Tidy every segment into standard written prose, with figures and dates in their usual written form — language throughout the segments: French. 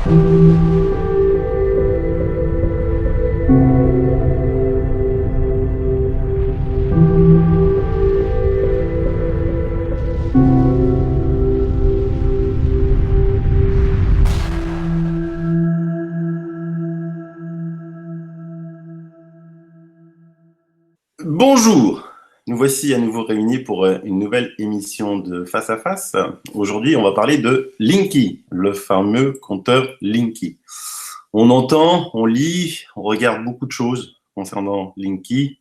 Bonjour, nous voici à nouveau réunis pour une nouvelle émission de Face à Face. Aujourd'hui, on va parler de Linky, le fameux compteur Linky. On entend, on lit, on regarde beaucoup de choses concernant Linky.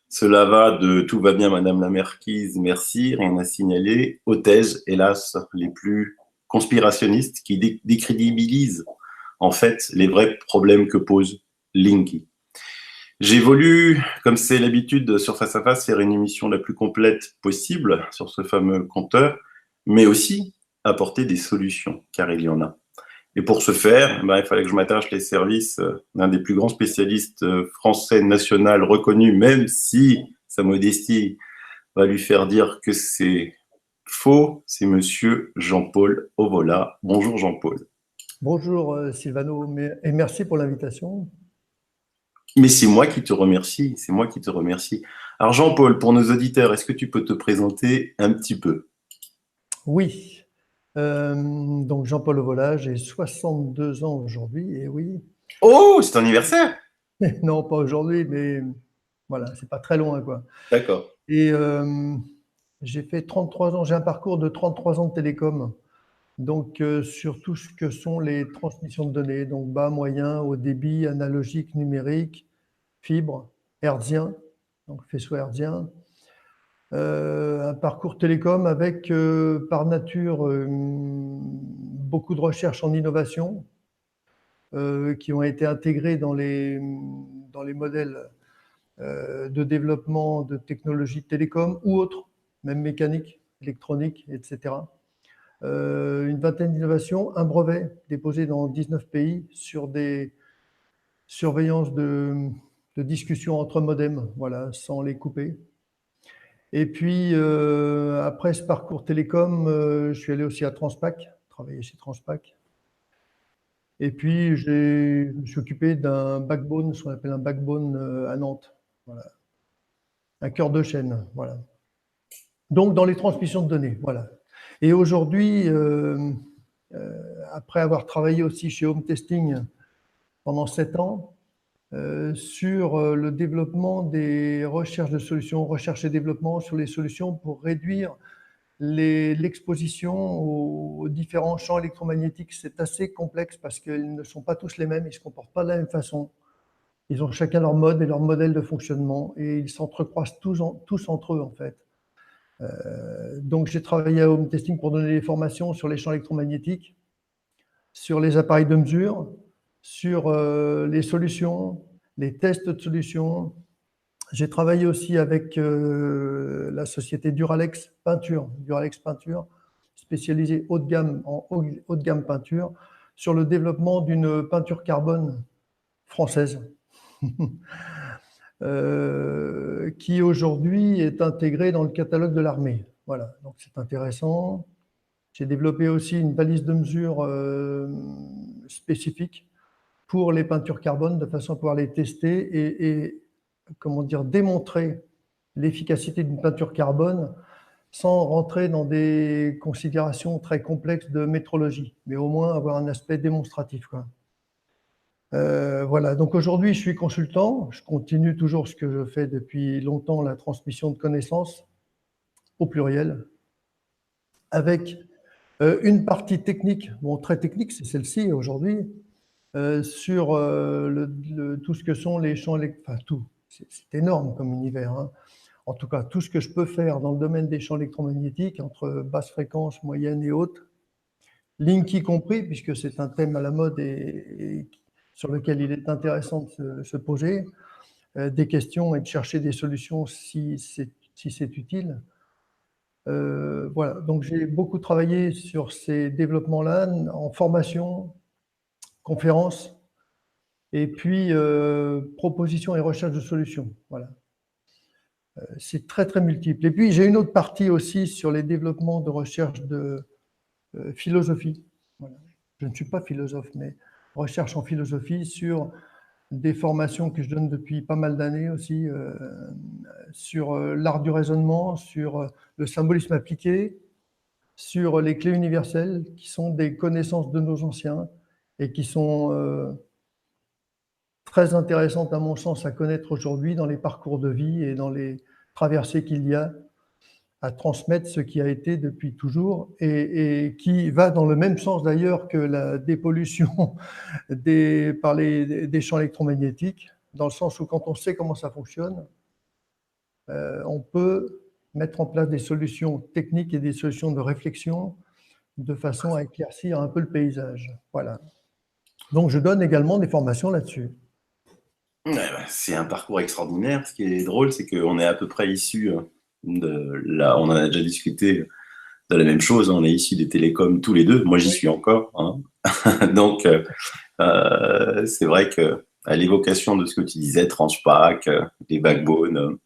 Cela va de tout va bien, Madame la Marquise, merci, rien à signaler, aux thèses, hélas, les plus conspirationnistes qui décrédibilisent en fait les vrais problèmes que pose Linky. J'ai voulu, comme c'est l'habitude sur Face à Face, faire une émission la plus complète possible sur ce fameux compteur, mais aussi apporter des solutions, car il y en a. Et pour ce faire, il fallait que je m'attache les services d'un des plus grands spécialistes français national reconnu, même si sa modestie va lui faire dire que c'est faux, c'est monsieur Jean-Paul Ovola. Bonjour Jean-Paul. Bonjour Sylvano, et merci pour l'invitation. Mais c'est moi qui te remercie, c'est moi qui te remercie. Alors Jean-Paul, pour nos auditeurs, est-ce que tu peux te présenter un petit peu? Oui, donc Jean-Paul Ovola, j'ai 62 ans aujourd'hui, et oui. Oh, c'est ton anniversaire? Non, pas aujourd'hui, mais voilà, c'est pas très loin, quoi. D'accord. Et j'ai fait 33 ans, j'ai un parcours de 33 ans de télécom, donc sur tout ce que sont les transmissions de données, donc bas, moyen, haut débit, analogique, numérique, fibre, hertzien, donc faisceau hertzien. Un parcours télécom avec, par nature, beaucoup de recherches en innovation qui ont été intégrées dans les modèles de développement de technologies de télécom ou autres, même mécanique, électronique, etc. Une vingtaine d'innovations, un brevet déposé dans 19 pays sur des surveillances de discussions entre modems, voilà, sans les couper. Et puis, après ce parcours télécom, je suis allé aussi à Transpac, travailler chez Transpac. Et puis, je me suis occupé d'un backbone, ce qu'on appelle un backbone à Nantes. Voilà. Un cœur de chaîne, voilà. Donc, dans les transmissions de données, voilà. Et aujourd'hui, après avoir travaillé aussi chez Home Testing pendant 7 ans, sur le développement des recherches de solutions, recherche et développement sur les solutions pour réduire l'exposition aux différents champs électromagnétiques. C'est assez complexe parce qu'ils ne sont pas tous les mêmes, ils ne se comportent pas de la même façon. Ils ont chacun leur mode et leur modèle de fonctionnement et ils s'entrecroisent tous entre eux en fait. Donc j'ai travaillé à Home Testing pour donner des formations sur les champs électromagnétiques, sur les appareils de mesure, sur les solutions, les tests de solutions. J'ai travaillé aussi avec la société Duralex Peinture, spécialisée haut de gamme en haut de gamme peinture, sur le développement d'une peinture carbone française, qui aujourd'hui est intégrée dans le catalogue de l'armée. Voilà, donc c'est intéressant. J'ai développé aussi une balise de mesure spécifique pour les peintures carbone, de façon à pouvoir les tester et comment dire, démontrer l'efficacité d'une peinture carbone sans rentrer dans des considérations très complexes de métrologie, mais au moins avoir un aspect démonstratif, quoi. Voilà, donc aujourd'hui je suis consultant, je continue toujours ce que je fais depuis longtemps, la transmission de connaissances au pluriel, avec une partie technique, bon très technique, c'est celle-ci aujourd'hui, sur tout ce que sont les champs électriques, enfin tout, c'est énorme comme univers, hein. En tout cas, tout ce que je peux faire dans le domaine des champs électromagnétiques, entre basse fréquence, moyenne et haute, Linky compris, puisque c'est un thème à la mode et sur lequel il est intéressant de se poser des questions et de chercher des solutions si c'est utile. Voilà, donc j'ai beaucoup travaillé sur ces développements-là en formation, conférences, et puis propositions et recherche de solutions. Voilà. C'est très, très multiple. Et puis, j'ai une autre partie aussi sur les développements de recherche de philosophie. Voilà. je ne suis pas philosophe, mais recherche en philosophie sur des formations que je donne depuis pas mal d'années aussi, sur l'art du raisonnement, sur le symbolisme appliqué, sur les clés universelles, qui sont des connaissances de nos anciens et qui sont très intéressantes à mon sens à connaître aujourd'hui dans les parcours de vie et dans les traversées qu'il y a à transmettre ce qui a été depuis toujours et qui va dans le même sens d'ailleurs que la dépollution des champs électromagnétiques, dans le sens où quand on sait comment ça fonctionne, on peut mettre en place des solutions techniques et des solutions de réflexion de façon à éclaircir un peu le paysage. Voilà. Donc je donne également des formations là-dessus. Ouais, bah, c'est un parcours extraordinaire. Ce qui est drôle, c'est qu'on est à peu près issus de là, on en a déjà discuté de la même chose. On est issus des télécoms tous les deux. Moi, j'y Oui. suis encore, hein. Donc, c'est vrai que à l'évocation de ce que tu disais, Transpac, les backbones,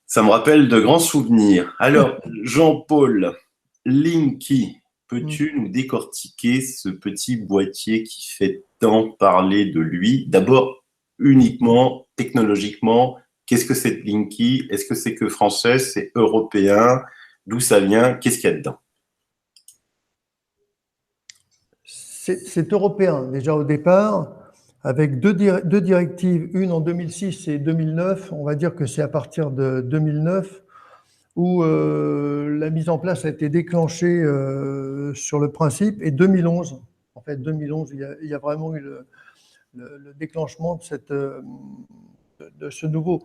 ça me rappelle de grands souvenirs. Alors, Jean-Paul, Linky, peux-tu nous décortiquer ce petit boîtier qui fait tant parler de lui? D'abord, uniquement technologiquement, qu'est-ce que c'est Linky? Est-ce que c'est que français? C'est européen? D'où ça vient? Qu'est-ce qu'il y a dedans? C'est européen déjà au départ, avec deux directives, une en 2006 et 2009. On va dire que c'est à partir de 2009 où la mise en place a été déclenchée sur le principe, et 2011. En fait, 2011, il y a vraiment eu le déclenchement de ce nouveau,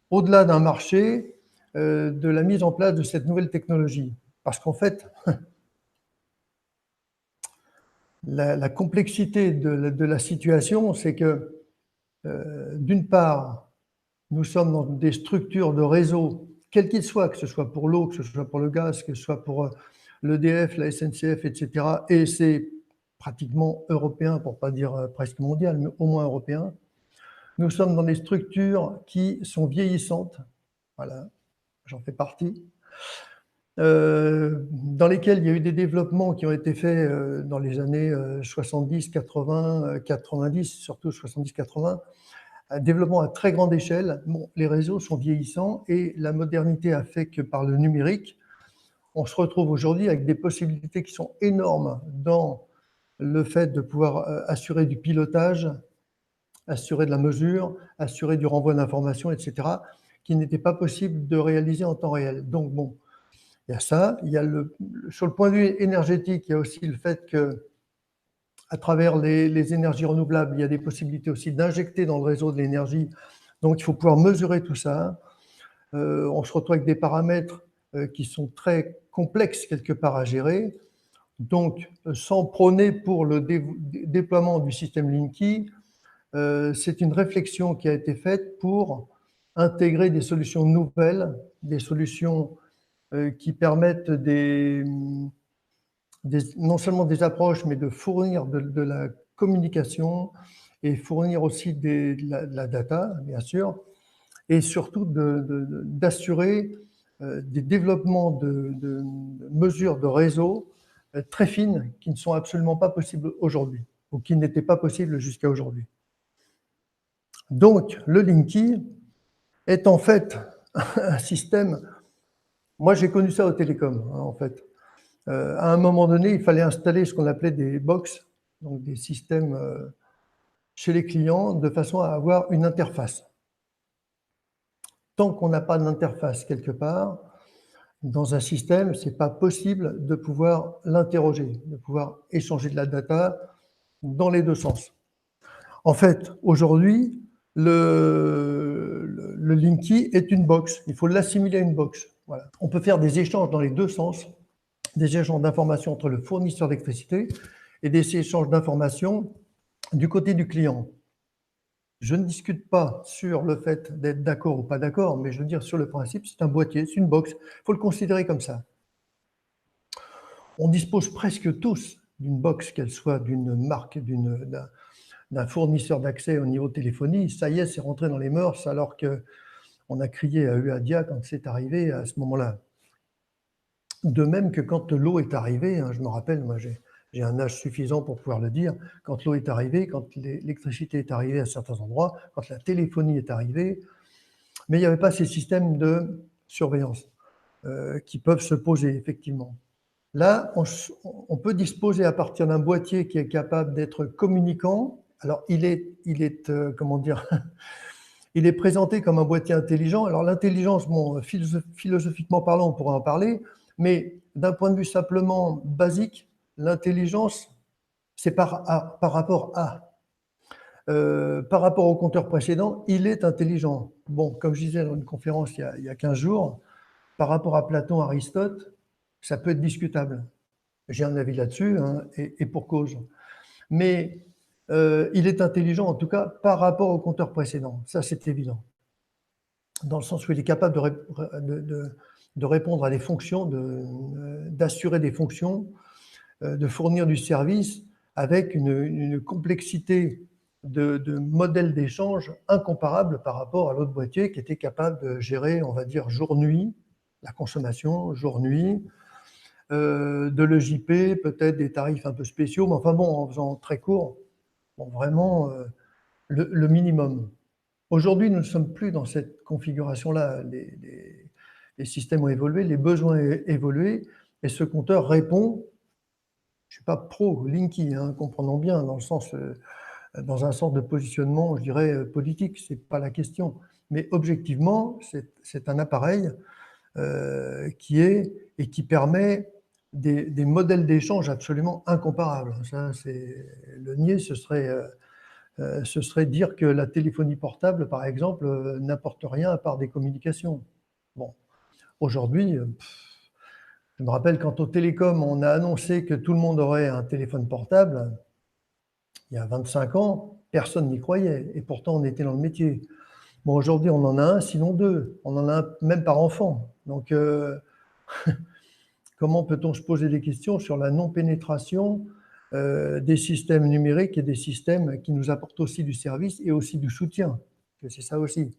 au-delà d'un marché, de la mise en place de cette nouvelle technologie. Parce qu'en fait, la complexité de la situation, c'est que, d'une part, nous sommes dans des structures de réseau, quels qu'ils soient, que ce soit pour l'eau, que ce soit pour le gaz, que ce soit pour l'EDF, la SNCF, etc. Et c'est pratiquement européen, pour ne pas dire presque mondial, mais au moins européen. Nous sommes dans des structures qui sont vieillissantes, voilà, j'en fais partie, dans lesquelles il y a eu des développements qui ont été faits dans les années 70, 80, 90, surtout 70-80, un développement à très grande échelle. Bon, les réseaux sont vieillissants et la modernité a fait que par le numérique, on se retrouve aujourd'hui avec des possibilités qui sont énormes dans le fait de pouvoir assurer du pilotage, assurer de la mesure, assurer du renvoi d'informations, etc., qui n'était pas possible de réaliser en temps réel. Donc bon, il y a ça. Il y a sur le point de vue énergétique, il y a aussi le fait que, à travers les énergies renouvelables, il y a des possibilités aussi d'injecter dans le réseau de l'énergie. Donc il faut pouvoir mesurer tout ça. On se retrouve avec des paramètres qui sont très complexes quelque part à gérer. Donc, sans prôner pour le déploiement du système Linky, c'est une réflexion qui a été faite pour intégrer des solutions nouvelles, des solutions qui permettent non seulement des approches, mais de fournir de la communication et fournir aussi de la data, bien sûr, et surtout d'assurer des développements de mesures de réseau très fines qui ne sont absolument pas possibles aujourd'hui ou qui n'étaient pas possibles jusqu'à aujourd'hui. Donc, le Linky est en fait un système. Moi, j'ai connu ça au télécom, hein, en fait. À un moment donné, il fallait installer ce qu'on appelait des box, donc des systèmes chez les clients, de façon à avoir une interface. Tant qu'on n'a pas d'interface quelque part, dans un système, ce n'est pas possible de pouvoir l'interroger, de pouvoir échanger de la data dans les deux sens. En fait, aujourd'hui, le Linky est une box. Il faut l'assimiler à une box. Voilà. On peut faire des échanges dans les deux sens, des échanges d'informations entre le fournisseur d'électricité et des échanges d'informations du côté du client. Je ne discute pas sur le fait d'être d'accord ou pas d'accord, mais je veux dire sur le principe, c'est un boîtier, c'est une box. Il faut le considérer comme ça. On dispose presque tous d'une box, qu'elle soit d'une marque, d'un fournisseur d'accès au niveau téléphonie. Ça y est, c'est rentré dans les mœurs, alors qu'on a crié à Uadia quand c'est arrivé à ce moment-là. De même que quand l'eau est arrivée, hein, je me rappelle, moi j'ai un âge suffisant pour pouvoir le dire, quand l'eau est arrivée, quand l'électricité est arrivée à certains endroits, quand la téléphonie est arrivée, mais il n'y avait pas ces systèmes de surveillance qui peuvent se poser, effectivement. Là, on peut disposer à partir d'un boîtier qui est capable d'être communicant. Alors, comment dire, il est présenté comme un boîtier intelligent. Alors, l'intelligence, bon, philosophiquement parlant, on pourrait en parler, mais d'un point de vue simplement basique, l'intelligence, c'est par rapport à. Par rapport au compteur précédent, il est intelligent. Bon, comme je disais dans une conférence il y a 15 jours, par rapport à Platon, Aristote, ça peut être discutable. J'ai un avis là-dessus, hein, et pour cause. Mais il est intelligent, en tout cas, par rapport au compteur précédent. Ça, c'est évident. Dans le sens où il est capable de répondre à des fonctions, d'assurer des fonctions, de fournir du service avec une complexité de modèles d'échange incomparable par rapport à l'autre boîtier qui était capable de gérer, on va dire, jour-nuit, la consommation, jour-nuit, de l'EJP, peut-être des tarifs un peu spéciaux, mais enfin bon, en faisant très court, bon, vraiment le minimum. Aujourd'hui, nous ne sommes plus dans cette configuration-là. Les systèmes ont évolué, les besoins ont évolué, et ce compteur répond. Je ne suis pas pro Linky, hein, comprenons bien, dans un sens de positionnement, je dirais, politique, ce n'est pas la question. Mais objectivement, c'est un appareil qui est et qui permet des modèles d'échange absolument incomparables. Ça, le nier, ce serait dire que la téléphonie portable, par exemple, n'apporte rien à part des communications. Bon, aujourd'hui, je me rappelle quand au Télécom, on a annoncé que tout le monde aurait un téléphone portable, il y a 25 ans, personne n'y croyait. Et pourtant, on était dans le métier. Bon, aujourd'hui, on en a un, sinon deux. On en a un même par enfant. Donc, comment peut-on se poser des questions sur la non-pénétration des systèmes numériques et des systèmes qui nous apportent aussi du service et aussi du soutien? C'est ça aussi.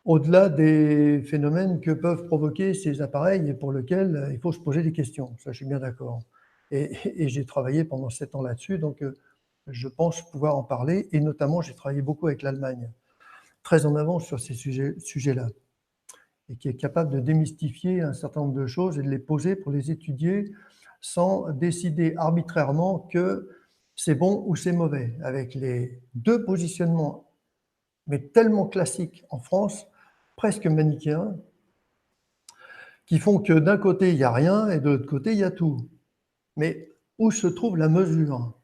Au-delà des phénomènes que peuvent provoquer ces appareils et pour lesquels il faut se poser des questions. Ça, je suis bien d'accord. Et j'ai travaillé pendant 7 ans là-dessus, donc je pense pouvoir en parler. Et notamment, j'ai travaillé beaucoup avec l'Allemagne, très en avance sur ces sujets-là, et qui est capable de démystifier un certain nombre de choses et de les poser pour les étudier sans décider arbitrairement que c'est bon ou c'est mauvais, avec les deux positionnements, mais tellement classiques en France, presque manichéens, qui font que d'un côté, il n'y a rien et de l'autre côté, il y a tout. Mais où se trouve la mesure?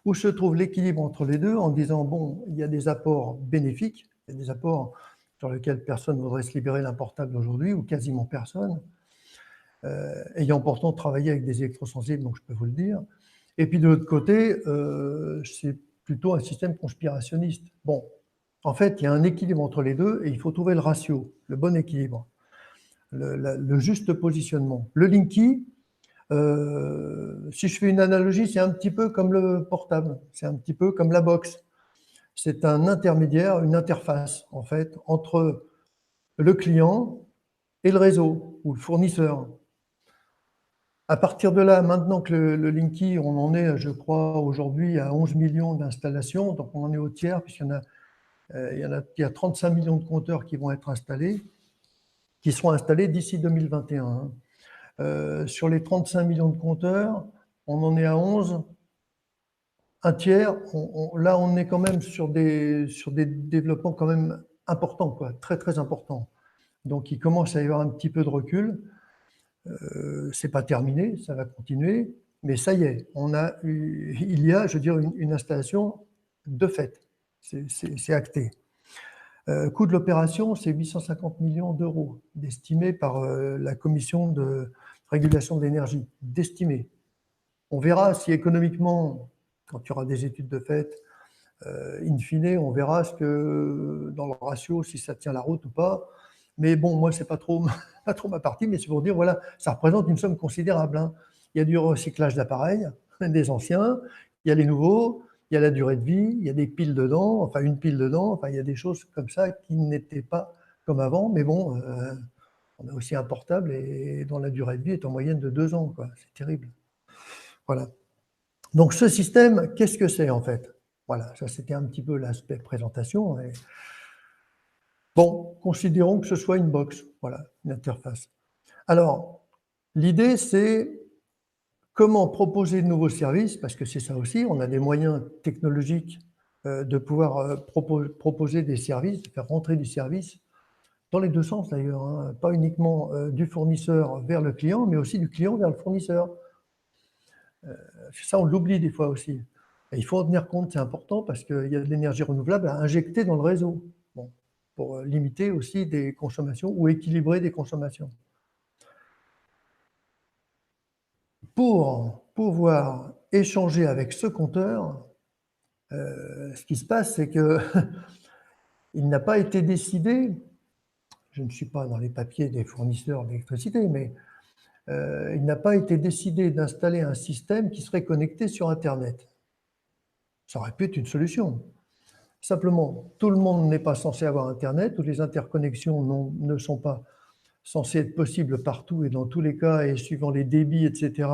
Où se trouve l'équilibre entre les deux en disant, bon, il y a des apports bénéfiques, il y a des apports sur lesquels personne ne voudrait se libérer d'un portable aujourd'hui, ou quasiment personne, ayant pourtant travaillé avec des électrosensibles, donc je peux vous le dire. Et puis de l'autre côté, c'est plutôt un système conspirationniste. Bon, en fait, il y a un équilibre entre les deux et il faut trouver le ratio, le bon équilibre, le juste positionnement. Le Linky, si je fais une analogie, c'est un petit peu comme le portable, c'est un petit peu comme la box. C'est un intermédiaire, une interface, en fait, entre le client et le réseau ou le fournisseur. À partir de là, maintenant que le Linky, on en est, je crois, aujourd'hui à 11 millions d'installations, donc on en est au tiers, puisqu'il y en a, il y a 35 millions de compteurs qui vont être installés, qui seront installés d'ici 2021. Sur les 35 millions de compteurs, on en est à 11, un tiers. Là, on est quand même sur des développements quand même importants, quoi, très très importants. Donc, il commence à y avoir un petit peu de recul. C'est pas terminé, ça va continuer, mais ça y est, il y a, je veux dire, une installation de fait, c'est acté. Coût de l'opération, c'est 850 millions d'euros, d'estimé par la Commission de régulation de l'énergie, d'estimé. On verra si économiquement, quand il y aura des études de fait, in fine, on verra dans le ratio, si ça tient la route ou pas. Mais bon, moi, c'est pas trop ma partie, mais c'est pour dire, voilà, ça représente une somme considérable, hein. Il y a du recyclage d'appareils, des anciens, il y a les nouveaux, il y a la durée de vie, il y a des piles dedans, enfin une pile dedans, enfin il y a des choses comme ça qui n'étaient pas comme avant, mais bon, on a aussi un portable et dont la durée de vie est en moyenne de 2 ans, quoi. C'est terrible. Voilà. Donc ce système, qu'est-ce que c'est en fait? Voilà, ça c'était un petit peu l'aspect présentation. Et... Bon, considérons que ce soit une box, voilà, une interface. Alors, l'idée c'est comment proposer de nouveaux services, parce que c'est ça aussi, on a des moyens technologiques de pouvoir proposer des services, de faire rentrer du service, dans les deux sens d'ailleurs, hein, pas uniquement du fournisseur vers le client, mais aussi du client vers le fournisseur. Ça, on l'oublie des fois aussi. Et il faut en tenir compte, c'est important, parce qu'il y a de l'énergie renouvelable à injecter dans le réseau, bon, pour limiter aussi des consommations ou équilibrer des consommations. Pour pouvoir échanger avec ce compteur, ce qui se passe, c'est que il n'a pas été décidé, je ne suis pas dans les papiers des fournisseurs d'électricité, mais il n'a pas été décidé d'installer un système qui serait connecté sur Internet. Ça aurait pu être une solution. Simplement, tout le monde n'est pas censé avoir Internet, ou les interconnexions ne sont pas censées être possibles partout et dans tous les cas, et suivant les débits, etc.,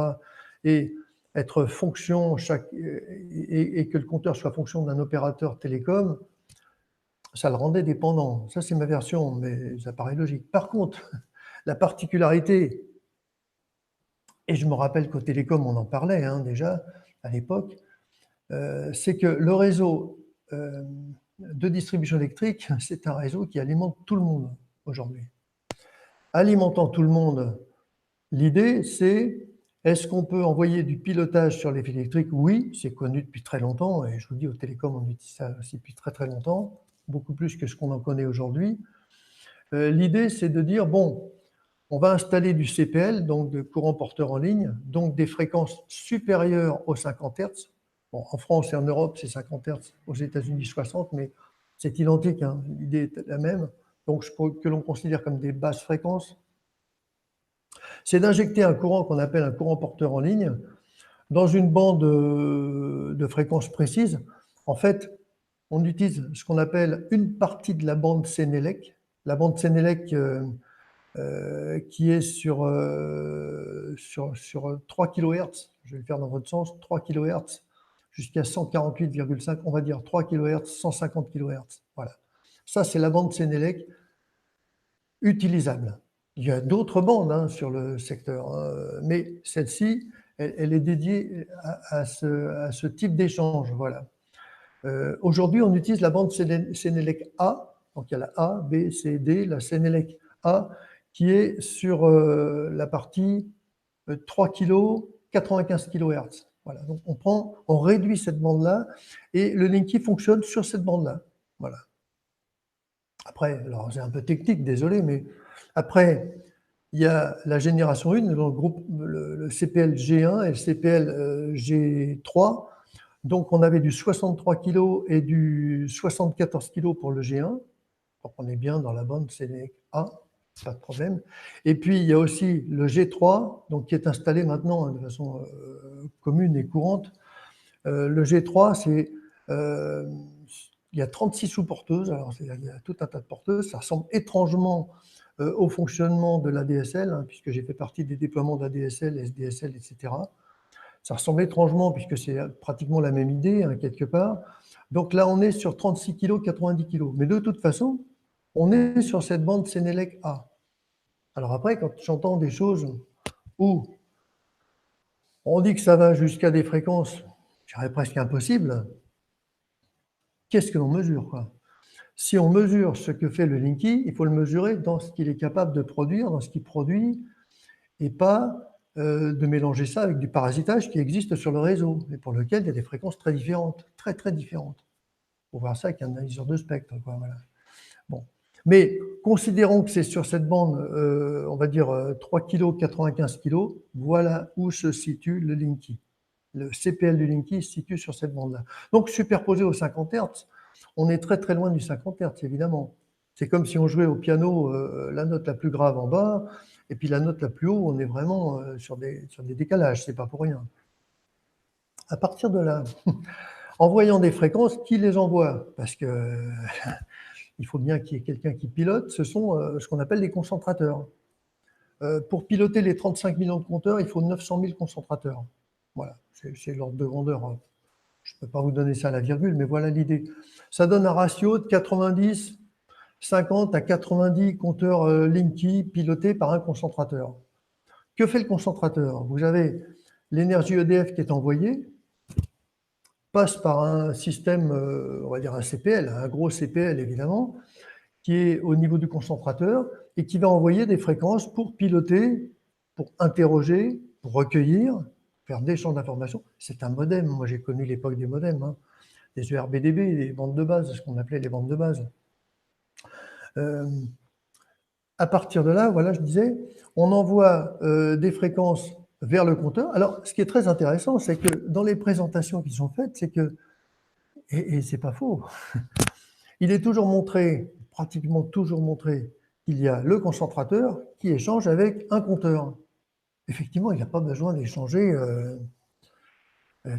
et être fonction et que le compteur soit fonction d'un opérateur télécom, ça le rendait dépendant. Ça, c'est ma version, mais ça paraît logique. Par contre, la particularité, et je me rappelle qu'au télécom, on en parlait déjà à l'époque, c'est que le réseau de distribution électrique, c'est un réseau qui alimente tout le monde aujourd'hui. Alimentant tout le monde, l'idée, c'est est-ce qu'on peut envoyer du pilotage sur les fils électriques? Oui, c'est connu depuis très longtemps, et je vous dis, au télécom, on utilise ça aussi depuis très très longtemps, beaucoup plus que ce qu'on en connaît aujourd'hui. L'idée, c'est de dire, bon, on va installer du CPL, donc de courant porteur en ligne, donc des fréquences supérieures aux 50 Hz. Bon, en France et en Europe, c'est 50 Hz, aux États-Unis 60, mais c'est identique, hein, l'idée est la même. Donc, que l'on considère comme des basses fréquences, c'est d'injecter un courant qu'on appelle un courant porteur en ligne dans une bande de fréquences précises. En fait, on utilise ce qu'on appelle une partie de la bande Sénélec. La bande Sénélec qui est sur 3 kHz, je vais le faire dans votre sens, 3 kHz jusqu'à 148,5, on va dire 3 kHz, 150 kHz. Voilà. Ça, c'est la bande Sénélec utilisable. Il y a d'autres bandes sur le secteur, mais celle-ci, elle est dédiée à ce type d'échange. Voilà. Aujourd'hui, on utilise la bande Sénélec A, donc il y a la A, B, C, D, la Sénélec A, qui est sur la partie 3 kg, 95 kHz. Voilà. Donc on réduit cette bande-là, et le Linky fonctionne sur cette bande-là. Voilà. Après, alors c'est un peu technique, désolé, mais après, il y a la génération 1, le CPL G1 et le CPL G3. Donc, on avait du 63 kg et du 74 kg pour le G1. Donc, on est bien dans la bande Sénélec A, pas de problème. Et puis, il y a aussi le G3, donc, qui est installé maintenant de façon commune et courante. Le G3, c'est... il y a 36 sous-porteuses, alors il y a tout un tas de porteuses. Ça ressemble étrangement au fonctionnement de l'ADSL, puisque j'ai fait partie des déploiements d'ADSL, SDSL, etc. Ça ressemble étrangement, puisque c'est pratiquement la même idée, quelque part. Donc là, on est sur 36 kg, 90 kg. Mais de toute façon, on est sur cette bande Sénélec A. Alors après, quand j'entends des choses où on dit que ça va jusqu'à des fréquences, je dirais presque impossibles, qu'est-ce que l'on mesure, quoi? Si on mesure ce que fait le Linky, il faut le mesurer dans ce qu'il est capable de produire, dans ce qu'il produit, et pas de mélanger ça avec du parasitage qui existe sur le réseau, et pour lequel il y a des fréquences très différentes, très très différentes. Il faut voir ça avec un analyseur de spectre, quoi, voilà. Bon. Mais considérons que c'est sur cette bande, on va dire 3 kg, 95 kg, voilà où se situe le Linky. Le CPL du Linky se situe sur cette bande-là. Donc superposé aux 50 Hz, on est très très loin du 50 Hz, évidemment. C'est comme si on jouait au piano la note la plus grave en bas, et puis la note la plus haut, on est vraiment sur des décalages, c'est pas pour rien. À partir de là, en voyant des fréquences, qui les envoie? Parce que il faut bien qu'il y ait quelqu'un qui pilote, ce sont ce qu'on appelle des concentrateurs. Pour piloter les 35 millions de compteurs, il faut 900 000 concentrateurs. Voilà, c'est l'ordre de grandeur, hein. Je ne peux pas vous donner ça à la virgule, mais voilà l'idée. Ça donne un ratio de 90, 50 à 90 compteurs Linky pilotés par un concentrateur. Que fait le concentrateur? Vous avez l'énergie EDF qui est envoyée, passe par un système, on va dire un CPL, un gros CPL évidemment, qui est au niveau du concentrateur et qui va envoyer des fréquences pour piloter, pour interroger, pour recueillir, faire des champs d'information. C'est un modem. Moi, j'ai connu l'époque des modems, hein, des ERBDB, des bandes de base, ce qu'on appelait les bandes de base. À partir de là, voilà, je disais, on envoie des fréquences vers le compteur. Alors, ce qui est très intéressant, c'est que dans les présentations qui sont faites, c'est que, et c'est pas faux, il est toujours montré, pratiquement toujours montré, qu'il y a le concentrateur qui échange avec un compteur. Effectivement, il n'a pas besoin d'échanger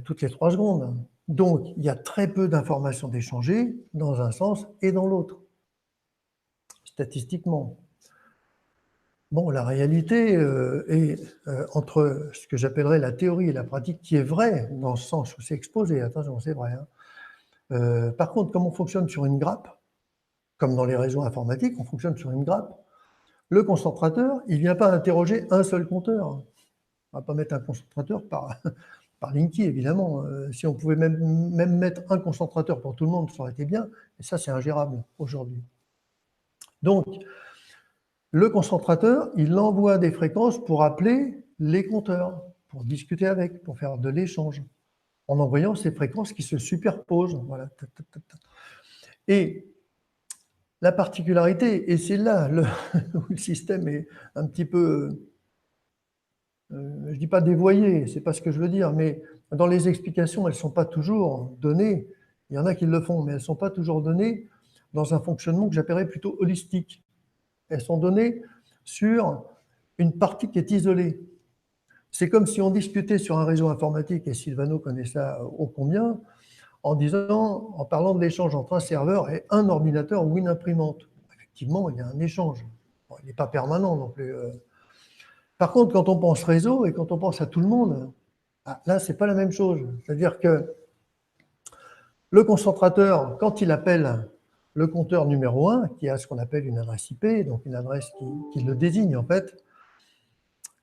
toutes les 3 secondes. Donc, il y a très peu d'informations d'échanger dans un sens et dans l'autre, statistiquement. Bon, la réalité est entre ce que j'appellerais la théorie et la pratique, qui est vraie dans ce sens où c'est exposé, attention, c'est vrai, hein. Par contre, comme on fonctionne sur une grappe, comme dans les réseaux informatiques, on fonctionne sur une grappe, le concentrateur, il ne vient pas interroger un seul compteur. On ne va pas mettre un concentrateur par Linky, évidemment. Si on pouvait même mettre un concentrateur pour tout le monde, ça aurait été bien, mais ça, c'est ingérable aujourd'hui. Donc, le concentrateur, il envoie des fréquences pour appeler les compteurs, pour discuter avec, pour faire de l'échange, en envoyant ces fréquences qui se superposent. Voilà. Et la particularité, et c'est là où le système est un petit peu, je ne dis pas dévoyé, c'est pas ce que je veux dire, mais dans les explications, elles ne sont pas toujours données. Il y en a qui le font, mais elles ne sont pas toujours données dans un fonctionnement que j'appellerais plutôt holistique. Elles sont données sur une partie qui est isolée. C'est comme si on discutait sur un réseau informatique, et Sylvano connaît ça ô combien, en parlant de l'échange entre un serveur et un ordinateur ou une imprimante. Effectivement, il y a un échange. Bon, il n'est pas permanent non plus. Par contre, quand on pense réseau et quand on pense à tout le monde, là, ce n'est pas la même chose. C'est-à-dire que le concentrateur, quand il appelle le compteur numéro 1, qui a ce qu'on appelle une adresse IP, donc une adresse qui le désigne en fait,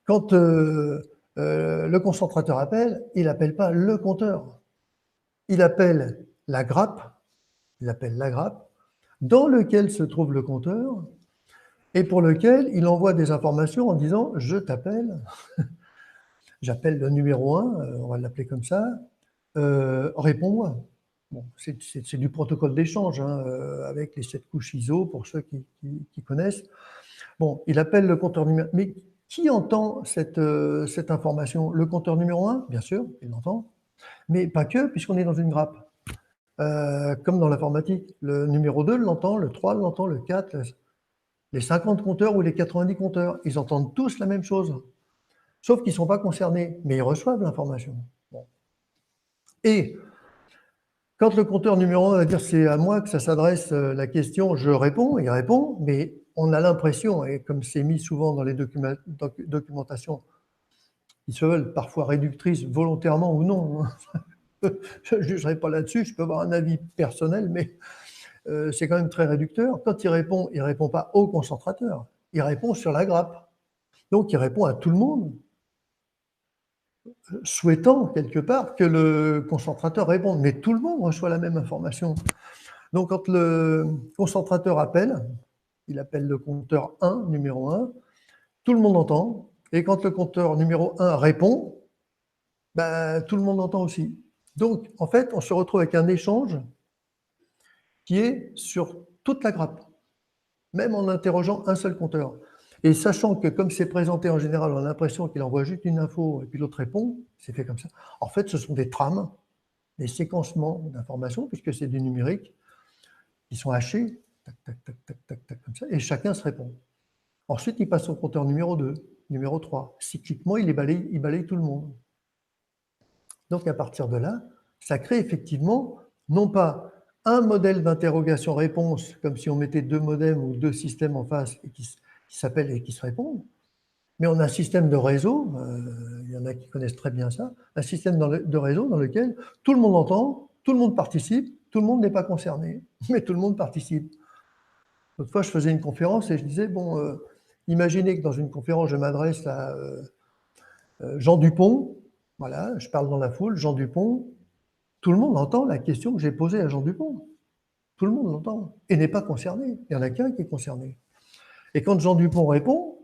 quand le concentrateur appelle, il n'appelle pas le compteur. Il appelle la grappe, dans lequel se trouve le compteur, et pour lequel il envoie des informations en disant « je t'appelle ». J'appelle le numéro 1, on va l'appeler comme ça, réponds-moi. Bon, c'est du protocole d'échange, hein, avec les 7 couches ISO, pour ceux qui connaissent. Bon, il appelle le compteur numéro 1. Mais qui entend cette information? Le compteur numéro 1, bien sûr, il l'entend, mais pas que, puisqu'on est dans une grappe. Comme dans l'informatique, le numéro 2 l'entend, le 3 l'entend, le 4, les 50 compteurs ou les 90 compteurs, ils entendent tous la même chose. Sauf qu'ils ne sont pas concernés, mais ils reçoivent l'information. Bon. Et quand le compteur numéro 1 va dire c'est à moi que ça s'adresse la question, je réponds, il répond, mais on a l'impression, et comme c'est mis souvent dans les documentations qui se veulent parfois réductrices volontairement ou non, je ne jugerai pas là-dessus, je peux avoir un avis personnel, mais c'est quand même très réducteur. Quand il ne répond pas au concentrateur, il répond sur la grappe. Donc il répond à tout le monde, souhaitant quelque part que le concentrateur réponde. Mais tout le monde reçoit la même information. Donc quand le concentrateur appelle, il appelle le compteur 1, numéro 1, tout le monde entend. Et quand le compteur numéro 1 répond, ben, tout le monde entend aussi. Donc en fait, on se retrouve avec un échange qui est sur toute la grappe, même en interrogeant un seul compteur. Et sachant que comme c'est présenté en général, on a l'impression qu'il envoie juste une info et puis l'autre répond, c'est fait comme ça. En fait, ce sont des trames, des séquencements d'informations, puisque c'est du numérique, qui sont hachés, tac, tac, tac, tac, tac, tac, comme ça, et chacun se répond. Ensuite, il passe au compteur numéro 2, numéro 3. Cycliquement, il balaye tout le monde. Donc, à partir de là, ça crée effectivement, non pas un modèle d'interrogation-réponse, comme si on mettait 2 modems ou 2 systèmes en face et qui s'appellent et qui se répondent, mais on a un système de réseau, il y y en a qui connaissent très bien ça, un système de réseau dans lequel tout le monde entend, tout le monde participe, tout le monde n'est pas concerné, mais tout le monde participe. L'autre fois, je faisais une conférence et je disais, bon, imaginez que dans une conférence, je m'adresse à Jean Dupont, voilà, je parle dans la foule, Jean Dupont, tout le monde entend la question que j'ai posée à Jean Dupont. Tout le monde l'entend et n'est pas concerné. Il n'y en a qu'un qui est concerné. Et quand Jean Dupont répond,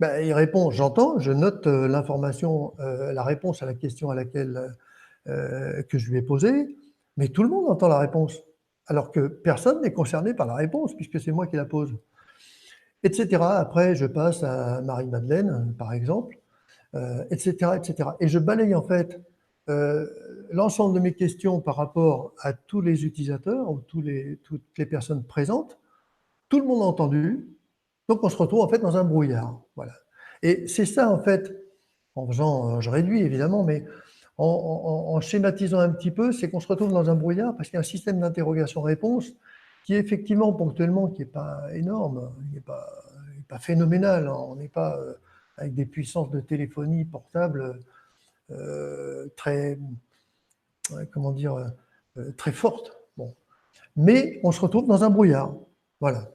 ben, il répond, j'entends, je note l'information, la réponse à la question à laquelle que je lui ai posée, mais tout le monde entend la réponse, alors que personne n'est concerné par la réponse, puisque c'est moi qui la pose, etc. Après, je passe à Marie-Madeleine, par exemple, etc., etc. Et je balaye en fait l'ensemble de mes questions par rapport à tous les utilisateurs ou toutes les personnes présentes. Tout le monde a entendu, donc on se retrouve en fait dans un brouillard. Voilà. Et c'est ça en fait, en faisant, je réduis évidemment, mais en schématisant un petit peu, c'est qu'on se retrouve dans un brouillard parce qu'il y a un système d'interrogation-réponse qui est effectivement ponctuellement, qui n'est pas énorme, il n'est pas phénoménal, hein. On n'est pas avec des puissances de téléphonie portable très, comment dire, très fortes. Bon. Mais on se retrouve dans un brouillard. Voilà.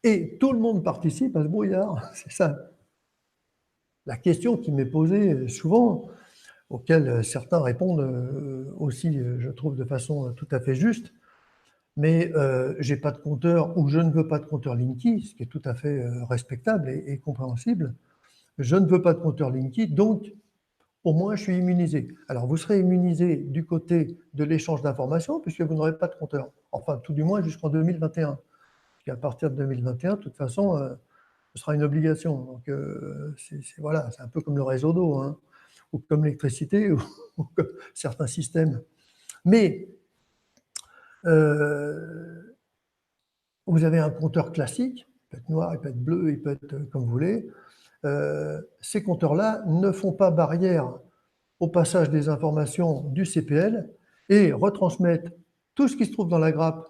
Et tout le monde participe à ce brouillard. C'est ça. La question qui m'est posée souvent, auquel certains répondent aussi, je trouve, de façon tout à fait juste, mais j'ai pas de compteur ou je ne veux pas de compteur Linky, ce qui est tout à fait respectable et compréhensible. Je ne veux pas de compteur Linky, donc au moins je suis immunisé. Alors vous serez immunisé du côté de l'échange d'informations puisque vous n'aurez pas de compteur. Enfin, tout du moins jusqu'en 2021. Parce qu'à partir de 2021, de toute façon, ce sera une obligation. Donc voilà, c'est un peu comme le réseau d'eau, hein, ou comme l'électricité, ou comme certains systèmes. Mais vous avez un compteur classique, il peut être noir, il peut être bleu, il peut être comme vous voulez. Ces compteurs-là ne font pas barrière au passage des informations du CPL et retransmettent tout ce qui se trouve dans la grappe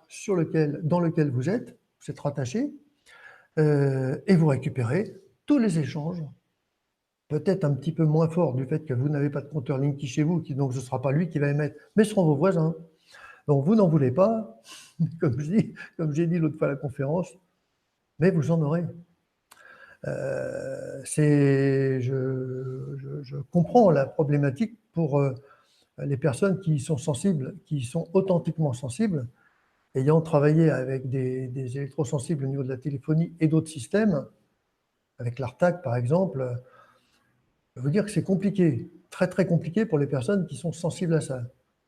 dans lequel vous êtes rattaché, et vous récupérez tous les échanges, peut-être un petit peu moins fort du fait que vous n'avez pas de compteur Linky chez vous, donc ce ne sera pas lui qui va émettre, mais ce seront vos voisins. Donc vous n'en voulez pas, comme j'ai dit l'autre fois à la conférence, mais vous en aurez. Je comprends la problématique pour les personnes qui sont sensibles, qui sont authentiquement sensibles, ayant travaillé avec des électrosensibles au niveau de la téléphonie et d'autres systèmes, avec l'ARTAC par exemple, je veux dire que c'est compliqué, très très compliqué pour les personnes qui sont sensibles à ça.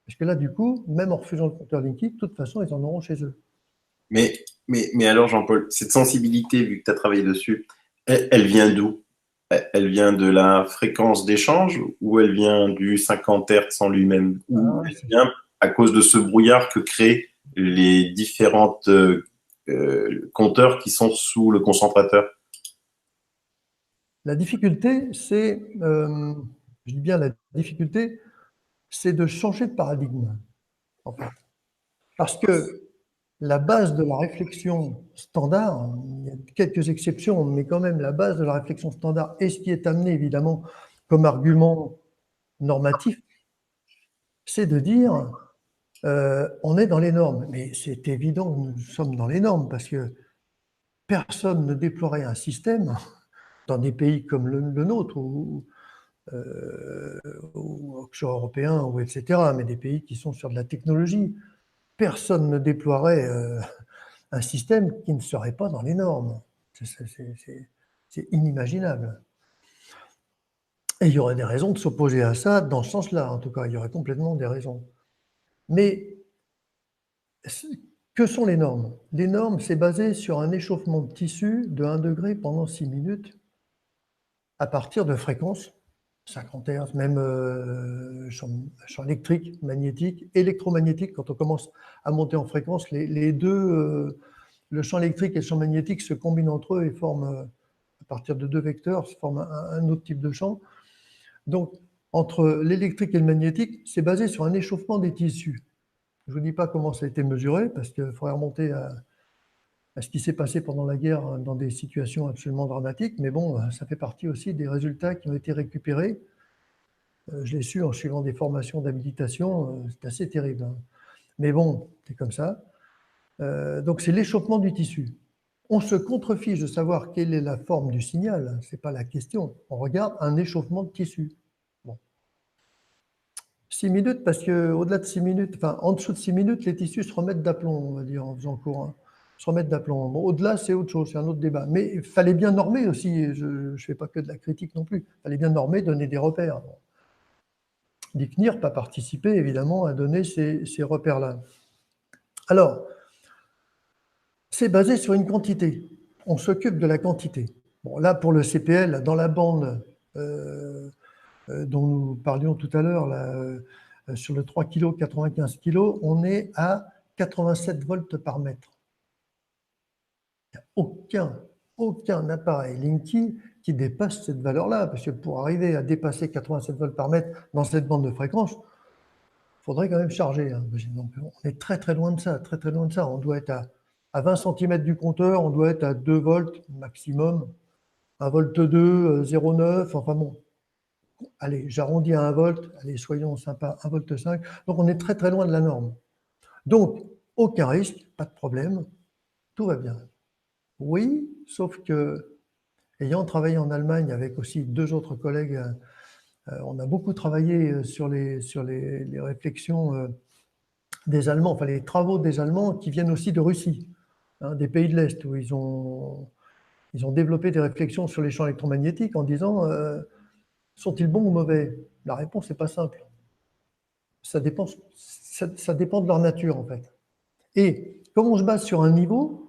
Parce que là, du coup, même en refusant le compteur Linky, de toute façon, ils en auront chez eux. Mais alors, Jean-Paul, cette sensibilité, vu que tu as travaillé dessus, elle vient d'où? Elle vient de la fréquence d'échange ou elle vient du 50 Hz en lui-même? Ou elle vient à cause de ce brouillard que créent les différentes compteurs qui sont sous le concentrateur? La difficulté, je dis bien la difficulté, c'est de changer de paradigme, en fait. Parce que la base de la réflexion standard, il y a quelques exceptions, mais quand même la base de la réflexion standard et ce qui est amené évidemment comme argument normatif, c'est de dire on est dans les normes. Mais c'est évident que nous sommes dans les normes parce que personne ne déploierait un système dans des pays comme le nôtre ou offshore européen, ou etc., mais des pays qui sont sur de la technologie. Personne ne déploierait un système qui ne serait pas dans les normes. C'est inimaginable. Et il y aurait des raisons de s'opposer à ça dans ce sens-là, en tout cas, il y aurait complètement des raisons. Mais que sont les normes? Les normes, c'est basé sur un échauffement de tissu de 1 degré pendant 6 minutes à partir de fréquences 50 Hz, même champ électrique, magnétique, électromagnétique. Quand on commence à monter en fréquence, les deux, le champ électrique et le champ magnétique se combinent entre eux et forment, à partir de deux vecteurs, se forment un autre type de champ. Donc, entre l'électrique et le magnétique, c'est basé sur un échauffement des tissus. Je ne vous dis pas comment ça a été mesuré, parce qu'il faudrait remonter à ce qui s'est passé pendant la guerre dans des situations absolument dramatiques, mais bon, ça fait partie aussi des résultats qui ont été récupérés Je l'ai su en suivant des formations d'habilitation, c'est assez terrible, hein. Mais bon, c'est comme ça. Donc c'est l'échauffement du tissu. On se contrefiche de savoir quelle est la forme du signal, ce n'est pas la question. On regarde un échauffement de tissu. Bon. 6 minutes, parce qu'au-delà de 6 minutes, enfin en dessous de 6 minutes, les tissus se remettent d'aplomb, on va dire, en faisant court, hein. Se remettent d'aplomb. Bon, au-delà, c'est autre chose, c'est un autre débat. Mais il fallait bien normer aussi, je ne fais pas que de la critique non plus. Il fallait bien normer, donner des repères. Bon. L'ICNIR n'a pas participé, évidemment, à donner ces repères-là. Alors, c'est basé sur une quantité. On s'occupe de la quantité. Bon, là, pour le CPL, dans la bande dont nous parlions tout à l'heure, sur le 3 kg, 95 kg, on est à 87 volts par mètre. Il n'y a aucun appareil Linky qui dépasse cette valeur-là, parce que pour arriver à dépasser 87 volts par mètre dans cette bande de fréquence, il faudrait quand même charger, hein. Donc, on est très très loin de ça, très très loin de ça. On doit être à 20 cm du compteur, on doit être à 2 volts maximum, 1 volt 2, 0,9, enfin bon. Allez, j'arrondis à 1 volt, allez, soyons sympas, 1 volt 5. Donc on est très très loin de la norme. Donc, aucun risque, pas de problème, tout va bien. Oui, sauf que, ayant travaillé en Allemagne avec aussi 2 autres collègues, on a beaucoup travaillé sur les réflexions des Allemands, enfin les travaux des Allemands qui viennent aussi de Russie, hein, des pays de l'Est, où ils ont développé des réflexions sur les champs électromagnétiques en disant sont-ils bons ou mauvais? La réponse n'est pas simple. Ça dépend de leur nature, en fait. Et comme on se base sur un niveau,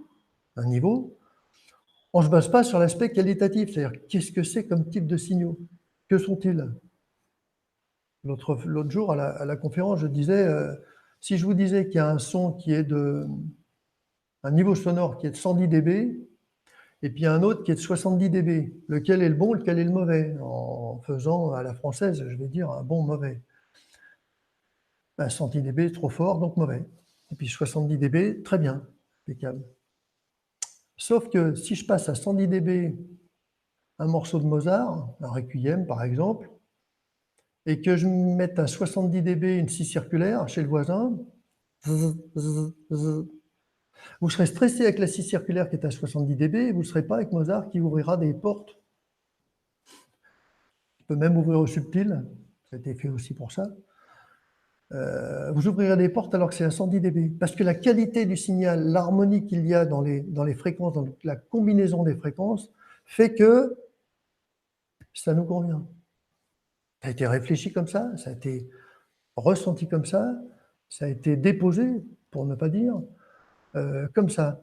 on ne se base pas sur l'aspect qualitatif, c'est-à-dire qu'est-ce que c'est comme type de signaux? Que sont-ils? L'autre jour, à la conférence, je disais, si je vous disais qu'il y a un son qui est un niveau sonore qui est de 110 dB, et puis un autre qui est de 70 dB, lequel est le bon, lequel est le mauvais? En faisant à la française, je vais dire un bon, mauvais. 110 dB, trop fort, donc mauvais. Et puis 70 dB, très bien, impeccable. Sauf que si je passe à 110 dB un morceau de Mozart, un requiem par exemple, et que je mette à 70 dB une scie circulaire chez le voisin, vous serez stressé avec la scie circulaire qui est à 70 dB et vous ne serez pas avec Mozart qui ouvrira des portes. Il peut même ouvrir au subtil, ça a été fait aussi pour ça. Vous ouvrirez des portes alors que c'est à 110 dB. Parce que la qualité du signal, l'harmonie qu'il y a dans les fréquences, dans la combinaison des fréquences, fait que ça nous convient. Ça a été réfléchi comme ça a été ressenti comme ça a été déposé, pour ne pas dire, comme ça.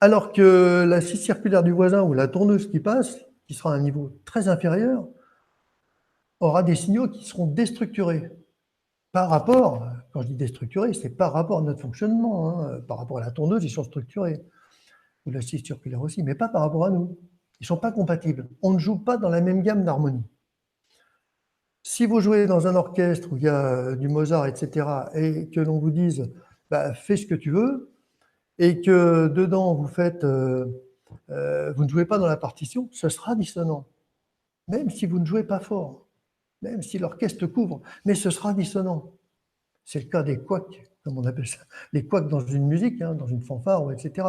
Alors que la scie circulaire du voisin ou la tourneuse qui passe, qui sera à un niveau très inférieur, aura des signaux qui seront déstructurés. Par rapport, quand je dis déstructurés, c'est par rapport à notre fonctionnement, hein. Par rapport à la tourneuse, ils sont structurés, ou la scie circulaire aussi, mais pas par rapport à nous. Ils ne sont pas compatibles. On ne joue pas dans la même gamme d'harmonie. Si vous jouez dans un orchestre où il y a du Mozart, etc., et que l'on vous dise bah, fais ce que tu veux, et que dedans vous ne jouez pas dans la partition, ce sera dissonant. Même si vous ne jouez pas fort, même si l'orchestre couvre, mais ce sera dissonant. C'est le cas des couacs, comme on appelle ça. Les couacs dans une musique, hein, dans une fanfare, etc.,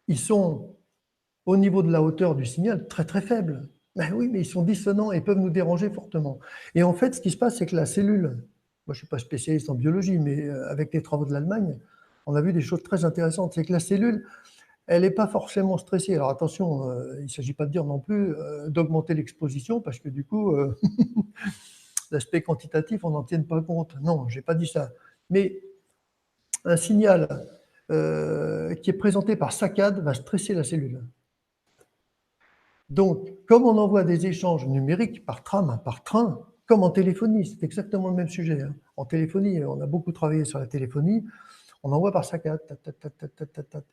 ils sont au niveau de la hauteur du signal très très faibles. Ben oui, mais ils sont dissonants et peuvent nous déranger fortement. Et en fait, ce qui se passe, c'est que la cellule, moi je ne suis pas spécialiste en biologie, mais avec les travaux de l'Allemagne, on a vu des choses très intéressantes. C'est que la cellule, elle n'est pas forcément stressée. Alors attention, il ne s'agit pas de dire non plus d'augmenter l'exposition, parce que du coup, l'aspect quantitatif, on n'en tient pas compte. Non, je n'ai pas dit ça. Mais un signal qui est présenté par saccade va stresser la cellule. Donc, comme on envoie des échanges numériques par tram, par train, comme en téléphonie, c'est exactement le même sujet, hein. En téléphonie, on a beaucoup travaillé sur la téléphonie, on envoie par saccade,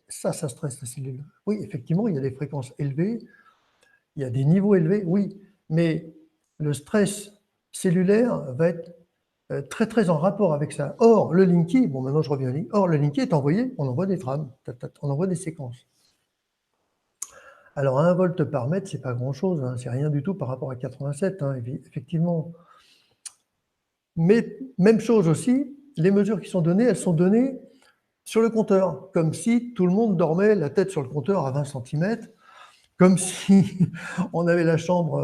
ça stresse la cellule. Oui, effectivement, il y a des fréquences élevées, il y a des niveaux élevés, oui, mais le stress cellulaire va être très très en rapport avec ça. Or, le Linky, bon maintenant je reviens à Linky, or le Linky est envoyé, on envoie des trames, on envoie des séquences. Alors, 1 volt par mètre, c'est pas grand-chose, hein, c'est rien du tout par rapport à 87, hein, effectivement. Mais même chose aussi, les mesures qui sont données, elles sont données sur le compteur, comme si tout le monde dormait la tête sur le compteur à 20 centimètres, comme si on avait la chambre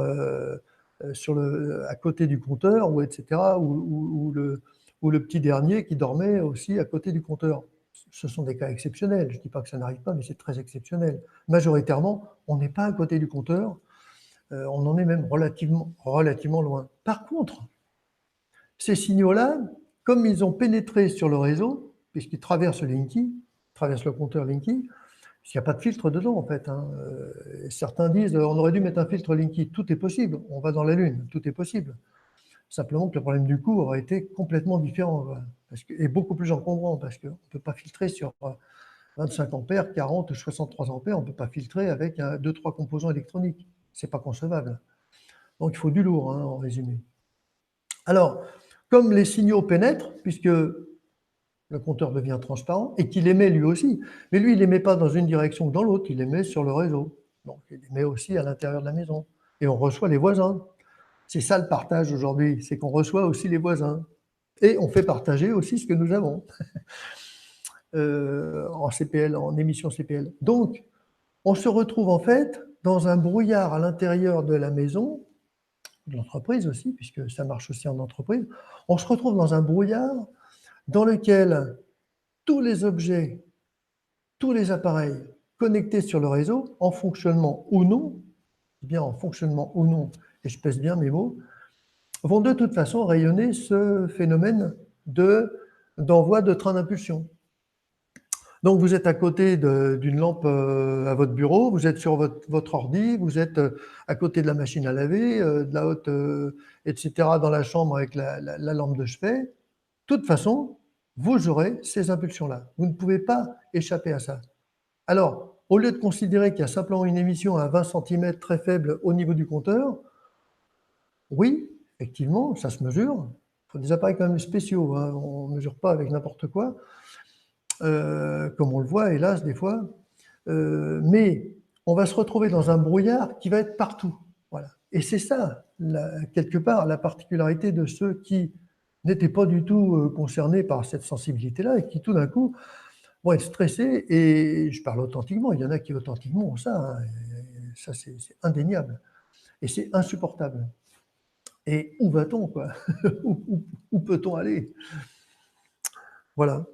à côté du compteur, ou etc., ou le petit dernier qui dormait aussi à côté du compteur. Ce sont des cas exceptionnels. Je ne dis pas que ça n'arrive pas, mais c'est très exceptionnel. Majoritairement, on n'est pas à côté du compteur, on en est même relativement loin. Par contre, ces signaux-là, comme ils ont pénétré sur le réseau, puisqu'ils traversent Linky, traversent le compteur Linky, il n'y a pas de filtre dedans, en fait. Hein. Certains disent on aurait dû mettre un filtre Linky. Tout est possible. On va dans la Lune. Tout est possible. Simplement que le problème du coût aurait été complètement différent. Et beaucoup plus encombrant, parce qu'on ne peut pas filtrer sur 25 ampères, 40 ou 63 ampères. On ne peut pas filtrer avec 2-3 composants électroniques. Ce n'est pas concevable. Donc il faut du lourd, hein, en résumé. Alors, comme les signaux pénètrent, puisque le compteur devient transparent et qu'il émet lui aussi. Mais lui, il n'émet pas dans une direction ou dans l'autre, il émet sur le réseau. Donc, il émet aussi à l'intérieur de la maison. Et on reçoit les voisins. C'est ça le partage aujourd'hui, c'est qu'on reçoit aussi les voisins. Et on fait partager aussi ce que nous avons en CPL, en émission CPL. Donc, on se retrouve en fait dans un brouillard à l'intérieur de la maison, de l'entreprise aussi, puisque ça marche aussi en entreprise. On se retrouve dans un brouillard dans lequel tous les objets, tous les appareils connectés sur le réseau, en fonctionnement ou non, bien en fonctionnement ou non, et je pèse bien mes mots, vont de toute façon rayonner ce phénomène d'envoi de train d'impulsion. Donc vous êtes à côté d'une lampe à votre bureau, vous êtes sur votre ordi, vous êtes à côté de la machine à laver, de la haute, etc., dans la chambre avec la lampe de chevet. De toute façon, vous aurez ces impulsions-là. Vous ne pouvez pas échapper à ça. Alors, au lieu de considérer qu'il y a simplement une émission à 20 cm très faible au niveau du compteur, oui, effectivement, ça se mesure. Il faut des appareils quand même spéciaux, hein. On ne mesure pas avec n'importe quoi, comme on le voit, hélas, des fois. Mais on va se retrouver dans un brouillard qui va être partout. Voilà. Et c'est ça, quelque part, la particularité de ceux qui n'étaient pas du tout concernés par cette sensibilité-là et qui, tout d'un coup, vont être stressés. Et je parle authentiquement, il y en a qui authentiquement ont ça. Hein, ça, c'est indéniable. Et c'est insupportable. Et où va-t-on, quoi? Où peut-on aller? Voilà.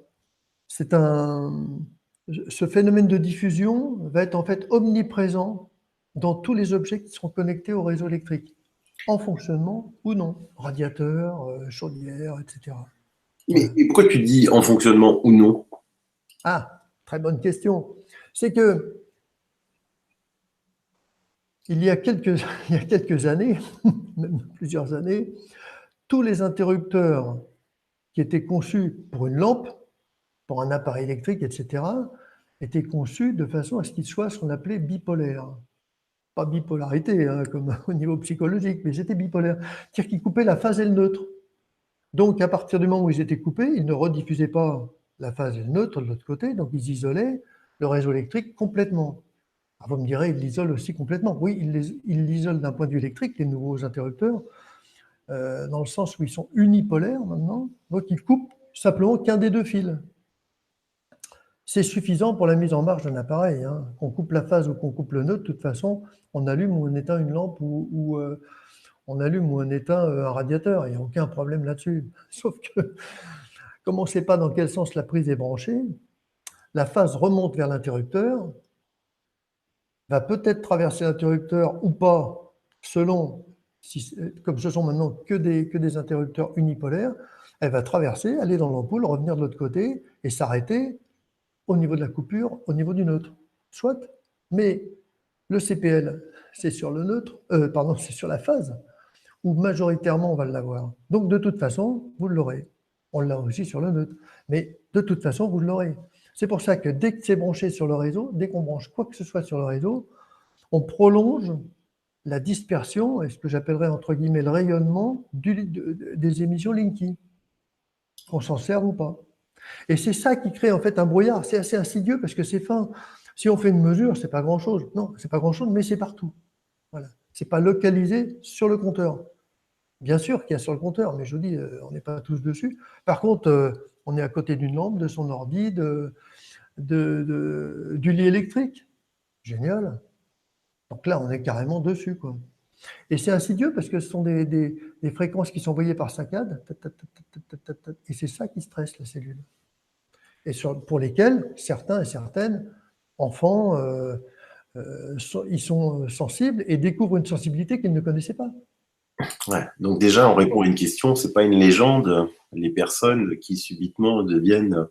Ce phénomène de diffusion va être en fait omniprésent dans tous les objets qui seront connectés au réseau électrique, en fonctionnement ou non, radiateur, chaudière, etc. Mais Voilà. et pourquoi tu dis en fonctionnement ou non? Ah, très bonne question. C'est que il y a quelques années, même plusieurs années, tous les interrupteurs qui étaient conçus pour une lampe, pour un appareil électrique, etc., étaient conçus de façon à ce qu'ils soient ce qu'on appelait bipolaires. Pas bipolarité, hein, comme au niveau psychologique, mais c'était bipolaire. C'est-à-dire qu'ils coupaient la phase et le neutre. Donc, à partir du moment où ils étaient coupés, ils ne rediffusaient pas la phase et le neutre de l'autre côté, donc ils isolaient le réseau électrique complètement. Alors vous me direz, ils l'isolent aussi complètement. Oui, ils l'isolent d'un point de vue électrique, les nouveaux interrupteurs, dans le sens où ils sont unipolaires maintenant, donc ils coupent simplement qu'un des deux fils. C'est suffisant pour la mise en marche d'un appareil. Hein. Qu'on coupe la phase ou qu'on coupe le neutre, de toute façon, on allume ou on éteint une lampe ou on allume ou on éteint un radiateur. Il n'y a aucun problème là-dessus. Sauf que, comme on ne sait pas dans quel sens la prise est branchée, la phase remonte vers l'interrupteur, va peut-être traverser l'interrupteur ou pas, selon, comme ce sont maintenant que des interrupteurs unipolaires, elle va traverser, aller dans l'ampoule, revenir de l'autre côté et s'arrêter au niveau de la coupure, au niveau du neutre. Soit, mais le CPL, c'est sur le neutre, c'est sur la phase, où majoritairement on va l'avoir. Donc de toute façon, vous l'aurez. On l'a aussi sur le neutre. Mais de toute façon, vous l'aurez. C'est pour ça que dès que c'est branché sur le réseau, dès qu'on branche quoi que ce soit sur le réseau, on prolonge la dispersion et ce que j'appellerais entre guillemets le rayonnement des émissions Linky, qu'on s'en serve ou pas. Et c'est ça qui crée en fait un brouillard. C'est assez insidieux parce que c'est fin. Si on fait une mesure, c'est pas grand-chose. Non, c'est pas grand-chose, mais c'est partout. Voilà. C'est pas localisé sur le compteur. Bien sûr qu'il y a sur le compteur, mais je vous dis, on n'est pas tous dessus. Par contre, on est à côté d'une lampe, de son ordi, du lit électrique. Génial. Donc là, on est carrément dessus, quoi. Et c'est insidieux parce que ce sont des fréquences qui sont envoyées par saccades, et c'est ça qui stresse la cellule. Et pour lesquelles certains et certaines enfants, ils sont sensibles et découvrent une sensibilité qu'ils ne connaissaient pas. Ouais. Donc déjà, on répond à une question, c'est pas une légende, les personnes qui subitement deviennent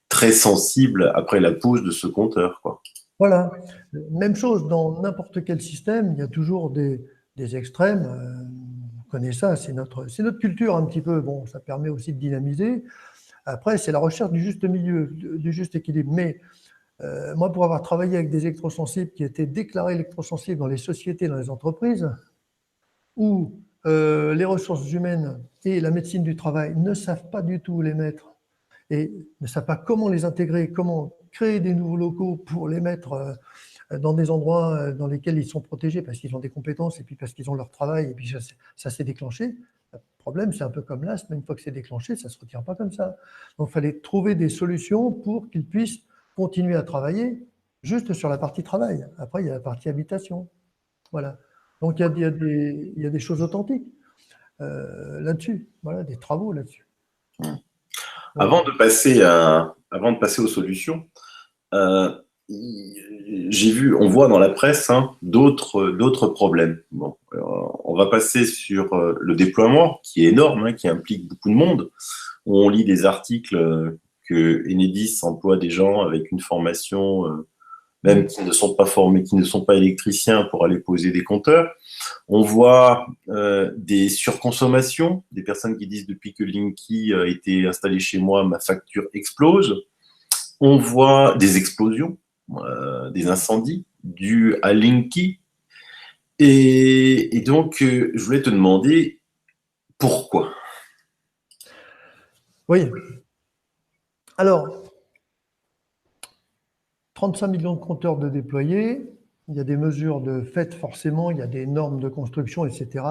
très sensibles après la pose de ce compteur, quoi. Voilà. Même chose dans n'importe quel système, il y a toujours des extrêmes. On connaît ça, c'est notre culture un petit peu. Bon, ça permet aussi de dynamiser. Après, c'est la recherche du juste milieu, du juste équilibre. Mais moi, pour avoir travaillé avec des électrosensibles qui étaient déclarés électrosensibles dans les sociétés, dans les entreprises, où les ressources humaines et la médecine du travail ne savent pas du tout où les mettre et ne savent pas comment les intégrer, comment créer des nouveaux locaux pour les mettre dans des endroits dans lesquels ils sont protégés parce qu'ils ont des compétences et puis parce qu'ils ont leur travail et puis ça s'est déclenché. Le problème, c'est un peu comme l'asthme, une fois que c'est déclenché, ça ne se retire pas comme ça. Donc, il fallait trouver des solutions pour qu'ils puissent continuer à travailler juste sur la partie travail. Après, il y a la partie habitation. Voilà. Donc, il y a des choses authentiques là-dessus. Voilà, des travaux là-dessus. Avant Voilà. avant de passer aux solutions, euh, on voit dans la presse, hein, d'autres problèmes. Bon, on va passer sur le déploiement, qui est énorme, hein, qui implique beaucoup de monde. On lit des articles que Enedis emploie des gens avec une formation, même qui ne sont pas formés, qui ne sont pas électriciens, pour aller poser des compteurs. On voit des surconsommations, des personnes qui disent depuis que Linky a été installé chez moi, ma facture explose. On voit des explosions, des incendies dus à Linky. Et donc, je voulais te demander pourquoi. Oui. Alors, 35 millions de compteurs de déployés, il y a des mesures de fait forcément, il y a des normes de construction, etc.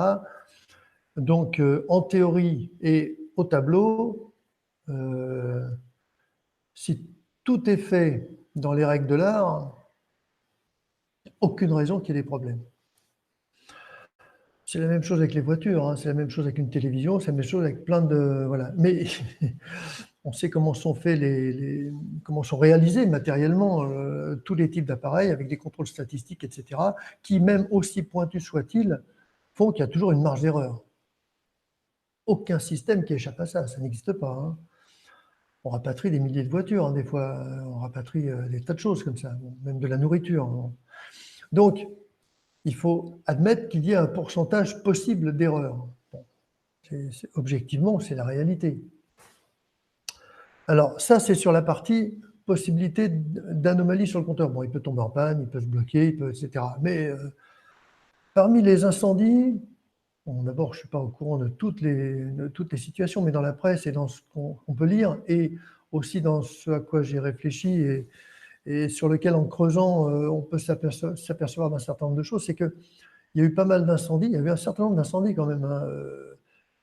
Donc, en théorie et au tableau, si tout est fait dans les règles de l'art, aucune raison qu'il y ait des problèmes. C'est la même chose avec les voitures, hein, c'est la même chose avec une télévision, c'est la même chose avec plein de... Voilà. Mais on sait comment sont faits comment sont réalisés matériellement tous les types d'appareils avec des contrôles statistiques, etc., qui, même aussi pointus soient-ils, font qu'il y a toujours une marge d'erreur. Aucun système qui échappe à ça, ça n'existe pas. Hein. On rapatrie des milliers de voitures, hein, des fois, on rapatrie des tas de choses comme ça, même de la nourriture. Hein. Donc, il faut admettre qu'il y a un pourcentage possible d'erreurs. Bon, objectivement, c'est la réalité. Alors, ça, c'est sur la partie possibilité d'anomalie sur le compteur. Bon, il peut tomber en panne, il peut se bloquer, etc. Mais parmi les incendies, bon, d'abord, je ne suis pas au courant de toutes les situations, mais dans la presse et dans ce qu'on peut lire, et aussi dans ce à quoi j'ai réfléchi et sur lequel, en creusant, on peut s'apercevoir d'un certain nombre de choses, c'est qu'il y a eu pas mal d'incendies, il y avait un certain nombre d'incendies quand même. Hein,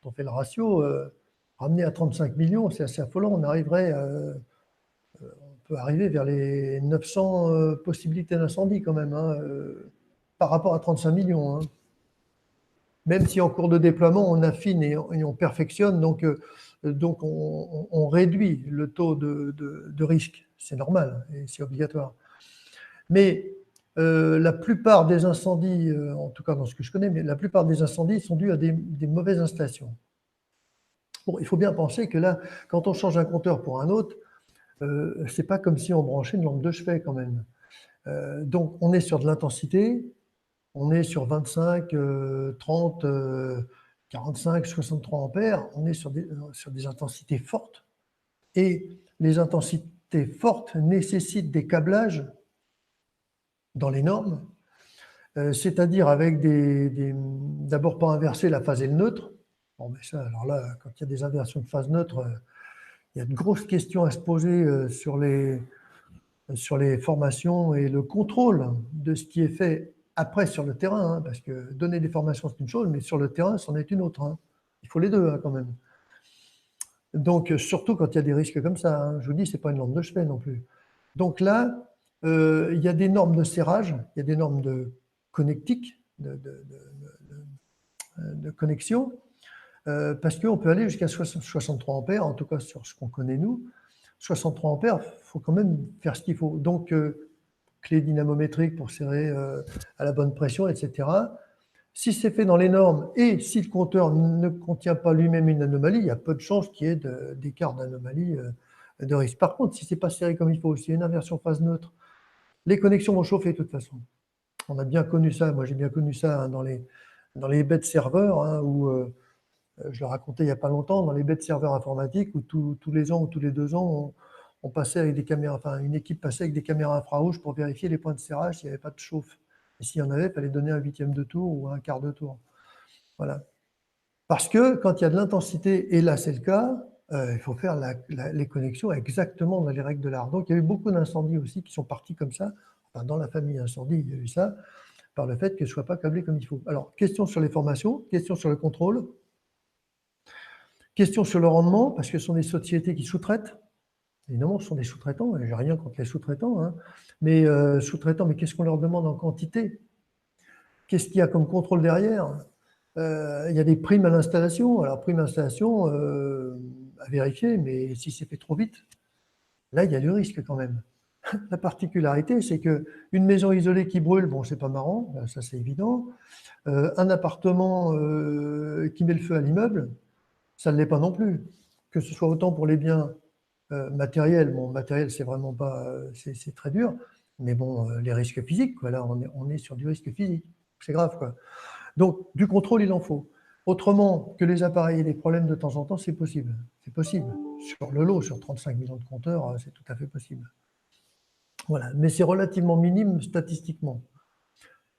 quand on fait le ratio, ramené à 35 millions, c'est assez affolant, on peut arriver vers les 900 possibilités d'incendie quand même, hein, par rapport à 35 millions. Hein. Même si en cours de déploiement, on affine et on perfectionne, donc on réduit le taux de risque. C'est normal et c'est obligatoire. Mais la plupart des incendies, en tout cas dans ce que je connais, mais la plupart des incendies sont dus à des mauvaises installations. Bon, il faut bien penser que là, quand on change un compteur pour un autre, c'est pas comme si on branchait une lampe de chevet quand même. Donc on est sur de l'intensité, on est sur 25, 30, 45, 63 ampères, on est sur des intensités fortes. Et les intensités fortes nécessitent des câblages dans les normes, c'est-à-dire avec d'abord pas inverser la phase et le neutre. Bon, mais ça, alors là, quand il y a des inversions de phase neutre, il y a de grosses questions à se poser sur sur les formations et le contrôle de ce qui est fait après sur le terrain, hein, parce que donner des formations, c'est une chose, mais sur le terrain, c'en est une autre. Hein. Il faut les deux, hein, quand même. Donc, surtout quand il y a des risques comme ça. Hein. Je vous dis, ce n'est pas une lampe de chevet non plus. Donc là, il y a des normes de serrage, il y a des normes de connectique, de connexion, parce qu'on peut aller jusqu'à 63 ampères, en tout cas sur ce qu'on connaît nous. 63 ampères, il faut quand même faire ce qu'il faut. Donc, clé dynamométrique pour serrer à la bonne pression, etc. Si c'est fait dans les normes et si le compteur ne contient pas lui-même une anomalie, il y a peu de chances qu'il y ait d'écart d'anomalie de risque. Par contre, si ce n'est pas serré comme il faut, s'il y a une inversion phase neutre, les connexions vont chauffer de toute façon. On a bien connu ça, moi j'ai bien connu ça hein, dans les bêtes serveurs, hein, où je le racontais il n'y a pas longtemps, dans les bêtes serveurs informatiques, où tous les ans ou tous les 2 ans, on passait avec des caméras, enfin une équipe passait avec des caméras infrarouges pour vérifier les points de serrage s'il n'y avait pas de chauffe. Et s'il y en avait, il fallait donner un huitième de tour ou un quart de tour. Voilà. Parce que quand il y a de l'intensité, et là c'est le cas, il faut faire les connexions exactement dans les règles de l'art. Donc il y a eu beaucoup d'incendies aussi qui sont partis comme ça. Enfin, dans la famille incendie, il y a eu ça, par le fait que je ne sois pas câblé comme il faut. Alors, question sur les formations, question sur le contrôle, question sur le rendement, parce que ce sont des sociétés qui sous-traitent. Évidemment, ce sont des sous-traitants, et je n'ai rien contre les sous-traitants, hein. Mais sous-traitants, mais qu'est-ce qu'on leur demande en quantité? Qu'est-ce qu'il y a comme contrôle derrière? Il y a des primes à l'installation. Alors, primes d'installation à vérifier, mais si c'est fait trop vite, là, il y a du risque quand même. La particularité, c'est qu'une maison isolée qui brûle, bon, c'est pas marrant, ça c'est évident. Un appartement qui met le feu à l'immeuble, ça ne l'est pas non plus. Que ce soit autant pour les biens matériels, bon, matériel, c'est vraiment pas, c'est très dur, mais bon, les risques physiques, quoi, là, on est sur du risque physique, c'est grave, quoi. Donc, du contrôle, il en faut. Autrement que les appareils aient des problèmes de temps en temps, c'est possible. C'est possible. Sur le lot, sur 35 millions de compteurs, c'est tout à fait possible. Voilà. Mais c'est relativement minime statistiquement.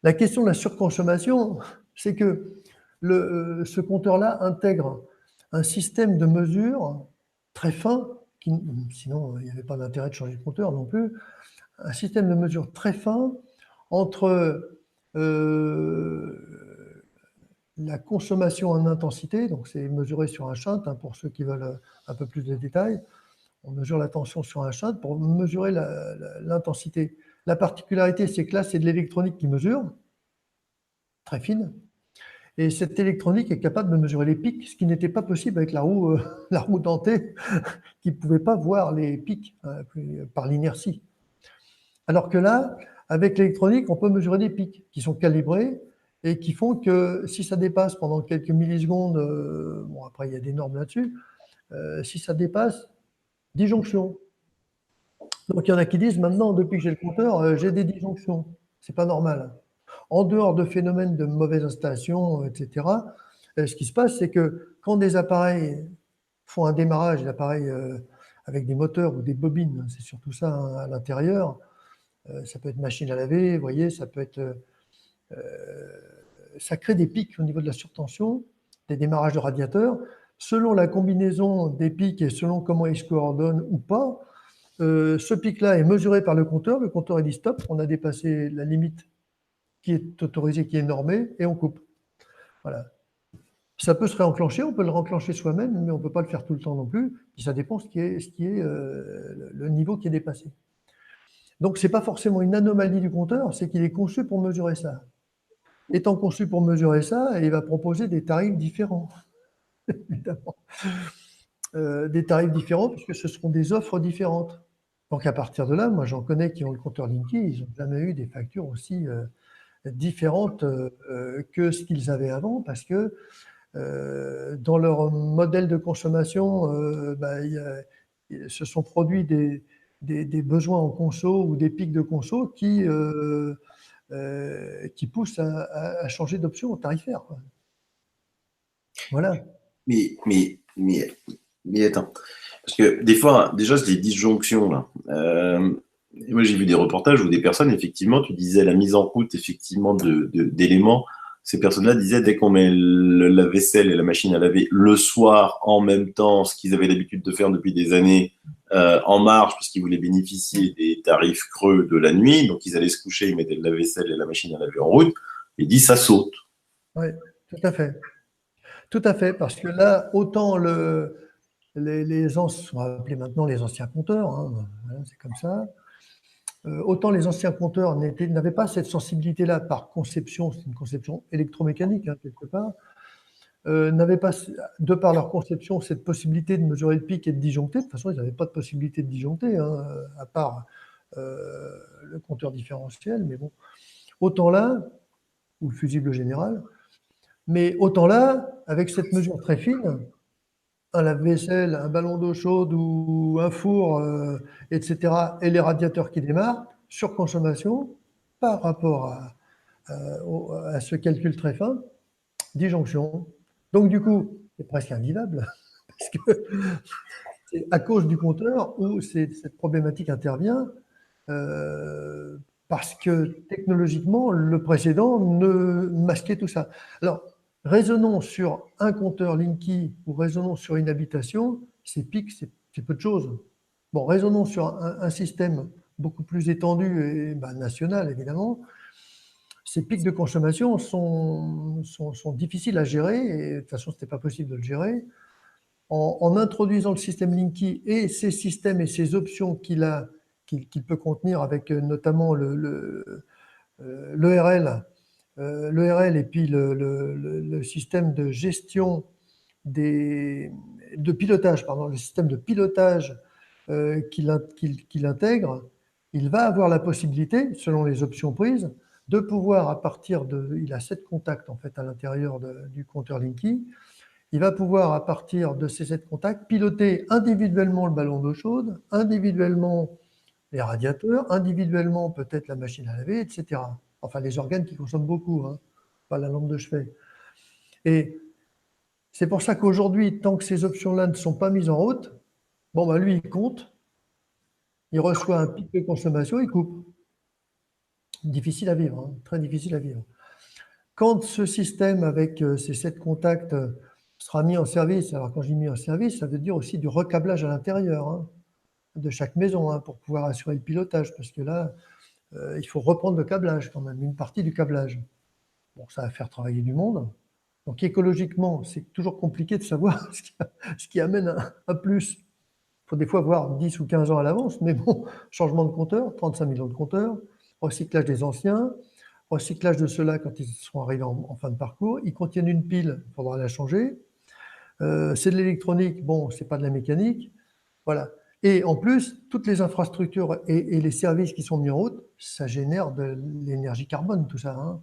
La question de la surconsommation, c'est que ce compteur-là intègre un système de mesure très fin, sinon il n'y avait pas d'intérêt de changer de compteur non plus, un système de mesure très fin entre la consommation en intensité, donc c'est mesuré sur un shunt, hein, pour ceux qui veulent un peu plus de détails, on mesure la tension sur un shunt pour mesurer l'intensité. La particularité, c'est que là, c'est de l'électronique qui mesure, très fine, et cette électronique est capable de mesurer les pics, ce qui n'était pas possible avec la roue, la roue dentée, qui ne pouvait pas voir les pics hein, par l'inertie. Alors que là, avec l'électronique, on peut mesurer des pics qui sont calibrés et qui font que si ça dépasse pendant quelques millisecondes, bon après il y a des normes là-dessus, si ça dépasse, disjonction. Donc il y en a qui disent maintenant, depuis que j'ai le compteur, j'ai des disjonctions. C'est pas normal. En dehors de phénomènes de mauvaise installation, etc., ce qui se passe, c'est que quand des appareils font un démarrage, l'appareil avec des moteurs ou des bobines, c'est surtout ça hein, à l'intérieur, ça peut être machine à laver, vous voyez, ça peut être ça crée des pics au niveau de la surtension, des démarrages de radiateurs. Selon la combinaison des pics et selon comment ils se coordonnent ou pas, ce pic-là est mesuré par le compteur il dit stop, on a dépassé la limite qui est autorisée, qui est normée, et on coupe. Voilà. Ça peut se réenclencher, on peut le réenclencher soi-même, mais on ne peut pas le faire tout le temps non plus, et ça dépend ce qui est le niveau qui est dépassé. Donc, ce n'est pas forcément une anomalie du compteur, c'est qu'il est conçu pour mesurer ça. Étant conçu pour mesurer ça, il va proposer des tarifs différents, évidemment. Des tarifs différents, puisque ce seront des offres différentes. Donc, à partir de là, moi, j'en connais qui ont le compteur Linky, ils n'ont jamais eu des factures aussi différentes que ce qu'ils avaient avant, parce que dans leur modèle de consommation, se sont produits des besoins en conso ou des pics de conso qui poussent à changer d'option tarifaire. Voilà. Mais attends, parce que des fois, déjà, c'est des disjonctions là. Et moi, j'ai vu des reportages où des personnes, effectivement, tu disais la mise en route, effectivement, d'éléments. Ces personnes-là disaient dès qu'on met la vaisselle et la machine à laver le soir en même temps, ce qu'ils avaient l'habitude de faire depuis des années, en marge parce qu'ils voulaient bénéficier des tarifs creux de la nuit. Donc, ils allaient se coucher, ils mettaient le lave-vaisselle et la machine à laver en route. Il dit, ça saute. Oui, tout à fait. Tout à fait, parce que là, autant on va appeler maintenant les anciens compteurs, hein, voilà, c'est comme ça. Autant les anciens compteurs n'avaient pas cette sensibilité-là par conception, c'est une conception électromécanique, hein, quelque part, n'avaient pas, de par leur conception, cette possibilité de mesurer le pic et de disjoncter. De toute façon, ils n'avaient pas de possibilité de disjoncter, hein, à part le compteur différentiel, mais bon. Autant là, ou le fusible général, mais autant là, avec cette mesure très fine, un lave-vaisselle, un ballon d'eau chaude ou un four, etc., et les radiateurs qui démarrent, surconsommation par rapport à ce calcul très fin, disjonction. Donc du coup, c'est presque invivable, parce que c'est à cause du compteur où cette problématique intervient, euh, parce que technologiquement, le précédent ne masquait tout ça. Alors, raisonnons sur un compteur Linky ou raisonnons sur une habitation, c'est pic, c'est peu de choses. Bon, raisonnons sur un système beaucoup plus étendu et national, évidemment. Ces pics de consommation sont difficiles à gérer et de toute façon, ce n'était pas possible de le gérer. En introduisant le système Linky et ses systèmes et ses options qu'il peut contenir avec notamment l'ERL, et puis le système de gestion de pilotage, pardon, le système de pilotage qu'il intègre, il va avoir la possibilité, selon les options prises, de pouvoir, à partir de, il a 7 contacts en fait à l'intérieur du compteur Linky, il va pouvoir, à partir de ces 7 contacts, piloter individuellement le ballon d'eau chaude, individuellement les radiateurs, individuellement peut-être la machine à laver, etc. Enfin, les organes qui consomment beaucoup, hein, pas la lampe de chevet. Et c'est pour ça qu'aujourd'hui, tant que ces options-là ne sont pas mises en route, bon, ben lui, il compte, il reçoit un pic de consommation, il coupe. Difficile à vivre, hein, très difficile à vivre. Quand ce système avec ces 7 contacts sera mis en service, alors quand je dis mis en service, ça veut dire aussi du recablage à l'intérieur, hein, de chaque maison, hein, pour pouvoir assurer le pilotage, parce que là, il faut reprendre le câblage quand même, une partie du câblage. Bon, ça va faire travailler du monde. Donc écologiquement, c'est toujours compliqué de savoir ce qui amène un plus. Il faut des fois voir 10 ou 15 ans à l'avance, mais bon, changement de compteur, 35 millions de compteurs, recyclage des anciens, recyclage de ceux-là quand ils seront arrivés en fin de parcours. Ils contiennent une pile, il faudra la changer. C'est de l'électronique, bon, c'est pas de la mécanique. Voilà. Et en plus, toutes les infrastructures et les services qui sont mis en route, ça génère de l'énergie carbone, tout ça, hein.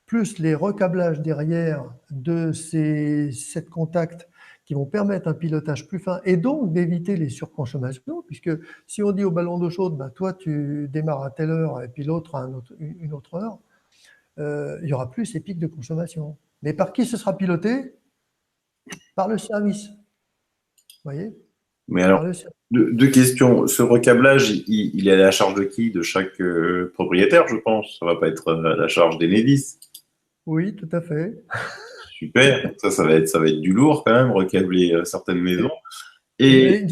Plus les recablages derrière de ces 7 contacts qui vont permettre un pilotage plus fin et donc d'éviter les surconsommations, puisque si on dit au ballon d'eau chaude, ben toi tu démarres à telle heure et puis l'autre à une autre heure, il n'y aura plus ces pics de consommation. Mais par qui ce sera piloté? Par le service. Vous voyez? Mais alors, Par le service. deux questions. Ce recablage, il est à la charge de qui? De chaque propriétaire, je pense. Ça va pas être à la charge d'Enedis. Oui, tout à fait. Super. Ça va être du lourd quand même, recabler certaines maisons. Et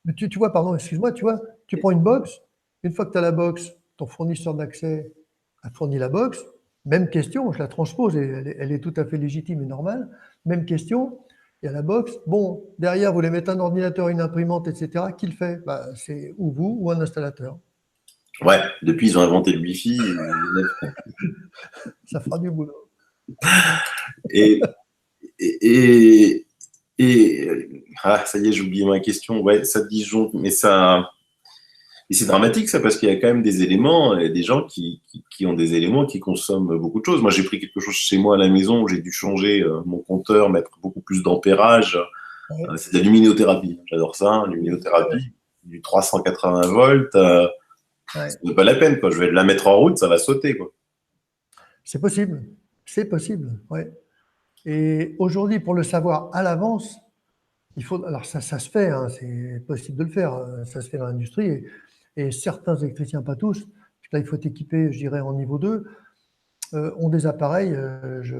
Mais tu vois, pardon, excuse-moi, tu vois, tu prends une box, une fois que tu as la box, ton fournisseur d'accès a fourni la box, même question, je la transpose, et elle est tout à fait légitime et normale, même question, il y a la box, bon, derrière, vous voulez mettre un ordinateur, une imprimante, etc., qui le fait? Bah, c'est ou vous ou un installateur. ouais, depuis ils ont inventé le Wi-Fi. Ça fera du boulot. Et, et, ça y est, j'ai oublié ma question. Ouais, ça disjoncte, mais ça. Et c'est dramatique ça parce qu'il y a quand même des éléments, des gens qui ont des éléments qui consomment beaucoup de choses. Moi, j'ai pris quelque chose chez moi à la maison où j'ai dû changer mon compteur, mettre beaucoup plus d'ampérage. Ouais, C'est de la luminothérapie. J'adore ça, luminothérapie, du 380 volts. ouais. C'est pas la peine, quoi. Je vais la mettre en route, ça va sauter, quoi. C'est possible, ouais. Et aujourd'hui, pour le savoir à l'avance, il faut, alors ça se fait, hein, c'est possible de le faire, ça se fait dans l'industrie, et certains électriciens, pas tous, parce que là il faut équiper, je dirais, en niveau 2, ont des appareils, je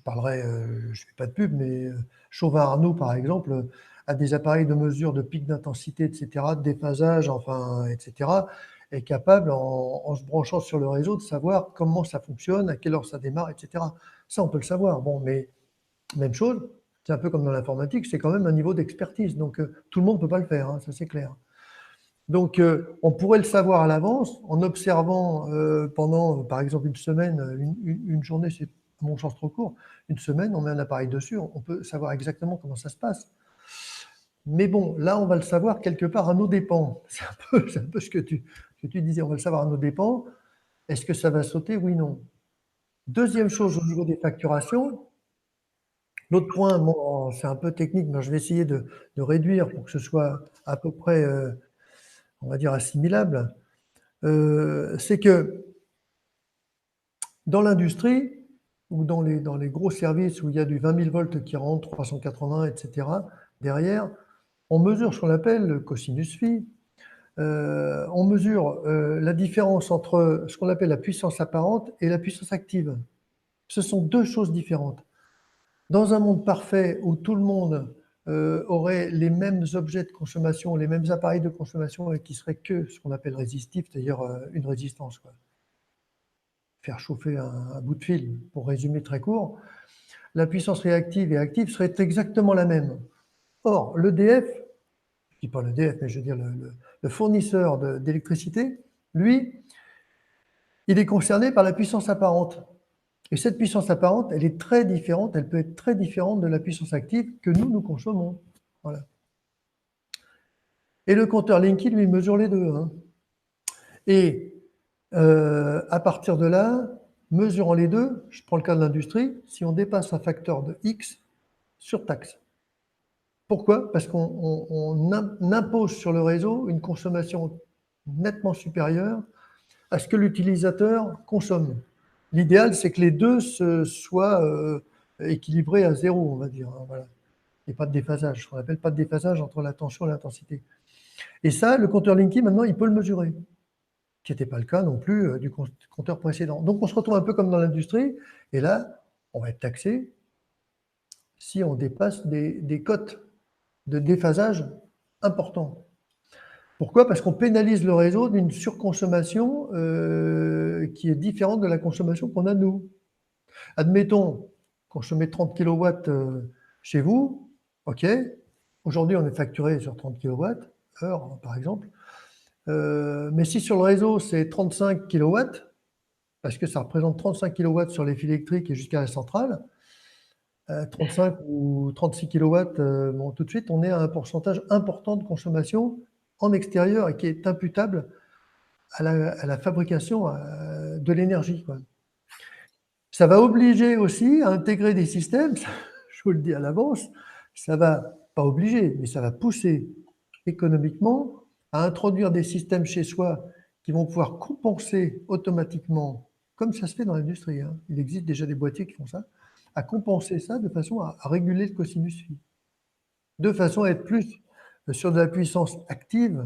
parlerai, je ne fais pas de pub, mais Chauvin Arnoux par exemple, a des appareils de mesure de pic d'intensité, etc., de déphasage, enfin, etc., est capable, en se branchant sur le réseau, de savoir comment ça fonctionne, à quelle heure ça démarre, etc. Ça, on peut le savoir. Bon, mais même chose, c'est un peu comme dans l'informatique, c'est quand même un niveau d'expertise. Donc, tout le monde ne peut pas le faire, hein, ça c'est clair. Donc, on pourrait le savoir à l'avance en observant pendant, par exemple, une semaine, une journée, c'est à mon sens trop court. Une semaine, on met un appareil dessus, on peut savoir exactement comment ça se passe. Mais bon, là, on va le savoir quelque part à nos dépens. C'est un peu ce que tu disais, on va le savoir à nos dépens. Est-ce que ça va sauter? Oui, non. Deuxième chose au niveau des facturations, l'autre point, bon, c'est un peu technique, mais je vais essayer de réduire pour que ce soit à peu près, on va dire, assimilable. C'est que dans l'industrie ou dans les gros services où il y a du 20 000 volts qui rentre, 380, etc., derrière, on mesure ce qu'on appelle le cosinus phi. On mesure la différence entre ce qu'on appelle la puissance apparente et la puissance active. Ce sont deux choses différentes. Dans un monde parfait où tout le monde aurait les mêmes objets de consommation, les mêmes appareils de consommation et qui seraient que ce qu'on appelle résistif, c'est-à-dire une résistance, quoi. Faire chauffer un bout de fil, pour résumer très court, la puissance réactive et active serait exactement la même. Or, l'EDF, je ne dis pas l'EDF, mais je veux dire le fournisseur d'électricité, lui, il est concerné par la puissance apparente. Et cette puissance apparente, elle est très différente, elle peut être très différente de la puissance active que nous consommons. Voilà. Et le compteur Linky, lui, mesure les deux, hein. Et à partir de là, mesurant les deux, je prends le cas de l'industrie, si on dépasse un facteur de X, surtaxe. Pourquoi? Parce qu'on impose sur le réseau une consommation nettement supérieure à ce que l'utilisateur consomme. L'idéal, c'est que les deux soient équilibrés à zéro, on va dire, hein, voilà. Il n'y a pas de déphasage, ce qu'on appelle pas de déphasage entre la tension et l'intensité. Et ça, le compteur Linky, maintenant, il peut le mesurer, qui n'était pas le cas non plus du compteur précédent. Donc, on se retrouve un peu comme dans l'industrie, et là, on va être taxé si on dépasse des cotes de déphasage importants. Pourquoi? Parce qu'on pénalise le réseau d'une surconsommation qui est différente de la consommation qu'on a nous. Admettons, consommer 30 kW chez vous, ok, aujourd'hui on est facturé sur 30 kWh, par exemple, mais si sur le réseau c'est 35 kW, parce que ça représente 35 kW sur les fils électriques et jusqu'à la centrale, 35 ou 36 kW, bon, tout de suite on est à un pourcentage important de consommation en extérieur et qui est imputable à la fabrication de l'énergie, quoi. Ça va obliger aussi à intégrer des systèmes, je vous le dis à l'avance, ça va pas obliger, mais ça va pousser économiquement à introduire des systèmes chez soi qui vont pouvoir compenser automatiquement, comme ça se fait dans l'industrie, hein. Il existe déjà des boîtiers qui font ça, à compenser ça de façon à réguler le cosinus phi, de façon à être plus sur de la puissance active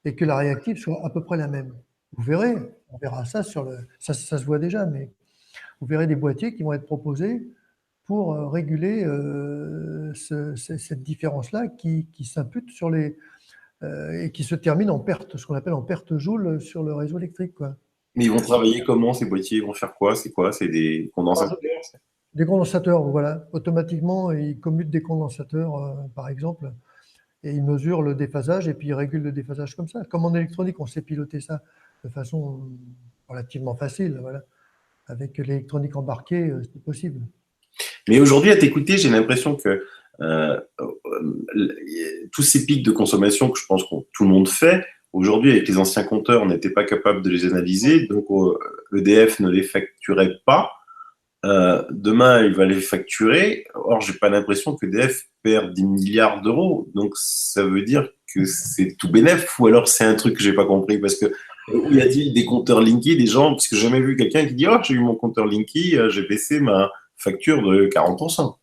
et que la réactive soit à peu près la même. Vous verrez, on verra ça sur le... Ça se voit déjà, mais vous verrez des boîtiers qui vont être proposés pour réguler cette différence-là qui s'impute sur les... et qui se termine en perte, ce qu'on appelle en perte joule sur le réseau électrique, quoi. Mais ils vont travailler comment, ces boîtiers? Ils vont faire quoi? C'est quoi? C'est des condensateurs? Des condensateurs, voilà. Automatiquement, ils commutent des condensateurs, par exemple, et ils mesurent le déphasage et puis ils régulent le déphasage comme ça. Comme en électronique, on sait piloter ça de façon relativement facile, voilà. Avec l'électronique embarquée, c'est possible. Mais aujourd'hui, à t'écouter, j'ai l'impression que euh, euh, tous ces pics de consommation que je pense que tout le monde fait, aujourd'hui, avec les anciens compteurs, on n'était pas capable de les analyser, donc EDF ne les facturait pas. Demain, il va les facturer. Or, j'ai pas l'impression que EDF perd 10 milliards d'euros. Donc, ça veut dire que c'est tout bénef, ou alors c'est un truc que j'ai pas compris, parce que où y a-t-il des compteurs Linky, des gens, parce que j'ai jamais vu quelqu'un qui dit, oh, j'ai eu mon compteur Linky, j'ai baissé ma facture de 40%.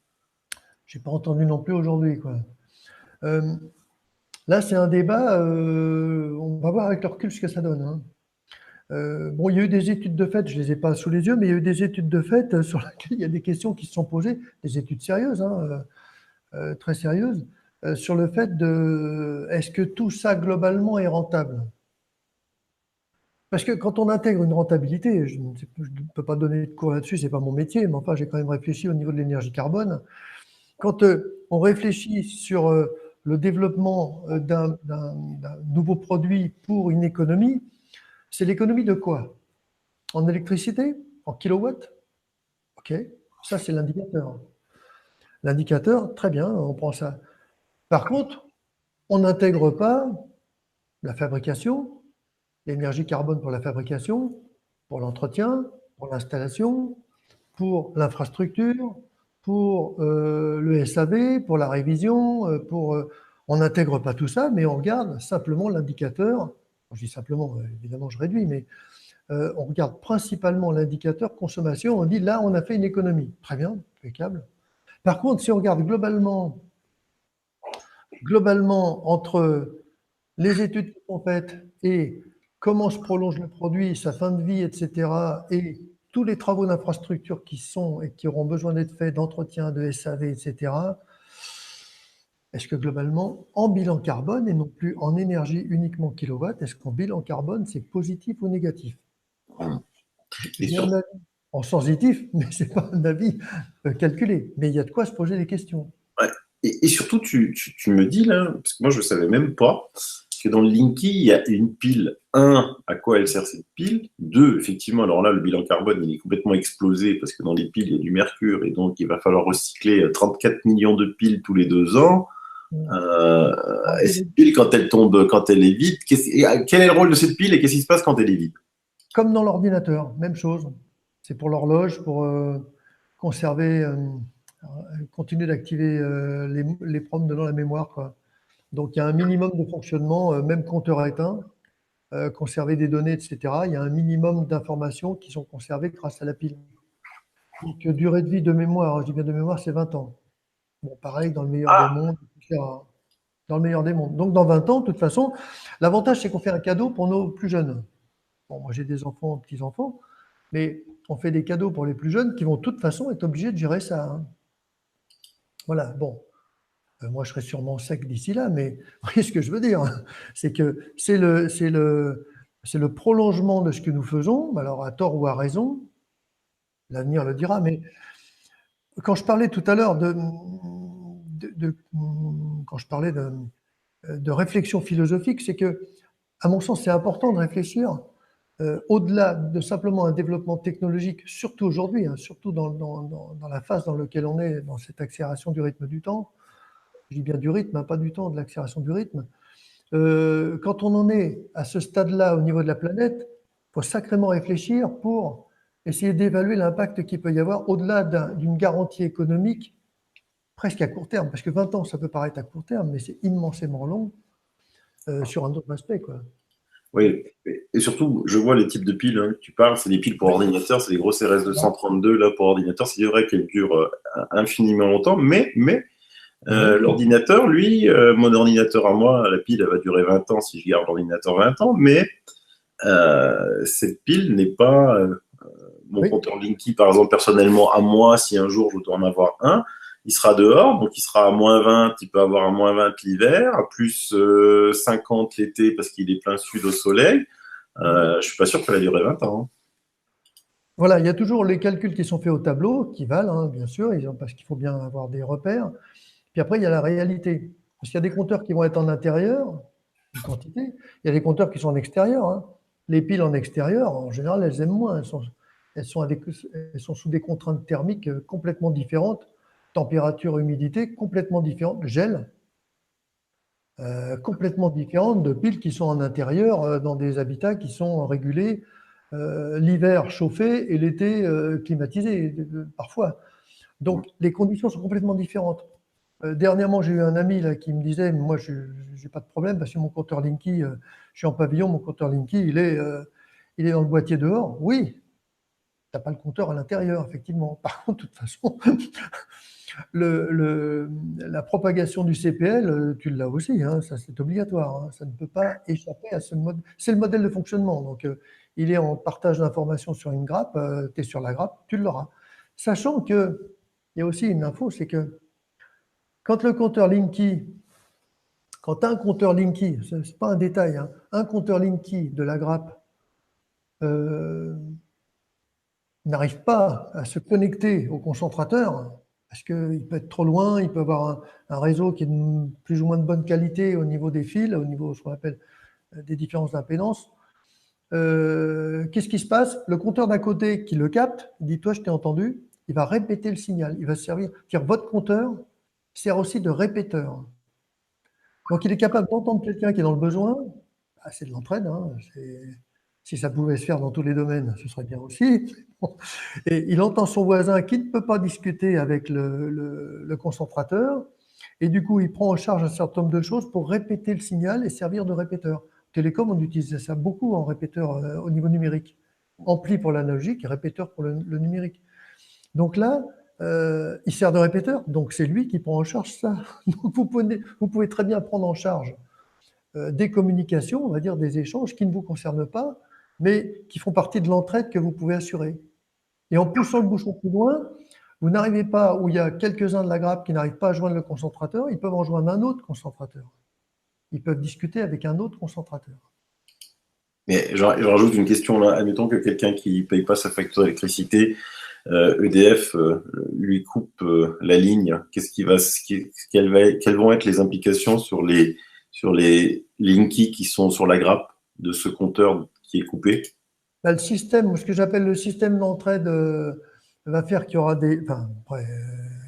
J'ai pas entendu non plus aujourd'hui, quoi. Euh, Là, c'est un débat, on va voir avec le recul ce que ça donne, hein. Bon, il y a eu des études de fait, je ne les ai pas sous les yeux, mais il y a eu des études de fait sur lesquelles il y a des questions qui se sont posées, des études sérieuses, hein, très sérieuses, sur le fait de est-ce que tout ça globalement est rentable? Parce que quand on intègre une rentabilité, je ne peux pas donner de cours là-dessus, c'est pas mon métier, mais enfin j'ai quand même réfléchi au niveau de l'énergie carbone. Quand on réfléchit sur le développement d'un nouveau produit pour une économie, c'est l'économie de quoi? En électricité? En kilowatts? OK, ça c'est l'indicateur. L'indicateur, très bien, on prend ça. Par contre, on n'intègre pas la fabrication, l'énergie carbone pour la fabrication, pour l'entretien, pour l'installation, pour l'infrastructure, pour le SAV, pour la révision, on n'intègre pas tout ça, mais on regarde simplement l'indicateur. Je dis simplement, évidemment, je réduis, mais on regarde principalement l'indicateur consommation. On dit là, on a fait une économie. Très bien, impeccable. Par contre, si on regarde globalement entre les études qui sont faites et comment se prolonge le produit, sa fin de vie, etc., et tous les travaux d'infrastructure qui sont et qui auront besoin d'être faits, d'entretien, de SAV, etc., est-ce que globalement, en bilan carbone et non plus en énergie uniquement kilowatt, est-ce qu'en bilan carbone, c'est positif ou négatif? Et J'ai un avis en sensitif, mais ce n'est pas un avis calculé. Mais il y a de quoi se poser des questions. ouais. Et surtout, tu me dis là, parce que moi je ne savais même pas, que dans le Linky, il y a une pile. Un, à quoi elle sert cette pile? Deux, effectivement, alors là, le bilan carbone, il est complètement explosé parce que dans les piles, il y a du mercure et donc il va falloir recycler 34 millions de piles tous les 2 ans. Euh, et cette pile, quand elle tombe, quand elle est vide, quel est le rôle de cette pile et qu'est-ce qui se passe quand elle est vide? Comme dans l'ordinateur, même chose. C'est pour l'horloge, pour conserver, continuer d'activer les prompts dans la mémoire, quoi. Donc il y a un minimum de fonctionnement, même compteur éteint, conserver des données, etc. Il y a un minimum d'informations qui sont conservées grâce à la pile. Donc durée de vie de mémoire, je dis bien de mémoire, c'est 20 ans. Bon, pareil, dans le meilleur des Ah, mondes, etc. Dans le meilleur des mondes. Donc dans 20 ans, de toute façon, l'avantage c'est qu'on fait un cadeau pour nos plus jeunes. Bon, moi j'ai des enfants, petits-enfants, mais on fait des cadeaux pour les plus jeunes qui vont de toute façon être obligés de gérer ça, hein. Voilà, bon. Moi, je serai sûrement sec d'ici là, mais vous voyez ce que je veux dire, hein. C'est que c'est le prolongement de ce que nous faisons, alors à tort ou à raison, l'avenir le dira, mais quand je parlais tout à l'heure quand je parlais de réflexion philosophique, c'est que, à mon sens, c'est important de réfléchir au-delà de simplement un développement technologique, surtout aujourd'hui, hein, surtout dans la phase dans laquelle on est, dans cette accélération du rythme du temps. Je dis bien du rythme, hein, pas du temps, de l'accélération du rythme. Quand on en est à ce stade-là au niveau de la planète, il faut sacrément réfléchir pour essayer d'évaluer l'impact qu'il peut y avoir au-delà d'une garantie économique presque à court terme. Parce que 20 ans, ça peut paraître à court terme, mais c'est immensément long sur un autre aspect, quoi. oui. Et surtout, je vois les types de piles que tu parles, c'est des piles pour ordinateur, c'est des grosses RS232 là pour ordinateur. C'est vrai qu'elles durent infiniment longtemps, mais Ouais. l'ordinateur, lui, mon ordinateur à moi, la pile, elle va durer 20 ans si je garde l'ordinateur 20 ans, mais cette pile n'est pas mon Oui. compteur Linky, par exemple, personnellement, à moi, si un jour je dois en avoir un, il sera dehors, donc il sera à -20, il peut avoir à -20 l'hiver, à plus 50 l'été parce qu'il est plein sud au soleil. Je suis pas sûr qu'elle a duré 20 ans, hein. Voilà, il y a toujours les calculs qui sont faits au tableau, qui valent, hein, bien sûr, parce qu'il faut bien avoir des repères. Puis après, il y a la réalité. Parce qu'il y a des compteurs qui vont être en intérieur, une quantité, il y a des compteurs qui sont en extérieur, hein. Les piles en extérieur, en général, elles aiment moins. Elles sont sous des contraintes thermiques complètement différentes, température, humidité complètement différentes, gel complètement différentes de piles qui sont en intérieur, dans des habitats qui sont régulés, l'hiver chauffé et l'été climatisé, parfois. Donc, les conditions sont complètement différentes. Dernièrement, j'ai eu un ami là, qui me disait, moi, je n'ai pas de problème parce que mon compteur Linky, je suis en pavillon, mon compteur Linky, il est dans le boîtier dehors. Oui, tu n'as pas le compteur à l'intérieur, effectivement. Par contre, de toute façon, la propagation du CPL, tu l'as aussi, hein, ça c'est obligatoire, hein, ça ne peut pas échapper à ce mode. C'est le modèle de fonctionnement. Donc, il est en partage d'informations sur une grappe, tu es sur la grappe, tu l'auras. Sachant qu'il y a aussi une info, c'est que quand le compteur Linky Quand tu as un compteur Linky, ce n'est pas un détail, hein, un compteur Linky de la grappe n'arrive pas à se connecter au concentrateur, parce qu'il peut être trop loin, il peut avoir un réseau qui est de plus ou moins de bonne qualité au niveau des fils, au niveau ce qu'on appelle des différences d'impédance. Qu'est-ce qui se passe? Le compteur d'à côté qui le capte, il dit toi je t'ai entendu, il va répéter le signal, il va se servir. C'est-à-dire votre compteur sert aussi de répéteur. Donc il est capable d'entendre quelqu'un qui est dans le besoin, bah, c'est de l'entraide, hein, si ça pouvait se faire dans tous les domaines, ce serait bien aussi. Et il entend son voisin qui ne peut pas discuter avec le concentrateur, et du coup, il prend en charge un certain nombre de choses pour répéter le signal et servir de répéteur. Télécom, on utilisait ça beaucoup en répéteur au niveau numérique. Ampli pour l'analogique et répéteur pour le numérique. Donc là, il sert de répéteur, donc c'est lui qui prend en charge ça. Donc vous pouvez très bien prendre en charge des communications, on va dire des échanges qui ne vous concernent pas, mais qui font partie de l'entraide que vous pouvez assurer. Et en poussant le bouchon plus loin, vous n'arrivez pas, où il y a quelques-uns de la grappe qui n'arrivent pas à joindre le concentrateur, ils peuvent en joindre un autre concentrateur. Ils peuvent discuter avec un autre concentrateur. Mais je rajoute une question là. Admettons que quelqu'un qui ne paye pas sa facture d'électricité, EDF lui coupe la ligne. Quelles vont être les implications sur les Linky qui sont sur la grappe de ce compteur qui est coupé? Bah, le système, ce que j'appelle le système d'entraide, va faire qu'il y aura des. Enfin, après,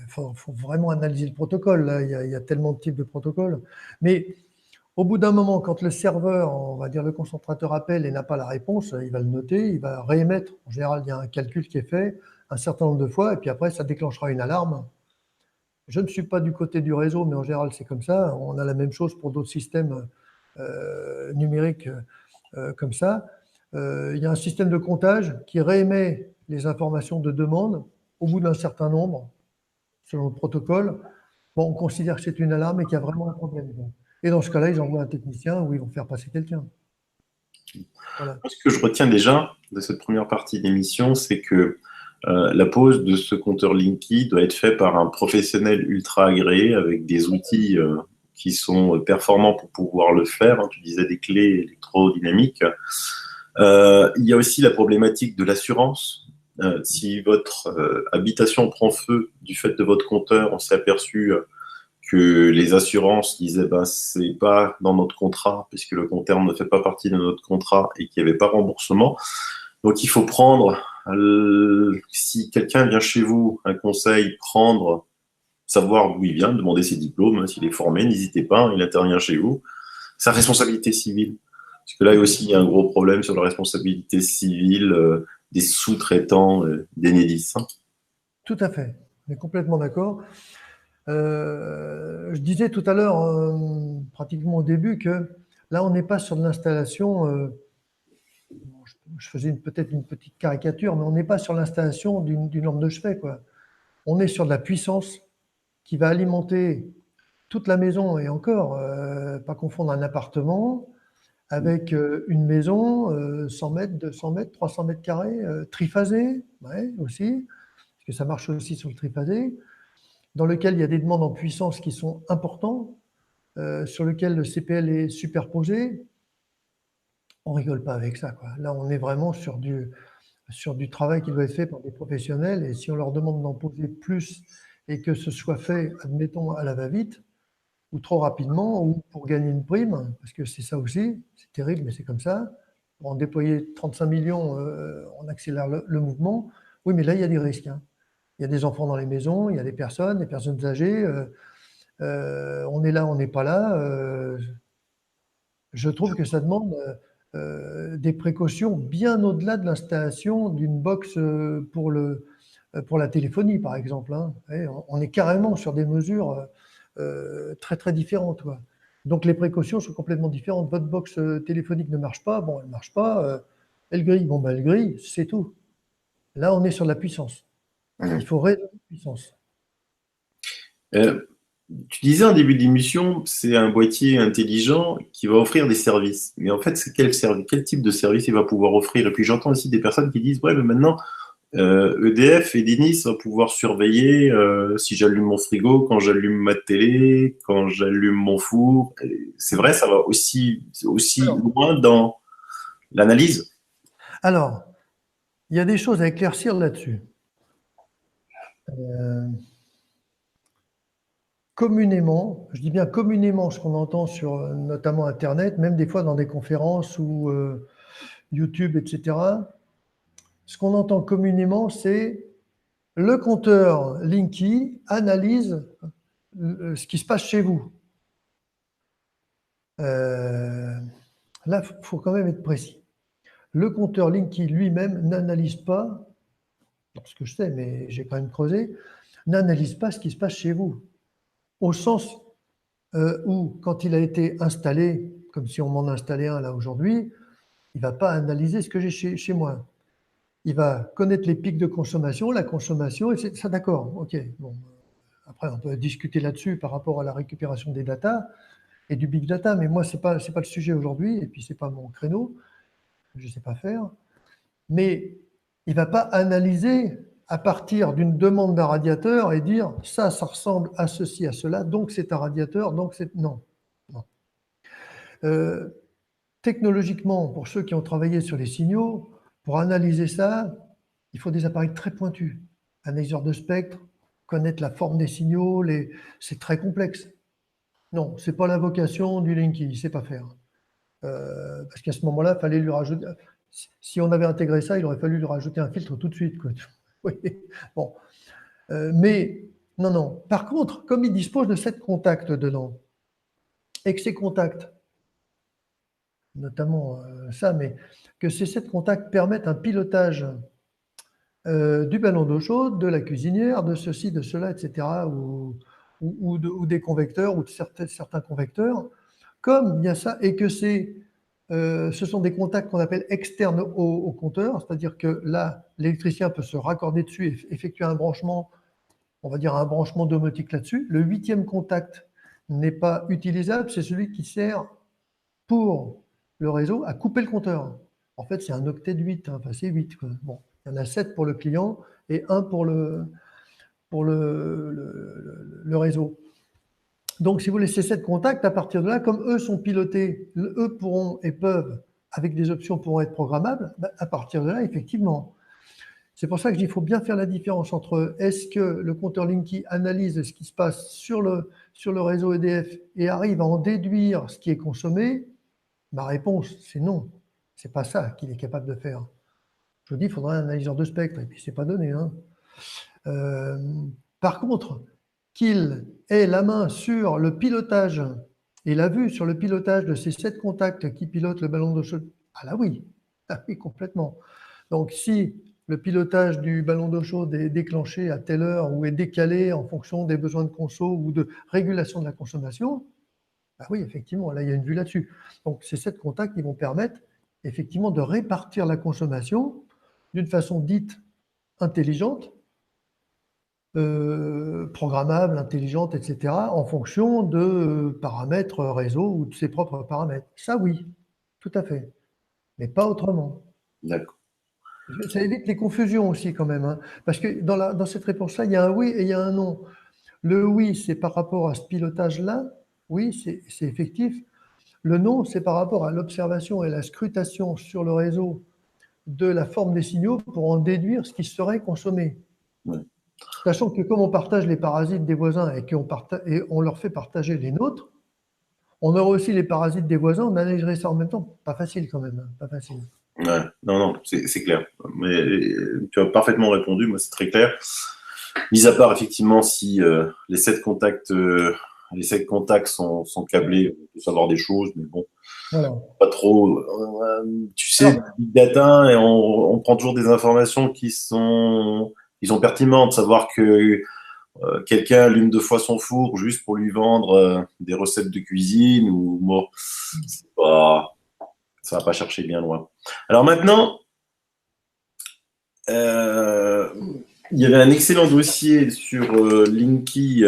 faut vraiment analyser le protocole. Là, il y a tellement de types de protocoles. Mais au bout d'un moment, quand le serveur, on va dire le concentrateur appelle et n'a pas la réponse, il va le noter, il va réémettre. En général, il y a un calcul qui est fait un certain nombre de fois, et puis après, ça déclenchera une alarme. Je ne suis pas du côté du réseau, mais en général, c'est comme ça. On a la même chose pour d'autres systèmes numériques comme ça. Il y a un système de comptage qui réémet les informations de demande au bout d'un certain nombre, selon le protocole. Bon, on considère que c'est une alarme et qu'il y a vraiment un problème. Et dans ce cas-là, ils envoient un technicien ou ils vont faire passer quelqu'un. Voilà. Ce que je retiens déjà de cette première partie d'émission, c'est que la pose de ce compteur Linky doit être faite par un professionnel ultra agréé avec des outils qui sont performants pour pouvoir le faire. Tu disais des clés électrodynamiques. Il y a aussi la problématique de l'assurance. Si votre habitation prend feu du fait de votre compteur, on s'est aperçu que les assurances disaient c'est pas dans notre contrat puisque le compteur ne fait pas partie de notre contrat et qu'il n'y avait pas remboursement. Donc il faut prendre, si quelqu'un vient chez vous, un conseil, savoir d'où il vient, demander ses diplômes, s'il est formé, n'hésitez pas, il intervient chez vous. Sa responsabilité civile. Parce que là aussi, il y a un gros problème sur la responsabilité civile des sous-traitants d'Enedis. Tout à fait, on est complètement d'accord. Je disais tout à l'heure, pratiquement au début, que là, on n'est pas sur de l'installation, je faisais peut-être une petite caricature, mais on n'est pas sur l'installation d'une lampe de chevet, quoi. On est sur de la puissance qui va alimenter toute la maison, et encore, pas confondre un appartement avec une maison, 100 mètres, 200 mètres, 300 mètres carrés, triphasée, ouais, aussi, parce que ça marche aussi sur le triphasé, dans lequel il y a des demandes en puissance qui sont importantes, sur lequel le CPL est superposé. On rigole pas avec ça, quoi. Là, on est vraiment sur du travail qui doit être fait par des professionnels, et si on leur demande d'en poser plus et que ce soit fait, admettons, à la va-vite, ou trop rapidement, ou pour gagner une prime, parce que c'est ça aussi, c'est terrible, mais c'est comme ça. Pour en déployer 35 millions, on accélère le mouvement. Oui, mais là, il y a des risques, hein. Il y a des enfants dans les maisons, il y a des personnes âgées. On est là, on n'est pas là. Je trouve que ça demande des précautions bien au-delà de l'installation d'une box pour la téléphonie, par exemple, hein. On est carrément sur des mesures très très différentes, quoi. Donc les précautions sont complètement différentes. Votre box téléphonique ne marche pas, bon, elle ne marche pas, elle grille, bon, ben, elle grille, c'est tout. Là, on est sur de la puissance. Il faut réduire la puissance. Tu disais en début d'émission, c'est un boîtier intelligent qui va offrir des services. Mais en fait, c'est quel type de service il va pouvoir offrir? Et puis j'entends aussi des personnes qui disent, ouais, mais maintenant, EDF et Denis va pouvoir surveiller si j'allume mon frigo, quand j'allume ma télé, quand j'allume mon four. C'est vrai, ça va aussi loin dans l'analyse. Alors, il y a des choses à éclaircir là-dessus. Euh, communément, je dis bien communément ce qu'on entend sur notamment Internet, même des fois dans des conférences ou YouTube, etc. Ce qu'on entend communément, c'est le compteur Linky analyse ce qui se passe chez vous. Là, il faut quand même être précis. Le compteur Linky lui-même n'analyse pas, ce que je sais, mais j'ai quand même creusé, n'analyse pas ce qui se passe chez vous. Au sens où, quand il a été installé, comme si on m'en installait un là aujourd'hui, il ne va pas analyser ce que j'ai chez moi. Il va connaître les pics de consommation, la consommation, et c'est ça, d'accord, ok. Bon. Après, on peut discuter là-dessus par rapport à la récupération des datas et du big data, mais moi, ce n'est pas le sujet aujourd'hui, et puis ce n'est pas mon créneau, je ne sais pas faire. Mais il ne va pas analyser à partir d'une demande d'un radiateur et dire ça ressemble à ceci, à cela, donc c'est un radiateur, donc c'est. Non. Non. Technologiquement, pour ceux qui ont travaillé sur les signaux, pour analyser ça, il faut des appareils très pointus. Analyseur de spectre, connaître la forme des signaux, c'est très complexe. Non, ce n'est pas la vocation du Linky, il ne sait pas faire. Parce qu'à ce moment-là, il fallait lui rajouter. Si on avait intégré ça, il aurait fallu lui rajouter un filtre tout de suite, quoi. Oui. Bon. Mais non, non. Par contre, comme il dispose de 7 contacts dedans, et que ces contacts, notamment ça, mais que ces 7 contacts permettent un pilotage du ballon d'eau chaude, de la cuisinière, de ceci, de cela, etc., ou des convecteurs, ou de certains convecteurs, comme il y a ça, et que ce sont des contacts qu'on appelle externes au compteur, c'est-à-dire que là, l'électricien peut se raccorder dessus et effectuer un branchement, on va dire un branchement domotique là-dessus. Le 8e contact n'est pas utilisable, c'est celui qui sert pour le réseau à couper le compteur. En fait, c'est un octet de 8, hein, enfin c'est 8, quoi. Bon, il y en a 7 pour le client et 1 pour le réseau. Donc, si vous laissez 7 contacts, à partir de là, comme eux sont pilotés, eux pourront et peuvent, avec des options, pourront être programmables, à partir de là, effectivement. C'est pour ça que je dis qu'il faut bien faire la différence entre est-ce que le compteur Linky analyse ce qui se passe sur le réseau EDF et arrive à en déduire ce qui est consommé. Ma réponse, c'est non. Ce n'est pas ça qu'il est capable de faire. Je vous dis, il faudrait un analyseur de spectre, et puis ce n'est pas donné, hein. Par contre, qu'il ait la main sur le pilotage et la vue sur le pilotage de ces 7 contacts qui pilotent le ballon d'eau chaude, ah là oui, complètement. Donc si le pilotage du ballon d'eau chaude est déclenché à telle heure ou est décalé en fonction des besoins de conso ou de régulation de la consommation, bah oui, effectivement, là il y a une vue là-dessus. Donc ces 7 contacts qui vont permettre effectivement de répartir la consommation d'une façon dite intelligente, programmable, intelligente, etc., en fonction de paramètres réseau ou de ses propres paramètres. Ça, oui, tout à fait, mais pas autrement. D'accord. Ça évite les confusions aussi quand même, hein, parce que dans cette réponse-là, il y a un oui et il y a un non. Le oui, c'est par rapport à ce pilotage-là, oui, c'est effectif. Le non, c'est par rapport à l'observation et la scrutation sur le réseau de la forme des signaux pour en déduire ce qui serait consommé. Ouais. Sachant que comme on partage les parasites des voisins et on leur fait partager les nôtres, on aura aussi les parasites des voisins, on analyserait ça en même temps. Pas facile quand même, hein, pas facile. Ouais. Non, non, c'est clair. Mais tu as parfaitement répondu, moi c'est très clair. Mis à part effectivement si les 7 contacts sont câblés, on peut savoir des choses, mais bon, Voilà. pas trop. Tu sais, Alors, big data, et on prend toujours des informations qui sont pertinentes. Savoir que quelqu'un allume 2 fois son four juste pour lui vendre des recettes de cuisine ou bon, ça va pas chercher bien loin. Alors maintenant, il y avait un excellent dossier sur Linky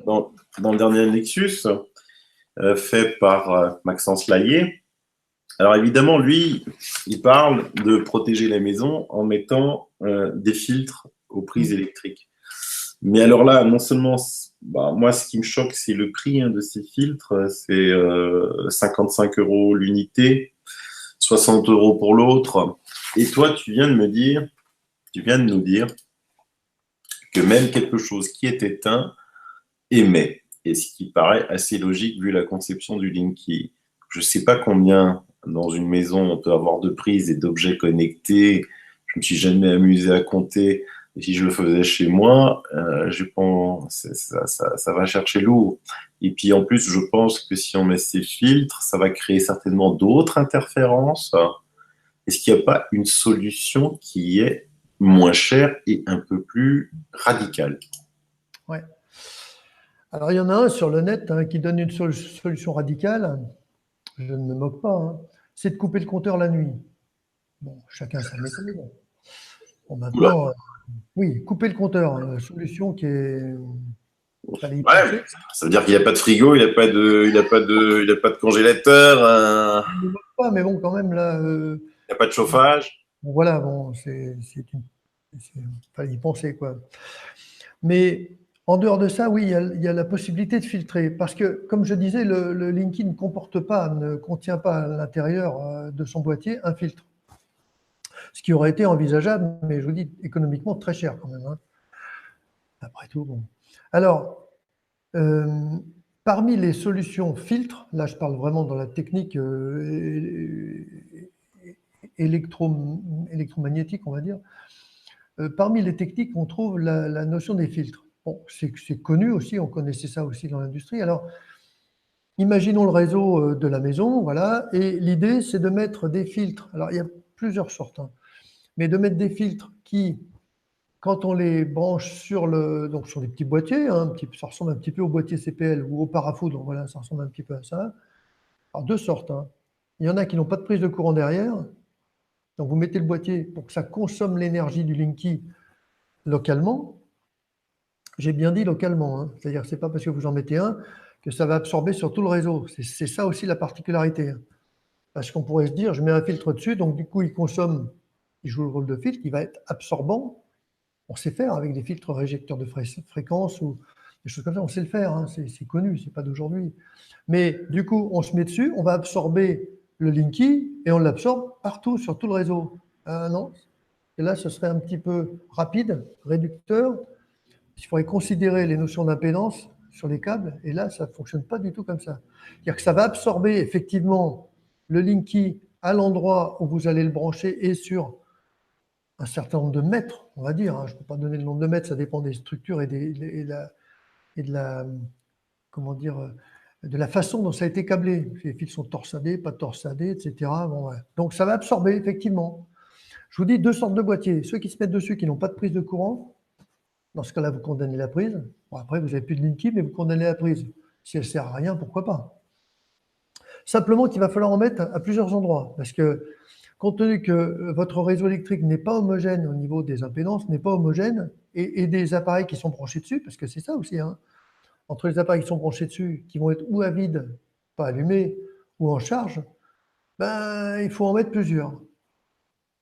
dans le dernier Nexus fait par Maxence Laillé. Alors évidemment, lui, il parle de protéger la maison en mettant des filtres aux prises électriques. Mais alors là, non seulement, bah, moi, ce qui me choque, c'est le prix de ces filtres. C'est 55 € l'unité, 60 € pour l'autre. Et toi, tu viens de nous dire que même quelque chose qui est éteint émet. Et ce qui paraît assez logique vu la conception du Linky. Je ne sais pas combien dans une maison on peut avoir de prises et d'objets connectés. Je ne me suis jamais amusé à compter. Et si je le faisais chez moi, je pense ça va chercher lourd. Et puis en plus, je pense que si on met ces filtres, ça va créer certainement d'autres interférences. Est-ce qu'il n'y a pas une solution qui est moins chère et un peu plus radicale? Ouais. Alors, il y en a un sur le net qui donne une solution radicale. Je ne me moque pas, hein. C'est de couper le compteur la nuit. Bon, chacun sa méthode. Bon, Oula. maintenant, oui, couper le compteur, solution qui est. Fallait y Ouais, penser. ça veut dire qu'il n'y a pas de frigo, il a pas de congélateur, Je ne me moque pas, mais bon, quand même, là, il n'y a pas de chauffage. bon, voilà, bon, fallait y penser, quoi. Mais en dehors de ça, oui, il y a la possibilité de filtrer. Parce que, comme je disais, le Linky ne contient pas à l'intérieur de son boîtier un filtre. Ce qui aurait été envisageable, mais je vous dis, économiquement, très cher quand même, hein. Après tout, bon. Alors, euh, parmi les solutions filtres, là je parle vraiment dans la technique électromagnétique, on va dire, parmi les techniques, on trouve la notion des filtres. Bon, c'est connu aussi, on connaissait ça aussi dans l'industrie. Alors, imaginons le réseau de la maison, voilà, et l'idée, c'est de mettre des filtres. Alors, il y a plusieurs sortes, hein, mais de mettre des filtres qui, quand on les branche donc sur des petits boîtiers, hein, ça ressemble un petit peu au boîtier CPL ou au parafoudre, donc voilà, ça ressemble un petit peu à ça. Alors, deux sortes, hein. Il y en a qui n'ont pas de prise de courant derrière, donc vous mettez le boîtier pour que ça consomme l'énergie du Linky localement. J'ai bien dit localement, hein. C'est-à-dire que ce n'est pas parce que vous en mettez un que ça va absorber sur tout le réseau. C'est ça aussi la particularité, hein. Parce qu'on pourrait se dire, je mets un filtre dessus, donc du coup, il joue le rôle de filtre, il va être absorbant. On sait faire avec des filtres réjecteurs de fréquence ou des choses comme ça, on sait le faire, hein. C'est connu, c'est pas d'aujourd'hui. Mais du coup, on se met dessus, on va absorber le Linky et on l'absorbe partout, sur tout le réseau. Ah non? Et là, ce serait un petit peu rapide, réducteur. Il faudrait considérer les notions d'impédance sur les câbles, et là, ça ne fonctionne pas du tout comme ça. C'est-à-dire que ça va absorber effectivement le Linky à l'endroit où vous allez le brancher et sur un certain nombre de mètres, on va dire, hein. Je ne peux pas donner le nombre de mètres, ça dépend des structures et de la, comment dire, de la façon dont ça a été câblé. Les fils sont torsadés, pas torsadés, etc. Bon, ouais. Donc ça va absorber, effectivement. Je vous dis deux sortes de boîtiers. Ceux qui se mettent dessus, qui n'ont pas de prise de courant, dans ce cas-là, vous condamnez la prise. Bon, après, vous n'avez plus de Linky, mais vous condamnez la prise. Si elle ne sert à rien, pourquoi pas? Simplement qu'il va falloir en mettre à plusieurs endroits. Parce que, compte tenu que votre réseau électrique n'est pas homogène au niveau des impédances, n'est pas homogène, et des appareils qui sont branchés dessus, parce que c'est ça aussi, hein, entre les appareils qui sont branchés dessus, qui vont être ou à vide, pas allumés, ou en charge, ben, il faut en mettre plusieurs.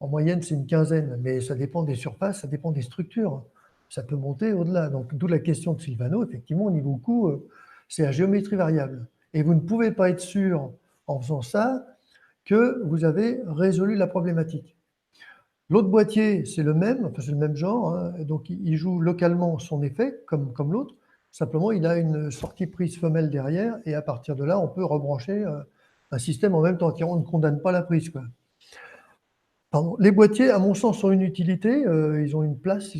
En moyenne, c'est une quinzaine, mais ça dépend des surfaces, ça dépend des structures. Ça peut monter au-delà. Donc, d'où la question de Sylvano, effectivement, au niveau coût, c'est à géométrie variable. Et vous ne pouvez pas être sûr, en faisant ça, que vous avez résolu la problématique. L'autre boîtier, c'est le même, enfin, c'est le même genre, hein, donc il joue localement son effet, comme l'autre. Simplement, il a une sortie prise femelle derrière, et à partir de là, on peut rebrancher un système en même temps. On ne condamne pas la prise, quoi. Pardon. Les boîtiers, à mon sens, ont une utilité, ils ont une place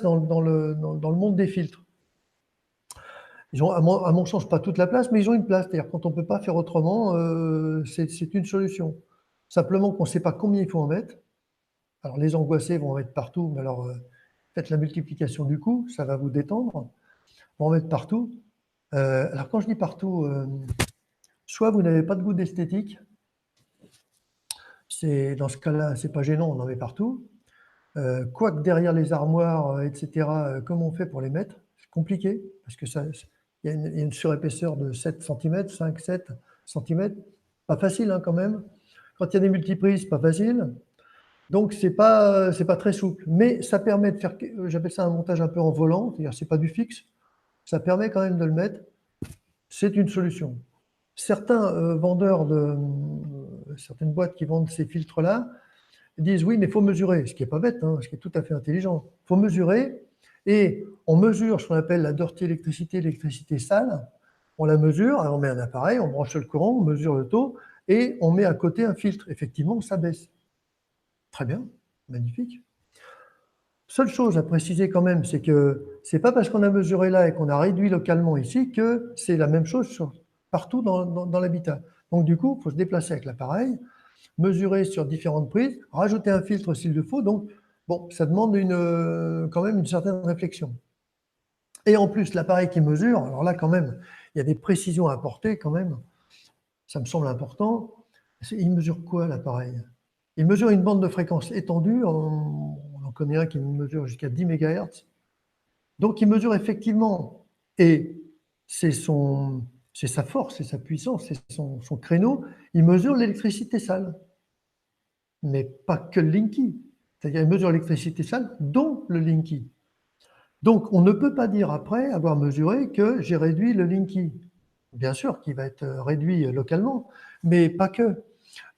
dans le monde des filtres. Ils ont, à mon sens, pas toute la place, mais ils ont une place. C'est-à-dire quand on ne peut pas faire autrement, c'est une solution. Simplement qu'on ne sait pas combien il faut en mettre. Alors les angoissés vont en mettre partout, mais alors faites la multiplication du coût, ça va vous détendre. Vont en mettre partout. Alors quand je dis partout, soit vous n'avez pas de goût d'esthétique, dans ce cas-là, c'est pas gênant, on en met partout. Quoique derrière les armoires, etc., comment on fait pour les mettre? C'est compliqué, parce que il y a une surépaisseur de 7 cm, 5, 7 cm. Pas facile, hein, quand même. Quand il y a des multiprises, pas facile. Donc, c'est pas très souple. Mais ça permet de faire, j'appelle ça un montage un peu en volant, c'est-à-dire c'est pas du fixe. Ça permet quand même de le mettre. C'est une solution. Certains vendeurs certaines boîtes qui vendent ces filtres-là disent oui, mais il faut mesurer, ce qui n'est pas bête, hein, ce qui est tout à fait intelligent. Il faut mesurer et on mesure ce qu'on appelle la dirty électricité, l'électricité sale. On la mesure, on met un appareil, on branche le courant, on mesure le taux et on met à côté un filtre. Effectivement, ça baisse. Très bien, magnifique. Seule chose à préciser quand même, c'est que c'est pas parce qu'on a mesuré là et qu'on a réduit localement ici que c'est la même chose partout dans l'habitat. Donc du coup, il faut se déplacer avec l'appareil, mesurer sur différentes prises, rajouter un filtre s'il le faut. Donc bon, ça demande quand même une certaine réflexion. Et en plus, l'appareil qui mesure, alors là quand même, il y a des précisions à apporter quand même. Ça me semble important. Il mesure quoi l'appareil? Il mesure une bande de fréquence étendue. On en connaît un qui mesure jusqu'à 10 MHz. Donc, il mesure effectivement, et c'est sa force, c'est sa puissance, c'est son créneau, il mesure l'électricité sale, mais pas que le Linky. C'est-à-dire, il mesure l'électricité sale, dont le Linky. Donc, on ne peut pas dire après avoir mesuré que j'ai réduit le Linky. Bien sûr qu'il va être réduit localement, mais pas que.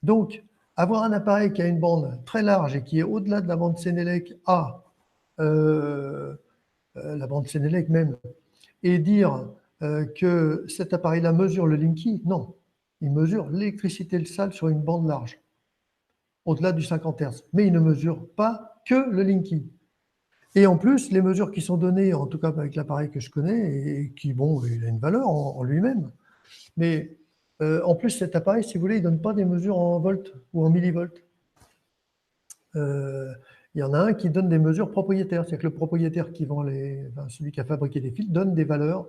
Donc, avoir un appareil qui a une bande très large et qui est au-delà de la bande Sénélec A, la bande Sénélec même, et dire que cet appareil-là mesure le Linky, non. Il mesure l'électricité sale sur une bande large, au-delà du 50 Hz. Mais il ne mesure pas que le Linky. Et en plus, les mesures qui sont données, en tout cas avec l'appareil que je connais, et qui, bon, il a une valeur en lui-même, mais en plus, cet appareil, si vous voulez, il ne donne pas des mesures en volts ou en millivolts. Il y en a un qui donne des mesures propriétaires. C'est-à-dire que le propriétaire qui vend celui qui a fabriqué les fils, donne des valeurs,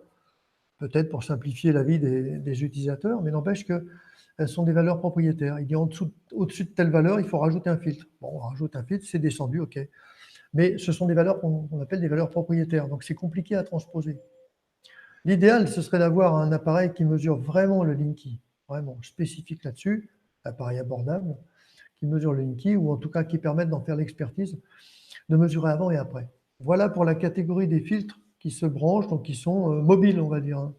peut-être pour simplifier la vie des utilisateurs, mais n'empêche qu'elles sont des valeurs propriétaires. Il dit au-dessus de telle valeur, il faut rajouter un filtre. Bon, on rajoute un filtre, c'est descendu, ok. Mais ce sont des valeurs qu'on appelle des valeurs propriétaires. Donc c'est compliqué à transposer. L'idéal, ce serait d'avoir un appareil qui mesure vraiment le Linky, vraiment spécifique là-dessus, appareil abordable, qui mesure le Linky, ou en tout cas qui permette d'en faire l'expertise, de mesurer avant et après. Voilà pour la catégorie des filtres qui se branchent, donc qui sont mobiles, on va dire. Hein.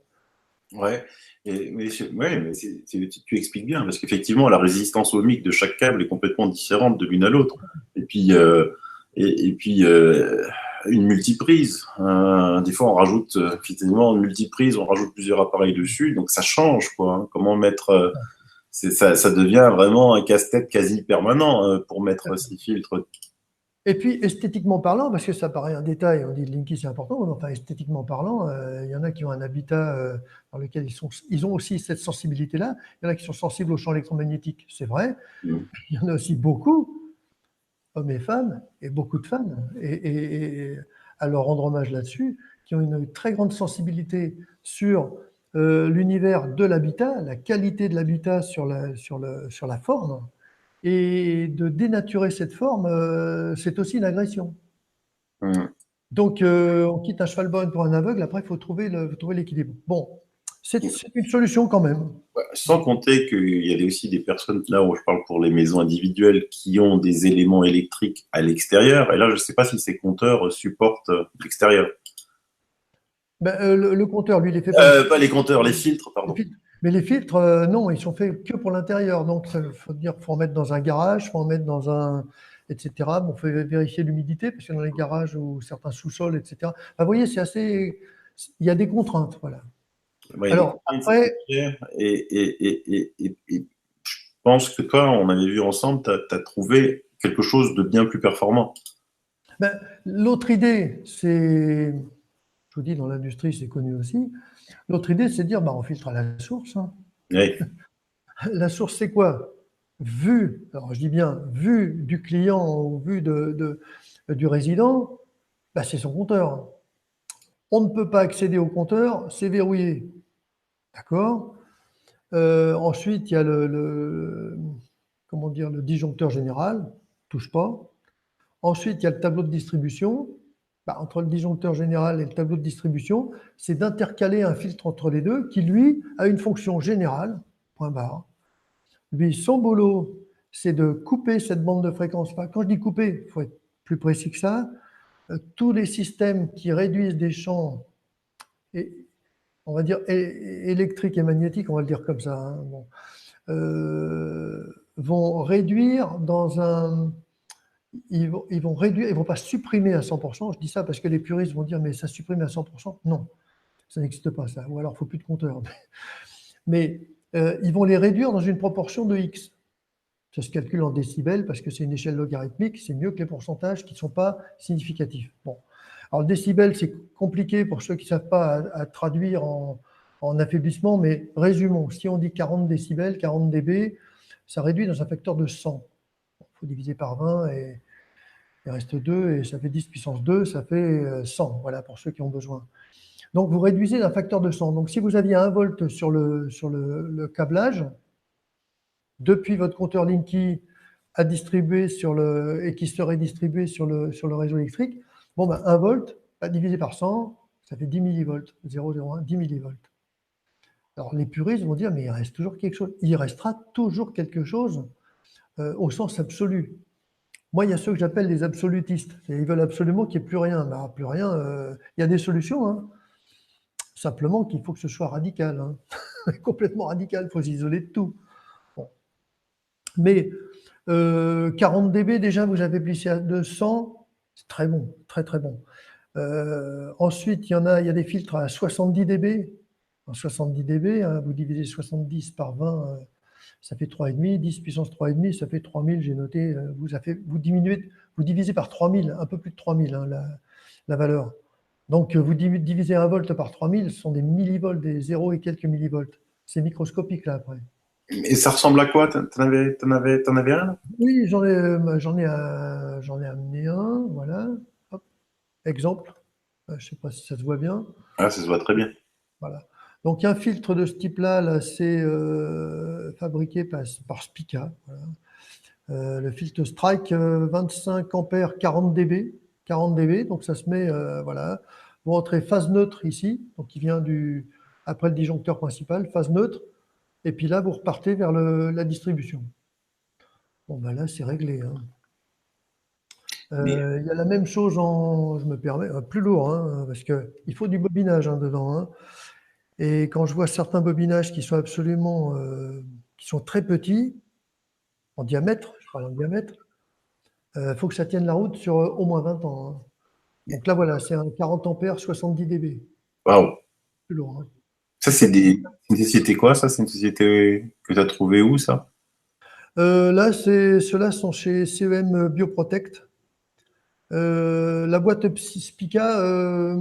Ouais, tu expliques bien, parce qu'effectivement, la résistance ohmique de chaque câble est complètement différente de l'une à l'autre. Et puis, une multiprise. Des fois, on rajoute finalement une multiprise, on rajoute plusieurs appareils dessus, donc ça change, quoi. Hein. Comment mettre. Ça devient vraiment un casse-tête quasi permanent pour mettre ces filtres. Et puis, esthétiquement parlant, parce que ça paraît un détail, on dit le Linky c'est important, mais enfin, esthétiquement parlant, il y en a qui ont un habitat dans lequel ils ont aussi cette sensibilité-là. Il y en a qui sont sensibles au champ électromagnétique, c'est vrai. Il y en a aussi beaucoup, hommes et femmes, et beaucoup de femmes, et à leur rendre hommage là-dessus, qui ont une très grande sensibilité sur l'univers de l'habitat, la qualité de l'habitat sur la forme. Et de dénaturer cette forme, c'est aussi une agression. Donc, on quitte un cheval borgne pour un aveugle, après, il faut trouver l'équilibre. Bon, c'est une solution quand même. Sans compter qu'il y a aussi des personnes, là où je parle pour les maisons individuelles, qui ont des éléments électriques à l'extérieur. Et là, je ne sais pas si ces compteurs supportent l'extérieur. Ben, le compteur, lui, il est fait pas les compteurs, les filtres, pardon. Mais les filtres, non, ils sont faits que pour l'intérieur. Donc, il faut en mettre dans un garage, il faut en mettre dans un, etc. Bon, il faut vérifier l'humidité, parce que dans les garages ou certains sous-sols, etc. Enfin, vous voyez, c'est assez. Il y a des contraintes, voilà. Ouais, alors, après. Et je pense que toi, on avait vu ensemble, tu as trouvé quelque chose de bien plus performant. Ben, l'autre idée, c'est. Je vous dis, dans l'industrie, c'est connu aussi. L'autre idée, c'est de dire, bah, on filtre à la source. Hein. Oui. La source, c'est quoi? Vu, alors je dis bien, vu du client ou vu du résident, bah, c'est son compteur. On ne peut pas accéder au compteur, c'est verrouillé. D'accord? Ensuite, il y a comment dire, le disjoncteur général, touche pas. Ensuite, il y a le tableau de distribution. Bah, entre le disjoncteur général et le tableau de distribution, c'est d'intercaler un filtre entre les deux qui, lui, a une fonction générale, point barre. Lui, son boulot, c'est de couper cette bande de fréquence. Enfin, quand je dis couper, il faut être plus précis que ça. Tous les systèmes qui réduisent des champs, on va dire électriques et magnétiques, on va le dire comme ça, hein, bon, vont réduire dans un... Ils vont réduire, ils vont pas supprimer à 100%. Je dis ça parce que les puristes vont dire, mais ça supprime à 100%. Non, ça n'existe pas ça. Ou alors, il ne faut plus de compteur. Mais ils vont les réduire dans une proportion de X. Ça se calcule en décibels parce que c'est une échelle logarithmique. C'est mieux que les pourcentages qui ne sont pas significatifs. Bon. Alors, le décibel, c'est compliqué pour ceux qui ne savent pas à traduire en affaiblissement, mais résumons. Si on dit 40 décibels, 40 dB, ça réduit dans un facteur de 100. Il faut diviser par 20 et il reste 2 et ça fait 10 puissance 2, ça fait 100, voilà, pour ceux qui ont besoin. Donc, vous réduisez d'un facteur de 100. Donc, si vous aviez 1 volt sur le câblage, depuis votre compteur Linky à distribuer et qui serait distribué sur le réseau électrique, bon, ben, 1 volt divisé par 100, ça fait 10 millivolts, 0,01, 10 millivolts. Alors, les puristes vont dire, mais il reste toujours quelque chose. Il restera toujours quelque chose au sens absolu. Moi, il y a ceux que j'appelle les absolutistes. Ils veulent absolument qu'il n'y ait plus rien. Ben, plus rien, il y a des solutions, hein. Simplement qu'il faut que ce soit radical, hein. Complètement radical, il faut s'isoler de tout. Bon. Mais 40 dB, déjà, vous avez plissé à 200, c'est très bon, très très bon. Ensuite, il y a des filtres à 70 dB. En 70 dB, hein, vous divisez 70 par 20, ça fait 3,5, 10 puissance 3,5, ça fait 3000, j'ai noté, vous divisez par 3000, un peu plus de 3000, hein, la valeur. Donc, vous divisez 1 volt par 3000, ce sont des millivolts, des 0 et quelques millivolts. C'est microscopique, là, après. Et ça ressemble à quoi? T'en avais un là? Oui, j'en ai amené un, voilà. Hop, exemple. Je ne sais pas si ça se voit bien. Ah, ça se voit très bien. Voilà. Donc, un filtre de ce type-là, là, c'est fabriqué par Spica. Voilà. Le filtre Strike 25 ampères 40 dB. 40 dB, donc ça se met, voilà. Vous rentrez phase neutre ici, donc qui vient après le disjoncteur principal, phase neutre. Et puis là, vous repartez vers la distribution. Bon, ben là, c'est réglé, hein. Il y a la même chose je me permets, plus lourd, hein, parce qu'il faut du bobinage, hein, dedans, hein. Et quand je vois certains bobinages qui sont qui sont très petits, en diamètre, je parle en diamètre, il faut que ça tienne la route sur au moins 20 ans, hein. Donc là, voilà, c'est un 40 ampères, 70 dB. Waouh! Plus lourd, hein. Ça, c'est une société quoi, ça? C'est une société que tu as trouvé où, ça? Là, ceux-là sont chez CEM Bioprotect. La boîte Spica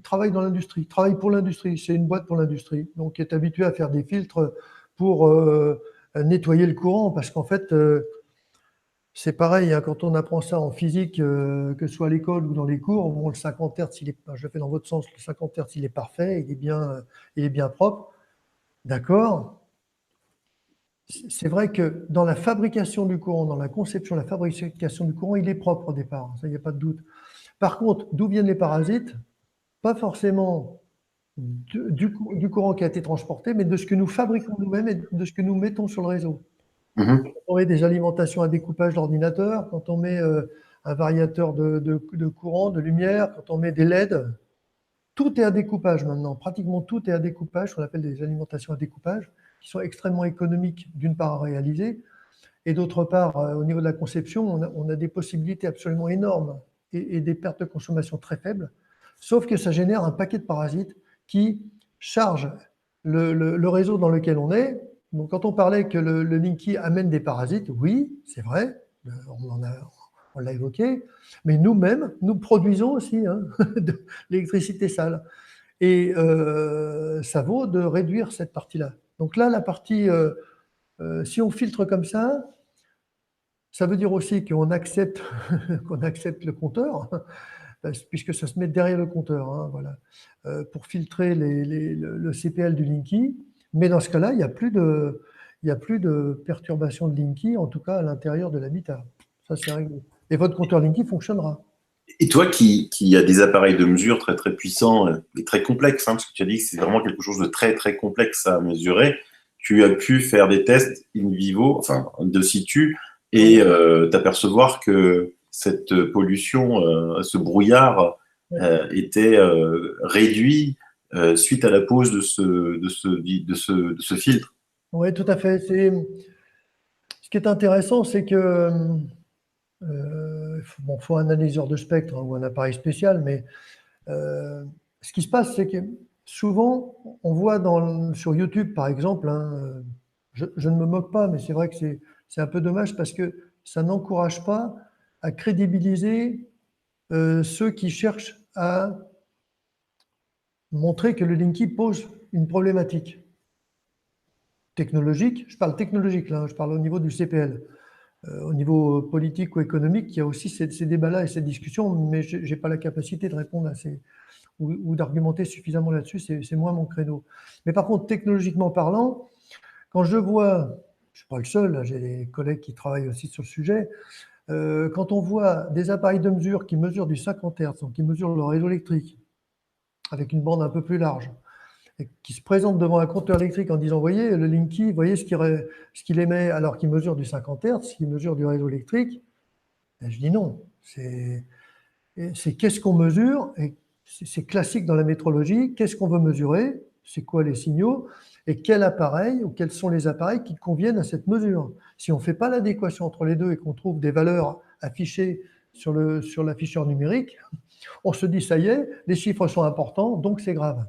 travaille dans l'industrie, travaille pour l'industrie. C'est une boîte pour l'industrie, donc est habituée à faire des filtres pour nettoyer le courant, parce qu'en fait, c'est pareil, hein, quand on apprend ça en physique, que ce soit à l'école ou dans les cours, bon, le 50 Hz, je le fais dans votre sens, le 50 Hz, il est parfait, il est bien propre, d'accord. C'est vrai que dans la fabrication du courant, dans la conception, la fabrication du courant, il est propre au départ, ça, il n'y a pas de doute. Par contre, d'où viennent les parasites? Pas forcément du courant qui a été transporté, mais de ce que nous fabriquons nous-mêmes et de ce que nous mettons sur le réseau. Mhm. Quand on met des alimentations à découpage d'ordinateur, quand on met un variateur de courant, de lumière, quand on met des LED, tout est à découpage maintenant. Pratiquement tout est à découpage, ce qu'on appelle des alimentations à découpage, qui sont extrêmement économiques, d'une part à réaliser, et d'autre part, au niveau de la conception, on a des possibilités absolument énormes et des pertes de consommation très faibles, sauf que ça génère un paquet de parasites qui chargent le réseau dans lequel on est. Donc, quand on parlait que le Linky amène des parasites, oui, c'est vrai, on l'a évoqué, mais nous-mêmes, nous produisons aussi, hein, de l'électricité sale. Et ça vaut de réduire cette partie-là. Donc là, la partie, si on filtre comme ça veut dire aussi qu'on accepte, qu'on accepte le compteur, puisque ça se met derrière le compteur, hein, voilà, pour filtrer le CPL du Linky. Mais dans ce cas-là, il n'y a plus de perturbation de Linky, en tout cas à l'intérieur de l'habitat. Ça, c'est réglé. Et votre compteur Linky fonctionnera. Et toi qui a des appareils de mesure très très puissants et très complexes, hein, parce que tu as dit que c'est vraiment quelque chose de très très complexe à mesurer, tu as pu faire des tests in vivo, enfin de situ, et t'apercevoir que cette pollution, ce brouillard était réduit suite à la pose de ce filtre. Oui, tout à fait. Ce qui est intéressant, c'est que bon, faut un analyseur de spectre, hein, ou un appareil spécial, mais ce qui se passe, c'est que souvent, on voit sur YouTube, par exemple, hein, je ne me moque pas, mais c'est vrai que c'est un peu dommage parce que ça n'encourage pas à crédibiliser ceux qui cherchent à montrer que le Linky pose une problématique technologique. Je parle technologique là, je parle au niveau du CPL. Au niveau politique ou économique, il y a aussi ces débats-là et ces discussions, mais je n'ai pas la capacité de répondre à ces, ou d'argumenter suffisamment là-dessus, c'est moins mon créneau. Mais par contre, technologiquement parlant, quand je vois, je ne suis pas le seul, j'ai des collègues qui travaillent aussi sur le sujet, quand on voit des appareils de mesure qui mesurent du 50 Hz, donc qui mesurent le réseau électrique avec une bande un peu plus large, et qui se présentent devant un compteur électrique en disant, voyez, le Linky, voyez ce qu'il émet alors qu'il mesure du 50 Hz, ce qu'il mesure du réseau électrique, et je dis non. C'est qu'est-ce qu'on mesure, et c'est classique dans la métrologie, qu'est-ce qu'on veut mesurer, c'est quoi les signaux, et quel appareil ou quels sont les appareils qui conviennent à cette mesure. Si on ne fait pas l'adéquation entre les deux et qu'on trouve des valeurs affichées sur l'afficheur numérique, on se dit ça y est, les chiffres sont importants, donc c'est grave.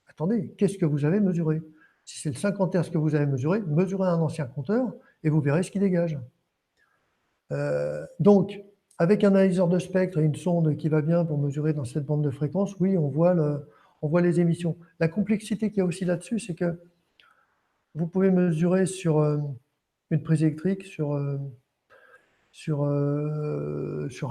Attendez, qu'est-ce que vous avez mesuré? Si c'est le 50 Hz que vous avez mesuré, mesurez un ancien compteur et vous verrez ce qu'il dégage. Donc, avec un analyseur de spectre et une sonde qui va bien pour mesurer dans cette bande de fréquence, oui, on voit les émissions. La complexité qu'il y a aussi là-dessus, c'est que vous pouvez mesurer sur une prise électrique, sur un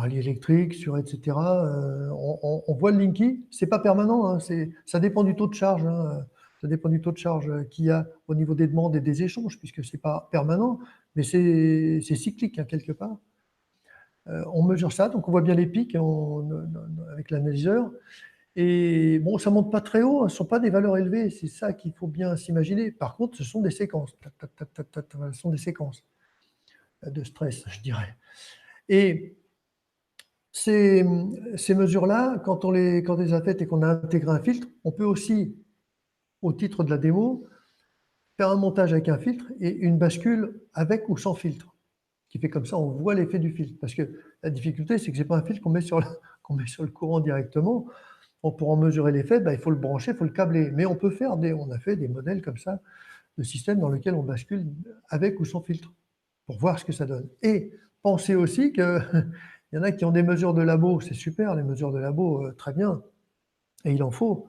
lit électrique, etc. On voit le Linky, c'est pas permanent, hein, ça dépend du taux de charge. Hein, ça dépend du taux de charge qu'il y a au niveau des demandes et des échanges, puisque c'est pas permanent, mais c'est cyclique, hein, quelque part. On mesure ça, donc on voit bien les pics avec l'analyseur. Et bon, ça monte pas très haut, hein, ce ne sont pas des valeurs élevées, c'est ça qu'il faut bien s'imaginer. Par contre, ce sont des séquences. Ce sont des séquences de stress, je dirais. Et ces mesures-là, quand on les a faites et qu'on a intégré un filtre, on peut aussi, au titre de la démo, faire un montage avec un filtre et une bascule avec ou sans filtre, qui fait comme ça, on voit l'effet du filtre. Parce que la difficulté, c'est que ce n'est pas un filtre qu'on met sur le courant directement. Pour en mesurer l'effet, il faut le brancher, il faut le câbler. Mais on a fait des modèles comme ça, de systèmes dans lesquels on bascule avec ou sans filtre, pour voir ce que ça donne. Et pensez aussi qu'il y en a qui ont des mesures de labo, c'est super, les mesures de labo, très bien, et il en faut.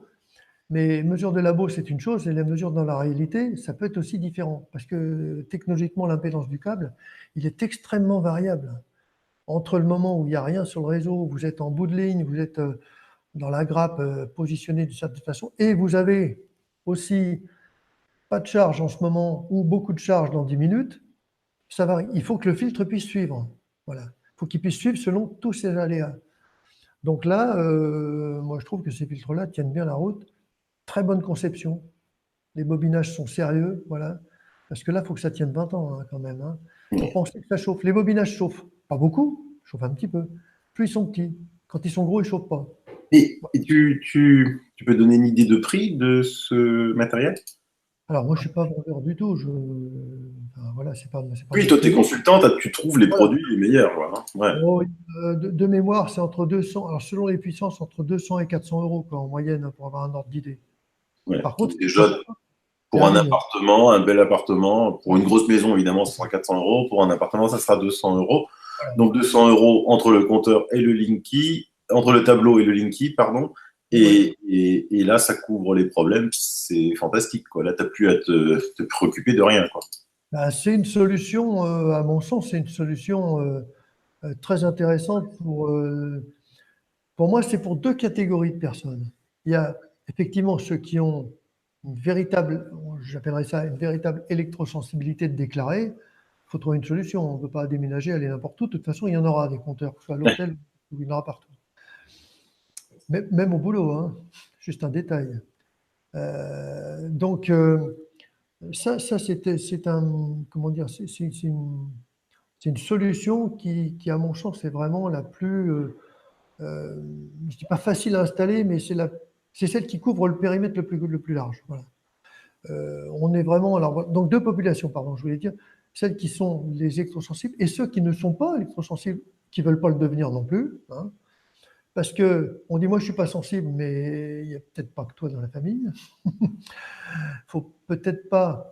Mais mesures de labo, c'est une chose, et les mesures dans la réalité, ça peut être aussi différent, parce que technologiquement, l'impédance du câble, il est extrêmement variable. Entre le moment où il n'y a rien sur le réseau, vous êtes en bout de ligne, vous êtes dans la grappe positionné d'une certaine façon, et vous avez aussi pas de charge en ce moment ou beaucoup de charge dans 10 minutes, ça varie. Il faut que le filtre puisse suivre. Voilà. Il faut qu'il puisse suivre selon tous ces aléas. Donc là, moi je trouve que ces filtres-là tiennent bien la route. Très bonne conception. Les bobinages sont sérieux, voilà. Parce que là, il faut que ça tienne 20 ans hein, quand même. Hein. Faut penser que ça chauffe. Les bobinages chauffent. Pas beaucoup, chauffent un petit peu. Plus ils sont petits. Quand ils sont gros, ils ne chauffent pas. Et tu peux donner une idée de prix de ce matériel? Alors moi, je ne suis pas vendeur du tout. Enfin, voilà, c'est pas Oui, mon toi, tu es créneau. consultant, tu trouves les Voilà. produits les meilleurs. Voilà, hein. Ouais. Oh, de mémoire, c'est entre 200, alors selon les puissances, entre 200 et 400 euros quoi, en moyenne, hein, pour avoir un ordre d'idée. Ouais. Par contre, Donc déjà, c'est pour un un million. appartement, un bel appartement, pour une grosse maison, évidemment, ce sera 400 euros. Pour un appartement, ça sera 200 euros. Voilà. Donc 200 euros entre le compteur et le Linky, entre le tableau et le Linky, pardon. Ouais. Et là, ça couvre les problèmes. C'est fantastique, quoi. Là, tu n'as plus à te préoccuper de rien, quoi. Ben, c'est une solution, à mon sens, c'est une solution très intéressante pour moi, c'est pour deux catégories de personnes. Il y a effectivement ceux qui ont une véritable, j'appellerais ça une véritable électrosensibilité de déclarer. Il faut trouver une solution. On ne peut pas déménager, aller n'importe où. De toute façon, il y en aura des compteurs, que ce soit à l'hôtel ou il y en aura partout. Même au boulot, hein. Juste un détail. Donc, ça c'est un, comment dire, c'est C'est une solution qui, à mon sens, est vraiment la plus, je ne dis pas facile à installer, mais c'est celle qui couvre le périmètre le plus large. Voilà. On est vraiment, alors, donc deux populations, pardon, je voulais dire, celles qui sont les électrosensibles et ceux qui ne sont pas électrosensibles, qui ne veulent pas le devenir non plus, hein, parce que on dit moi je suis pas sensible, mais il n'y a peut-être pas que toi dans la famille. Faut peut-être pas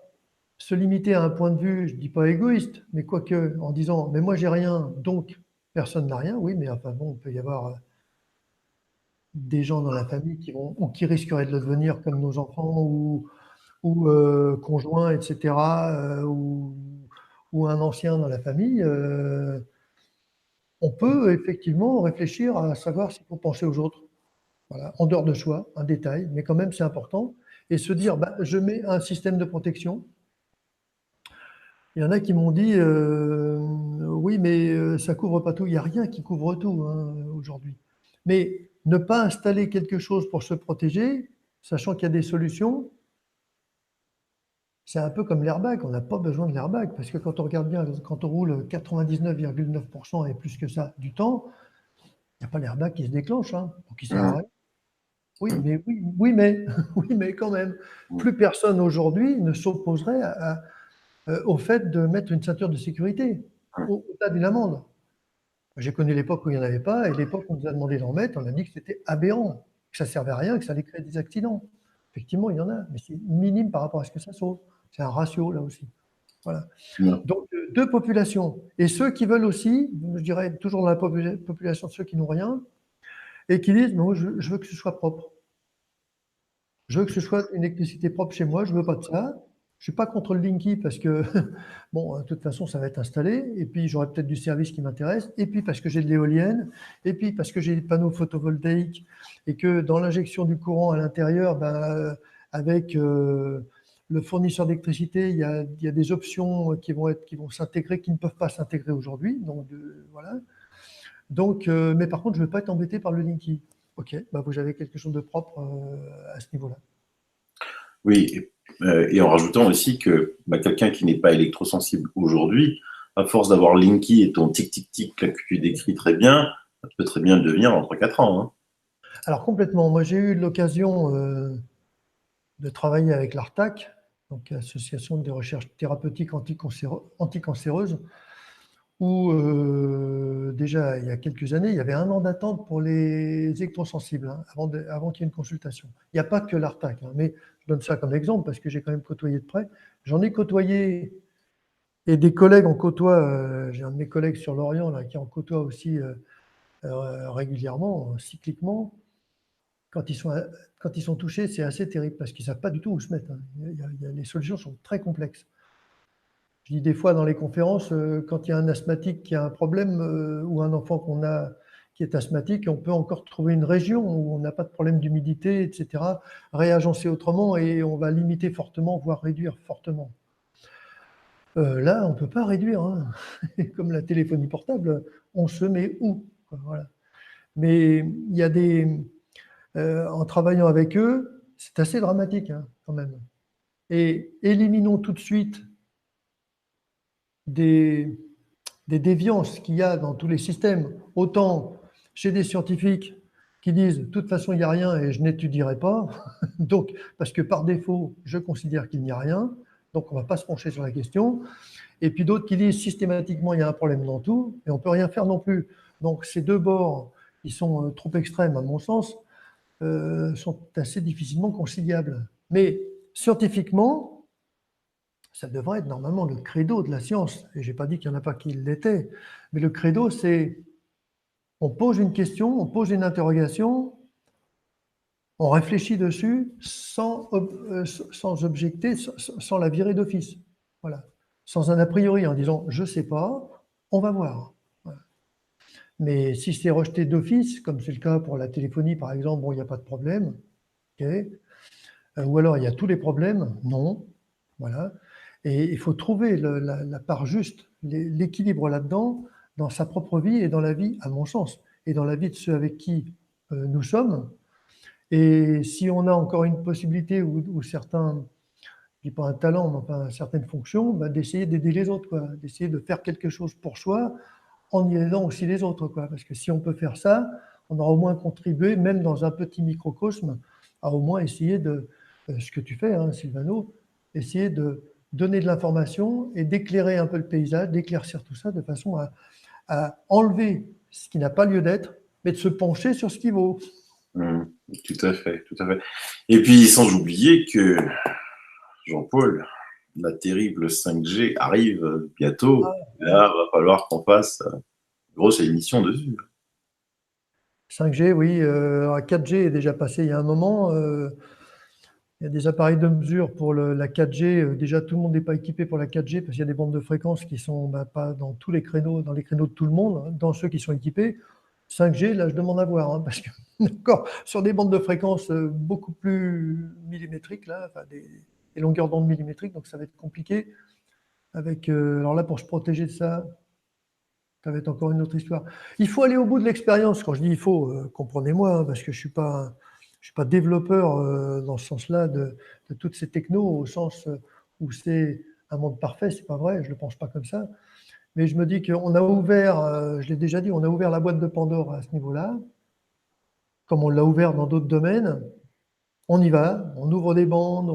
se limiter à un point de vue, je dis pas égoïste, mais quoique en disant mais moi j'ai rien, donc personne n'a rien. Oui, mais enfin bon, il peut y avoir des gens dans la famille qui vont ou qui risqueraient de le devenir comme nos enfants ou conjoints, etc. Ou un ancien dans la famille. On peut effectivement réfléchir à savoir s'il faut penser aux autres. Voilà, en dehors de soi, un détail, mais quand même c'est important. Et se dire, bah, je mets un système de protection. Il y en a qui m'ont dit, oui, mais ça couvre pas tout. Il n'y a rien qui couvre tout hein, aujourd'hui. Mais ne pas installer quelque chose pour se protéger, sachant qu'il y a des solutions, c'est un peu comme l'airbag. On n'a pas besoin de l'airbag parce que quand on regarde bien, quand on roule 99,9% et plus que ça du temps, il n'y a pas l'airbag qui se déclenche, hein, donc il sert à Mmh. rien. Oui, mais, oui, mais quand même, Mmh. plus personne aujourd'hui ne s'opposerait au fait de mettre une ceinture de sécurité au-delà d'une amende. J'ai connu l'époque où il n'y en avait pas, et l'époque où on nous a demandé d'en mettre, on a dit que c'était aberrant, que ça ne servait à rien, que ça allait créer des accidents. Effectivement, il y en a, mais c'est minime par rapport à ce que ça sauve. C'est un ratio, là aussi. Voilà. Mmh. Donc, deux populations. Et ceux qui veulent aussi, je dirais toujours dans la population de ceux qui n'ont rien, et qui disent, moi, je veux que ce soit propre. Je veux que ce soit une électricité propre chez moi, je veux pas de ça. Je suis pas contre le Linky parce que, bon, de toute façon, ça va être installé. Et puis, j'aurai peut-être du service qui m'intéresse. Et puis, parce que j'ai de l'éolienne. Et puis, parce que j'ai des panneaux photovoltaïques. Et que dans l'injection du courant à l'intérieur, ben, avec le fournisseur d'électricité, il y a des options qui vont s'intégrer, qui ne peuvent pas s'intégrer aujourd'hui. Donc, voilà. Donc, mais par contre, je ne veux pas être embêté par le Linky. OK, bah vous avez quelque chose de propre à ce niveau-là. Oui, et en rajoutant aussi que bah, quelqu'un qui n'est pas électrosensible aujourd'hui, à force d'avoir Linky et ton tic-tic-tic là, que tu décris très bien, ça peut très bien le devenir dans 3-4 ans. Hein. Alors complètement, moi j'ai eu l'occasion de travailler avec l'ARTAC, donc Association des recherches thérapeutiques anticancéreuses, où déjà il y a quelques années, il y avait 1 an d'attente pour les électrosensibles, hein, avant qu'il y ait une consultation. Il n'y a pas que l'ARTAC, hein, mais je donne ça comme exemple parce que j'ai quand même côtoyé de près. J'en ai côtoyé et des collègues en côtoient, j'ai un de mes collègues sur l'Orient là, qui en côtoie aussi régulièrement, cycliquement. Quand ils sont, quand ils sont touchés, c'est assez terrible parce qu'ils ne savent pas du tout où se mettre. Hein. Les solutions sont très complexes. Je dis des fois dans les conférences, quand il y a un asthmatique qui a un problème ou un enfant qu'on a qui est asthmatique, on peut encore trouver une région où on n'a pas de problème d'humidité, etc., réagencer autrement et on va limiter fortement, voire réduire fortement. Là, on ne peut pas réduire. Hein. Comme la téléphonie portable, on se met où? Voilà. Mais il y a en travaillant avec eux, c'est assez dramatique hein, quand même. Et éliminons tout de suite des, des déviances qu'il y a dans tous les systèmes, autant chez des scientifiques qui disent de toute façon il n'y a rien et je n'étudierai pas, donc parce que par défaut je considère qu'il n'y a rien, donc on ne va pas se pencher sur la question, et puis d'autres qui disent systématiquement il y a un problème dans tout et on ne peut rien faire non plus. Donc ces deux bords qui sont trop extrêmes à mon sens sont assez difficilement conciliables. Mais scientifiquement, ça devrait être normalement le credo de la science. Et je n'ai pas dit qu'il n'y en a pas qui l'étaient. Mais le credo, c'est on pose une question, on pose une interrogation, on réfléchit dessus sans objecter, sans la virer d'office. Voilà. Sans un a priori, en disant je ne sais pas, on va voir. Voilà. Mais si c'est rejeté d'office, comme c'est le cas pour la téléphonie par exemple, bon, il n'y a pas de problème. Okay. Ou alors il y a tous les problèmes, non. Voilà. Et il faut trouver la part juste, l'équilibre là-dedans, dans sa propre vie et dans la vie, à mon sens, et dans la vie de ceux avec qui nous sommes. Et si on a encore une possibilité où certains dis pas un talent, mais enfin certaines fonctions, bah, d'essayer d'aider les autres, quoi, d'essayer de faire quelque chose pour soi en y aidant aussi les autres, quoi. Parce que si on peut faire ça, on aura au moins contribué, même dans un petit microcosme, à au moins essayer de, ce que tu fais, hein, Sylvano, essayer de donner de l'information et d'éclairer un peu le paysage, d'éclaircir tout ça de façon à enlever ce qui n'a pas lieu d'être, mais de se pencher sur ce qui vaut. Tout à fait, tout à fait. Et puis, sans oublier que, Jean-Paul, la terrible 5G arrive bientôt. Là, va falloir qu'on fasse une grosse émission dessus. 5G, oui, 4G est déjà passé il y a un moment. Il y a des appareils de mesure pour la 4G. Déjà, tout le monde n'est pas équipé pour la 4G parce qu'il y a des bandes de fréquences qui sont pas dans tous les créneaux, dans les créneaux de tout le monde, hein, dans ceux qui sont équipés. 5G, là, je demande à voir, hein, parce que encore sur des bandes de fréquences beaucoup plus millimétriques, là, enfin des longueurs d'onde millimétriques, donc ça va être compliqué. Alors là, pour se protéger de ça, ça va être encore une autre histoire. Il faut aller au bout de l'expérience. Quand je dis il faut, comprenez-moi, hein, parce que je suis pas développeur dans ce sens-là de toutes ces technos, au sens où c'est un monde parfait, c'est pas vrai, je le pense pas comme ça. Mais je me dis qu'on a ouvert, je l'ai déjà dit, on a ouvert la boîte de Pandore à ce niveau-là, comme on l'a ouvert dans d'autres domaines. On y va, on ouvre des bandes,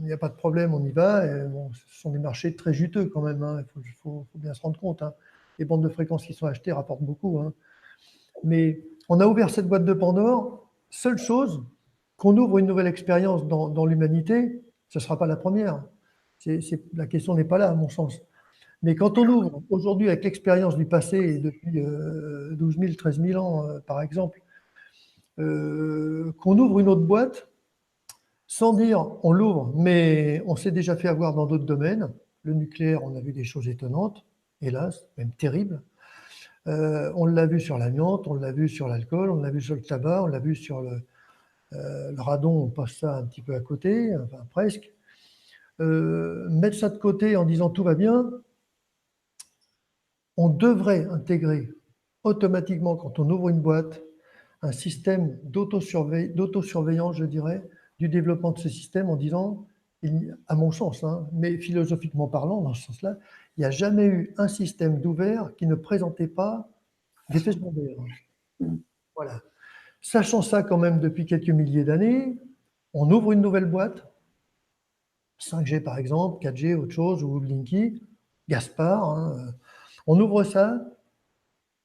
il n'y a pas de problème, on y va. Et bon, ce sont des marchés très juteux quand même, hein, faut bien se rendre compte, hein. Les bandes de fréquences qui sont achetées rapportent beaucoup, hein. Mais on a ouvert cette boîte de Pandore. Seule chose, qu'on ouvre une nouvelle expérience dans l'humanité, ce ne sera pas la première. La question n'est pas là, à mon sens. Mais quand on ouvre aujourd'hui avec l'expérience du passé, et depuis 12 000, 13 000 ans, par exemple, qu'on ouvre une autre boîte, sans dire on l'ouvre, mais on s'est déjà fait avoir dans d'autres domaines. Le nucléaire, on a vu des choses étonnantes, hélas, même terribles. On l'a vu sur l'amiante, on l'a vu sur l'alcool, on l'a vu sur le tabac, on l'a vu sur le radon, on passe ça un petit peu à côté, enfin presque. Mettre ça de côté en disant tout va bien, on devrait intégrer automatiquement, quand on ouvre une boîte, un système d'autosurveillance, je dirais, du développement de ce système en disant, à mon sens, hein, mais philosophiquement parlant, dans ce sens-là, il n'y a jamais eu un système d'ouvert qui ne présentait pas d'effets secondaires. Voilà. Sachant ça quand même depuis quelques milliers d'années, on ouvre une nouvelle boîte, 5G par exemple, 4G, autre chose, ou Blinky, Gaspard, hein, on ouvre ça,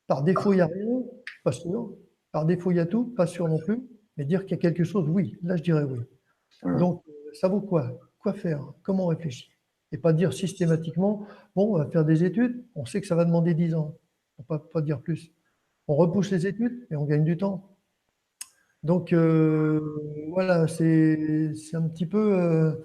par défaut il n'y a rien, pas sûr, par défaut il y a tout, pas sûr non plus, mais dire qu'il y a quelque chose, oui, là je dirais oui. Donc ça vaut quoi? Quoi faire? Comment réfléchir? Et pas dire systématiquement, bon, on va faire des études, on sait que ça va demander 10 ans, on ne peut pas dire plus. On repousse les études et on gagne du temps. Donc voilà, c'est un petit peu.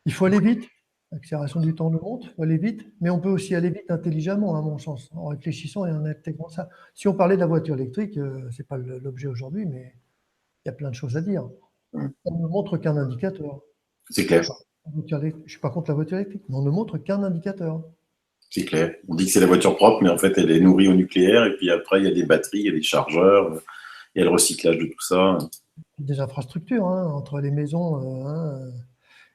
Il faut aller vite. L'accélération du temps le montre, il faut aller vite, mais on peut aussi aller vite intelligemment, à mon sens, en réfléchissant et en intégrant ça. Si on parlait de la voiture électrique, ce n'est pas l'objet aujourd'hui, mais il y a plein de choses à dire. On ne montre qu'un indicateur. C'est clair. Je ne suis pas contre la voiture électrique, mais on ne montre qu'un indicateur. C'est clair. On dit que c'est la voiture propre, mais en fait, elle est nourrie au nucléaire. Et puis après, il y a des batteries, il y a des chargeurs, il y a le recyclage de tout ça. Des infrastructures, hein, entre les maisons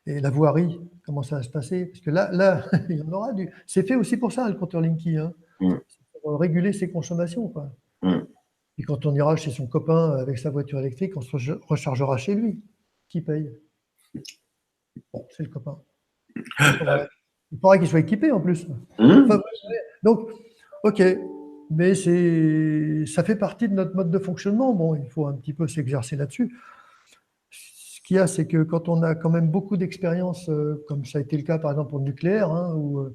et la voirie, comment ça va se passer? Parce que là il y en aura du. C'est fait aussi pour ça, le compteur Linky, hein. C'est pour réguler ses consommations, quoi. Et quand on ira chez son copain avec sa voiture électrique, on se rechargera chez lui. Qui paye? Bon, c'est le copain. Il faudra qu'il soit équipé en plus. Enfin, donc, ok, mais ça fait partie de notre mode de fonctionnement. Bon, il faut un petit peu s'exercer là-dessus. Ce qu'il y a, c'est que quand on a quand même beaucoup d'expérience, comme ça a été le cas par exemple pour le nucléaire, hein, où,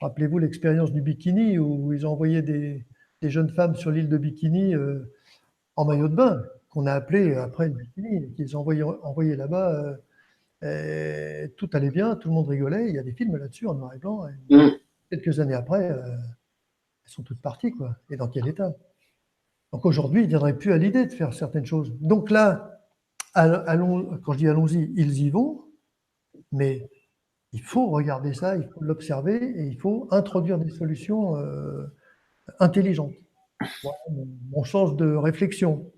rappelez-vous l'expérience du Bikini, où ils ont envoyé des jeunes femmes sur l'île de Bikini en maillot de bain, qu'on a appelé après le Bikini, qu'ils ont envoyé là-bas. Tout allait bien, tout le monde rigolait. Il y a des films là-dessus en noir et blanc. Et quelques années après, elles sont toutes parties, quoi. Et dans quel état? Donc aujourd'hui, il ne viendrait plus à l'idée de faire certaines choses. Donc là, quand je dis allons-y, ils y vont, mais il faut regarder ça, il faut l'observer et il faut introduire des solutions intelligentes. Voilà mon sens de réflexion.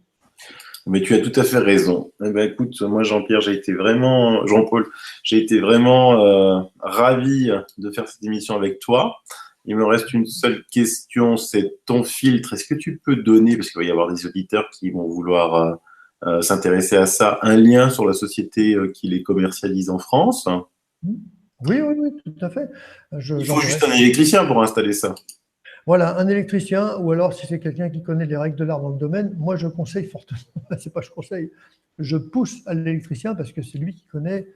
Mais tu as tout à fait raison. Eh ben, écoute, moi, Jean-Pierre, Jean-Paul, j'ai été vraiment ravi de faire cette émission avec toi. Il me reste une seule question, c'est ton filtre. Est-ce que tu peux donner, parce qu'il va y avoir des auditeurs qui vont vouloir s'intéresser à ça, un lien sur la société qui les commercialise en France? Oui, oui, oui, tout à fait. Il faut J'enverrai juste un ça. électricien pour installer ça. Voilà, un électricien, ou alors si c'est quelqu'un qui connaît les règles de l'art dans le domaine, moi je conseille fortement, c'est pas je conseille, je pousse à l'électricien parce que c'est lui qui connaît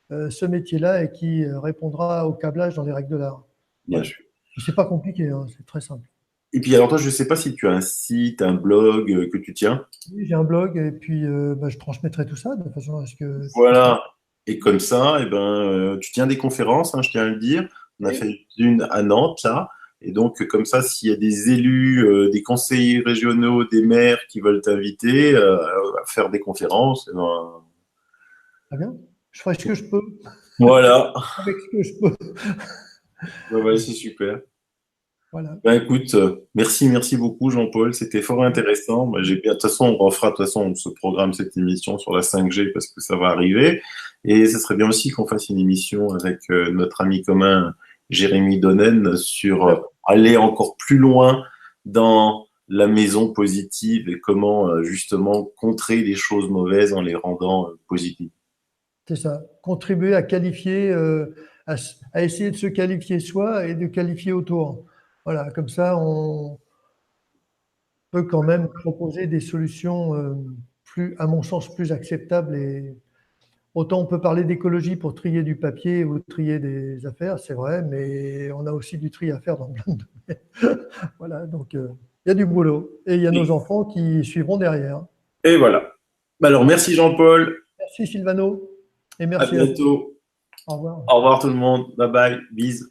ce métier-là et qui répondra au câblage dans les règles de l'art. Bien Voilà. sûr. C'est pas compliqué, hein, c'est très simple. Et puis alors toi, je ne sais pas si tu as un site, un blog que tu tiens. Oui, j'ai un blog et puis je transmettrai tout ça de façon à ce que tu puisses. Voilà. Et comme ça, eh ben, tu tiens des conférences, hein, je tiens à le dire. On a Oui, fait une à Nantes, là. Et donc, comme ça, s'il y a des élus, des conseillers régionaux, des maires qui veulent t'inviter à faire des conférences, eh ben, très bien. Je ferai ce que je peux voilà. avec ce que je peux. Ouais, ouais, c'est super. Voilà. Ben, écoute, merci beaucoup, Jean-Paul. C'était fort intéressant. Ben, de toute façon, on refera de toute façon ce programme, cette émission sur la 5G parce que ça va arriver. Et ce serait bien aussi qu'on fasse une émission avec notre ami commun Jérémy Donnen sur aller encore plus loin dans la maison positive et comment justement contrer les choses mauvaises en les rendant positives. C'est ça. Contribuer à qualifier, à essayer de se qualifier soi et de qualifier autour. Voilà, comme ça, on peut quand même proposer des solutions plus, à mon sens, plus acceptables. Et autant on peut parler d'écologie pour trier du papier ou trier des affaires, c'est vrai, mais on a aussi du tri à faire dans plein de domaines. Voilà, donc il y a du boulot. Et il y a nos enfants qui suivront derrière. Et voilà. Alors, merci Jean-Paul. Merci Sylvano et À merci à vous. bientôt. Au revoir. Au revoir tout le monde. Bye bye. Bisous.